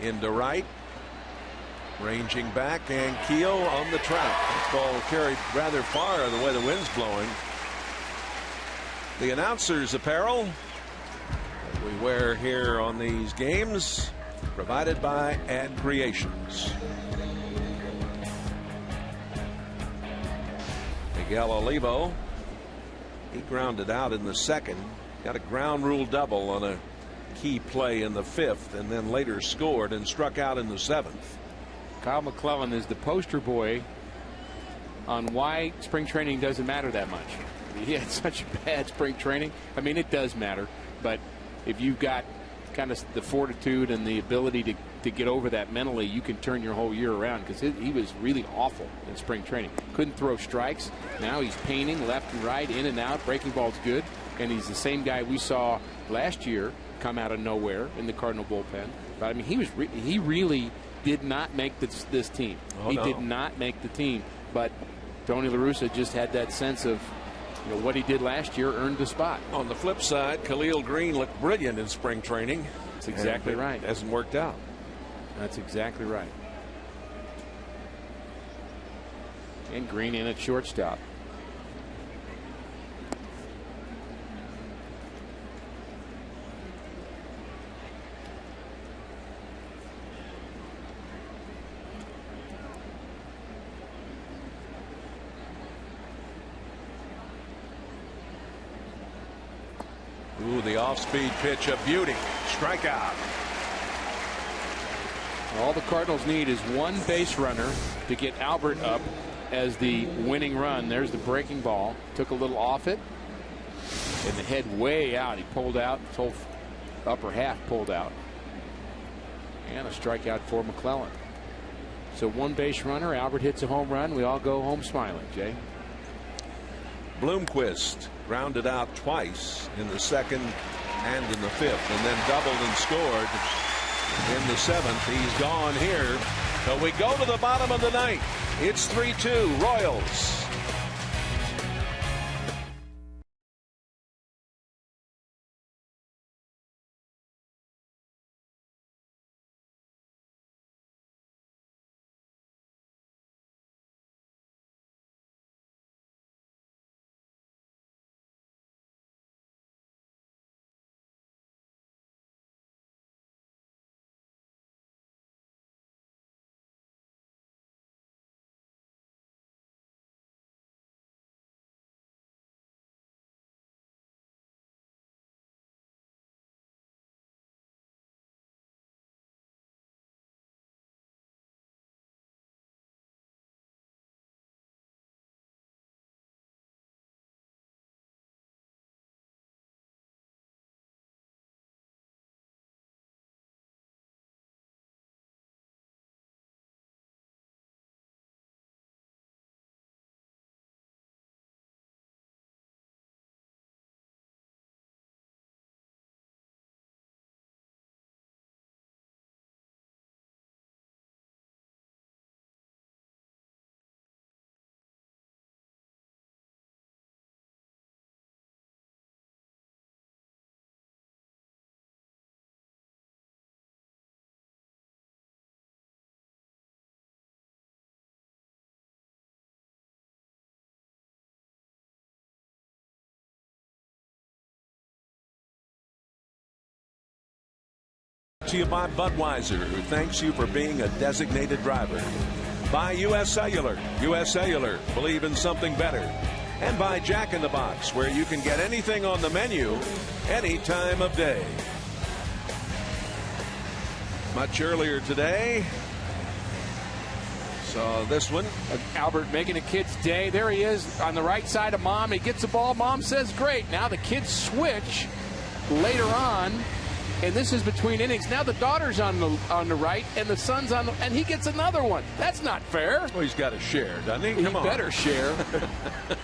Into right. Ranging back, and Keel on the track. This ball carried rather far the way the wind's blowing. The announcer's apparel that we wear here on these games, provided by Ad Creations. Miguel Olivo, he grounded out in the second, got a ground rule double on a key play in the 5th, and then later scored and struck out in the 7th. Kyle McClellan is the poster boy on why spring training doesn't matter that much. He had such a bad spring training. I mean, it does matter, but if you've got kind of the fortitude and the ability to get over that mentally, you can turn your whole year around, because he was really awful in spring training. Couldn't throw strikes. Now he's painting left and right, in and out. Breaking ball's good, and he's the same guy we saw last year come out of nowhere in the Cardinal bullpen. But I mean, he really did not make this team. Oh, he no. did not make the team. But Tony La Russa just had that sense of, what he did last year earned the spot. On the flip side, Khalil Green looked brilliant in spring training. That's exactly right. Hasn't worked out. That's exactly right. And Green in at shortstop. Ooh, the off-speed pitch, a beauty. Strikeout. All the Cardinals need is one base runner to get Albert up as the winning run. There's the breaking ball. Took a little off it. And the head way out. He pulled out. His whole upper half pulled out. And a strikeout for McClellan. So one base runner. Albert hits a home run. We all go home smiling, Jay. Bloomquist grounded out twice in the 2nd and in the 5th, and then doubled and scored in the 7th. He's gone here. So we go to the bottom of the 9th. It's 3-2 Royals. To you by Budweiser, who thanks you for being a designated driver. By U.S. Cellular. U.S. Cellular, believe in something better. And by Jack in the Box, where you can get anything on the menu any time of day. Much earlier today, So this one, Albert making a kid's day. There he is on the right side of Mom. He gets the ball. Mom says, great. Now the kids switch later on, and this is between innings. Now the daughter's on the right, and the son's on the, and he gets another one. That's not fair. well, he's got to share, doesn't he? Come on. Better share.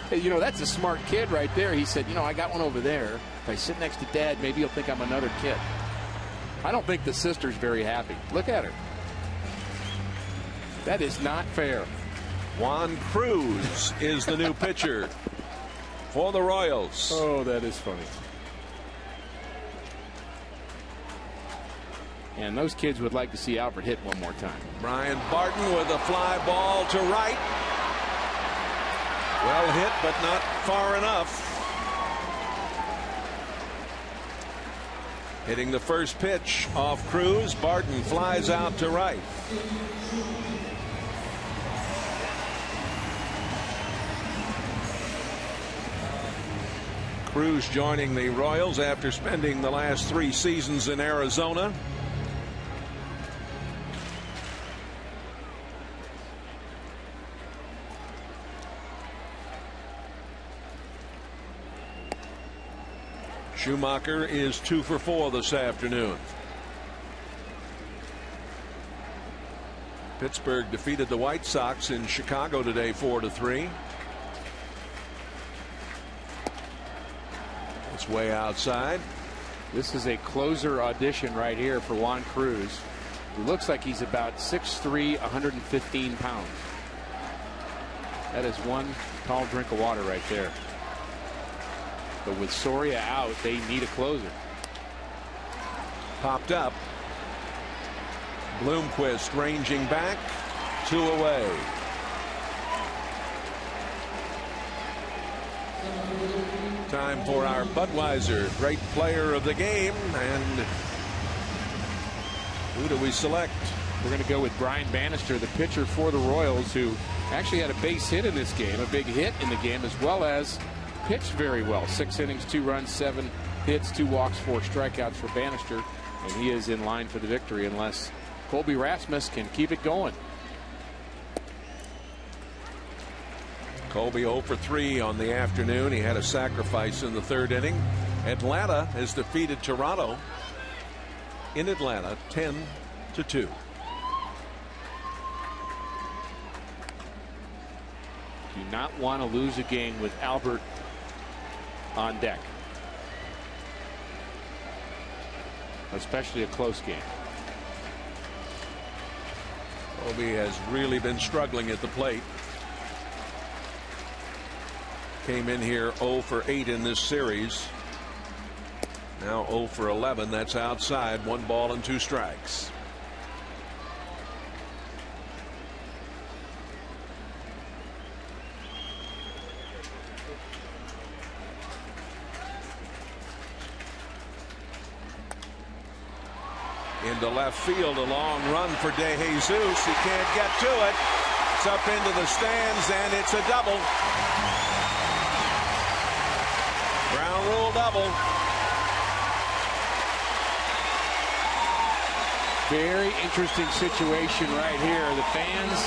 That's a smart kid right there. He said, I got one over there. If I sit next to Dad, maybe he'll think I'm another kid. I don't think the sister's very happy. Look at her. That is not fair. Juan Cruz is the new pitcher for the Royals. Oh, that is funny. And those kids would like to see Albert hit one more time. Brian Barton with a fly ball to right. Well hit, but not far enough. Hitting the first pitch off Cruz. Barton flies out to right. Cruz joining the Royals after spending the last 3 seasons in Arizona. Schumacher is 2 for 4 this afternoon. Pittsburgh defeated the White Sox in Chicago today 4-3. It's way outside. This is a closer audition right here for Juan Cruz. He looks like he's about 6'3", 115 pounds. That is one tall drink of water right there. But with Soria out, they need a closer. Popped up. Bloomquist ranging back. 2 away. Time for our Budweiser Great Player of the Game. And who do we select? We're going to go with Brian Bannister, the pitcher for the Royals, who actually had a base hit in this game, a big hit in the game, as well as pitched very well. 6 innings, 2 runs, 7 hits, 2 walks, 4 strikeouts for Bannister, and he is in line for the victory unless Colby Rasmus can keep it going. Colby 0 for 3 on the afternoon. He had a sacrifice in the 3rd inning. Atlanta has defeated Toronto in Atlanta 10-2. Do not want to lose a game with Albert on deck, especially a close game. Colby has really been struggling at the plate. Came in here 0 for 8 in this series. Now 0 for 11. That's outside. 1 ball and 2 strikes. Into left field, a long run for De Jesus. He can't get to it. It's up into the stands, and it's a double. Ground rule double. Very interesting situation right here. The fans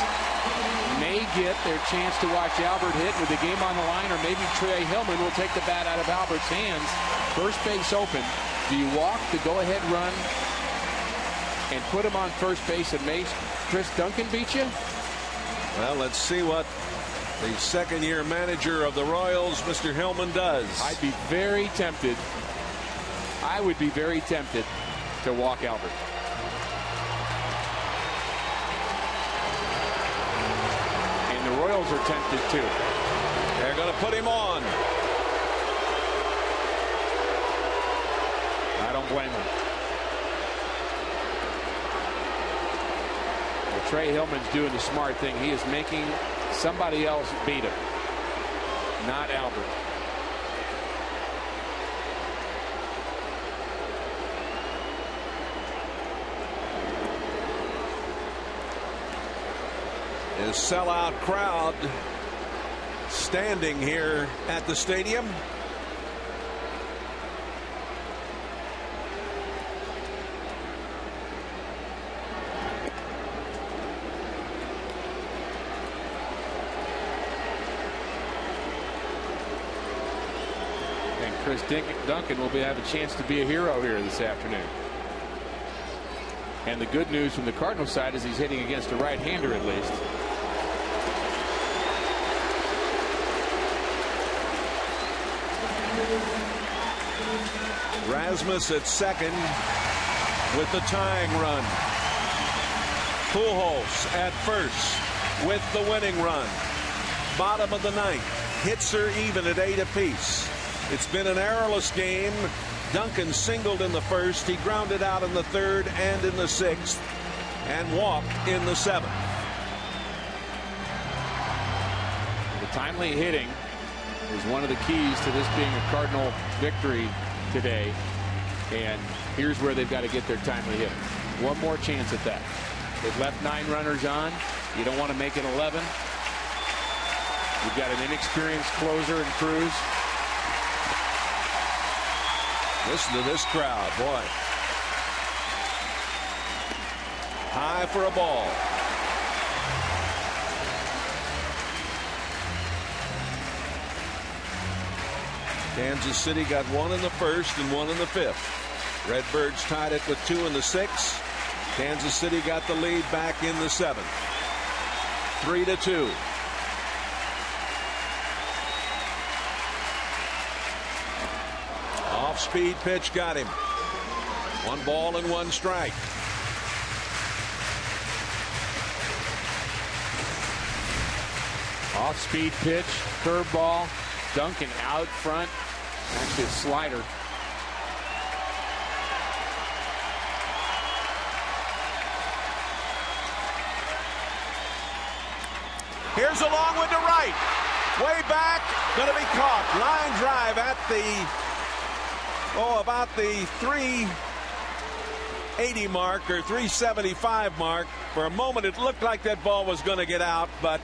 may get their chance to watch Albert hit with the game on the line, or maybe Trey Hillman will take the bat out of Albert's hands. First base open. Do you walk the go-ahead run and put him on first base and make Chris Duncan beat you? Well, let's see what the 2nd-year manager of the Royals, Mr. Hillman, does. I'd be very tempted. I would be very tempted to walk Albert. And the Royals are tempted too. They're going to put him on. I don't blame him. Trey Hillman's doing the smart thing. He is making somebody else beat him, not Albert. His sellout crowd standing here at the stadium. Chris Duncan will have a chance to be a hero here this afternoon. And the good news from the Cardinals side is he's hitting against a right-hander at least. Rasmus at second with the tying run. Pujols at first with the winning run. Bottom of the ninth. Hits are even at 8 apiece. It's been an errorless game. Duncan singled in the first. He grounded out in the third and in the sixth, and walked in the seventh. The timely hitting is one of the keys to this being a Cardinal victory today. And here's where they've got to get their timely hit. One more chance at that. They've left 9 runners on. You don't want to make it 11. You've got an inexperienced closer in Cruz. Listen to this crowd, boy. High for a ball. Kansas City got 1 in the first and 1 in the fifth. Redbirds tied it with 2 in the sixth. Kansas City got the lead back in the seventh. 3-2. Off-speed pitch got him. 1 ball and 1 strike. Off-speed pitch, curveball. Duncan out front. Actually a slider. Here's a long one to right. Way back. Going to be caught. Line drive at about the 380 mark or 375 mark. For a moment it looked like that ball was going to get out, but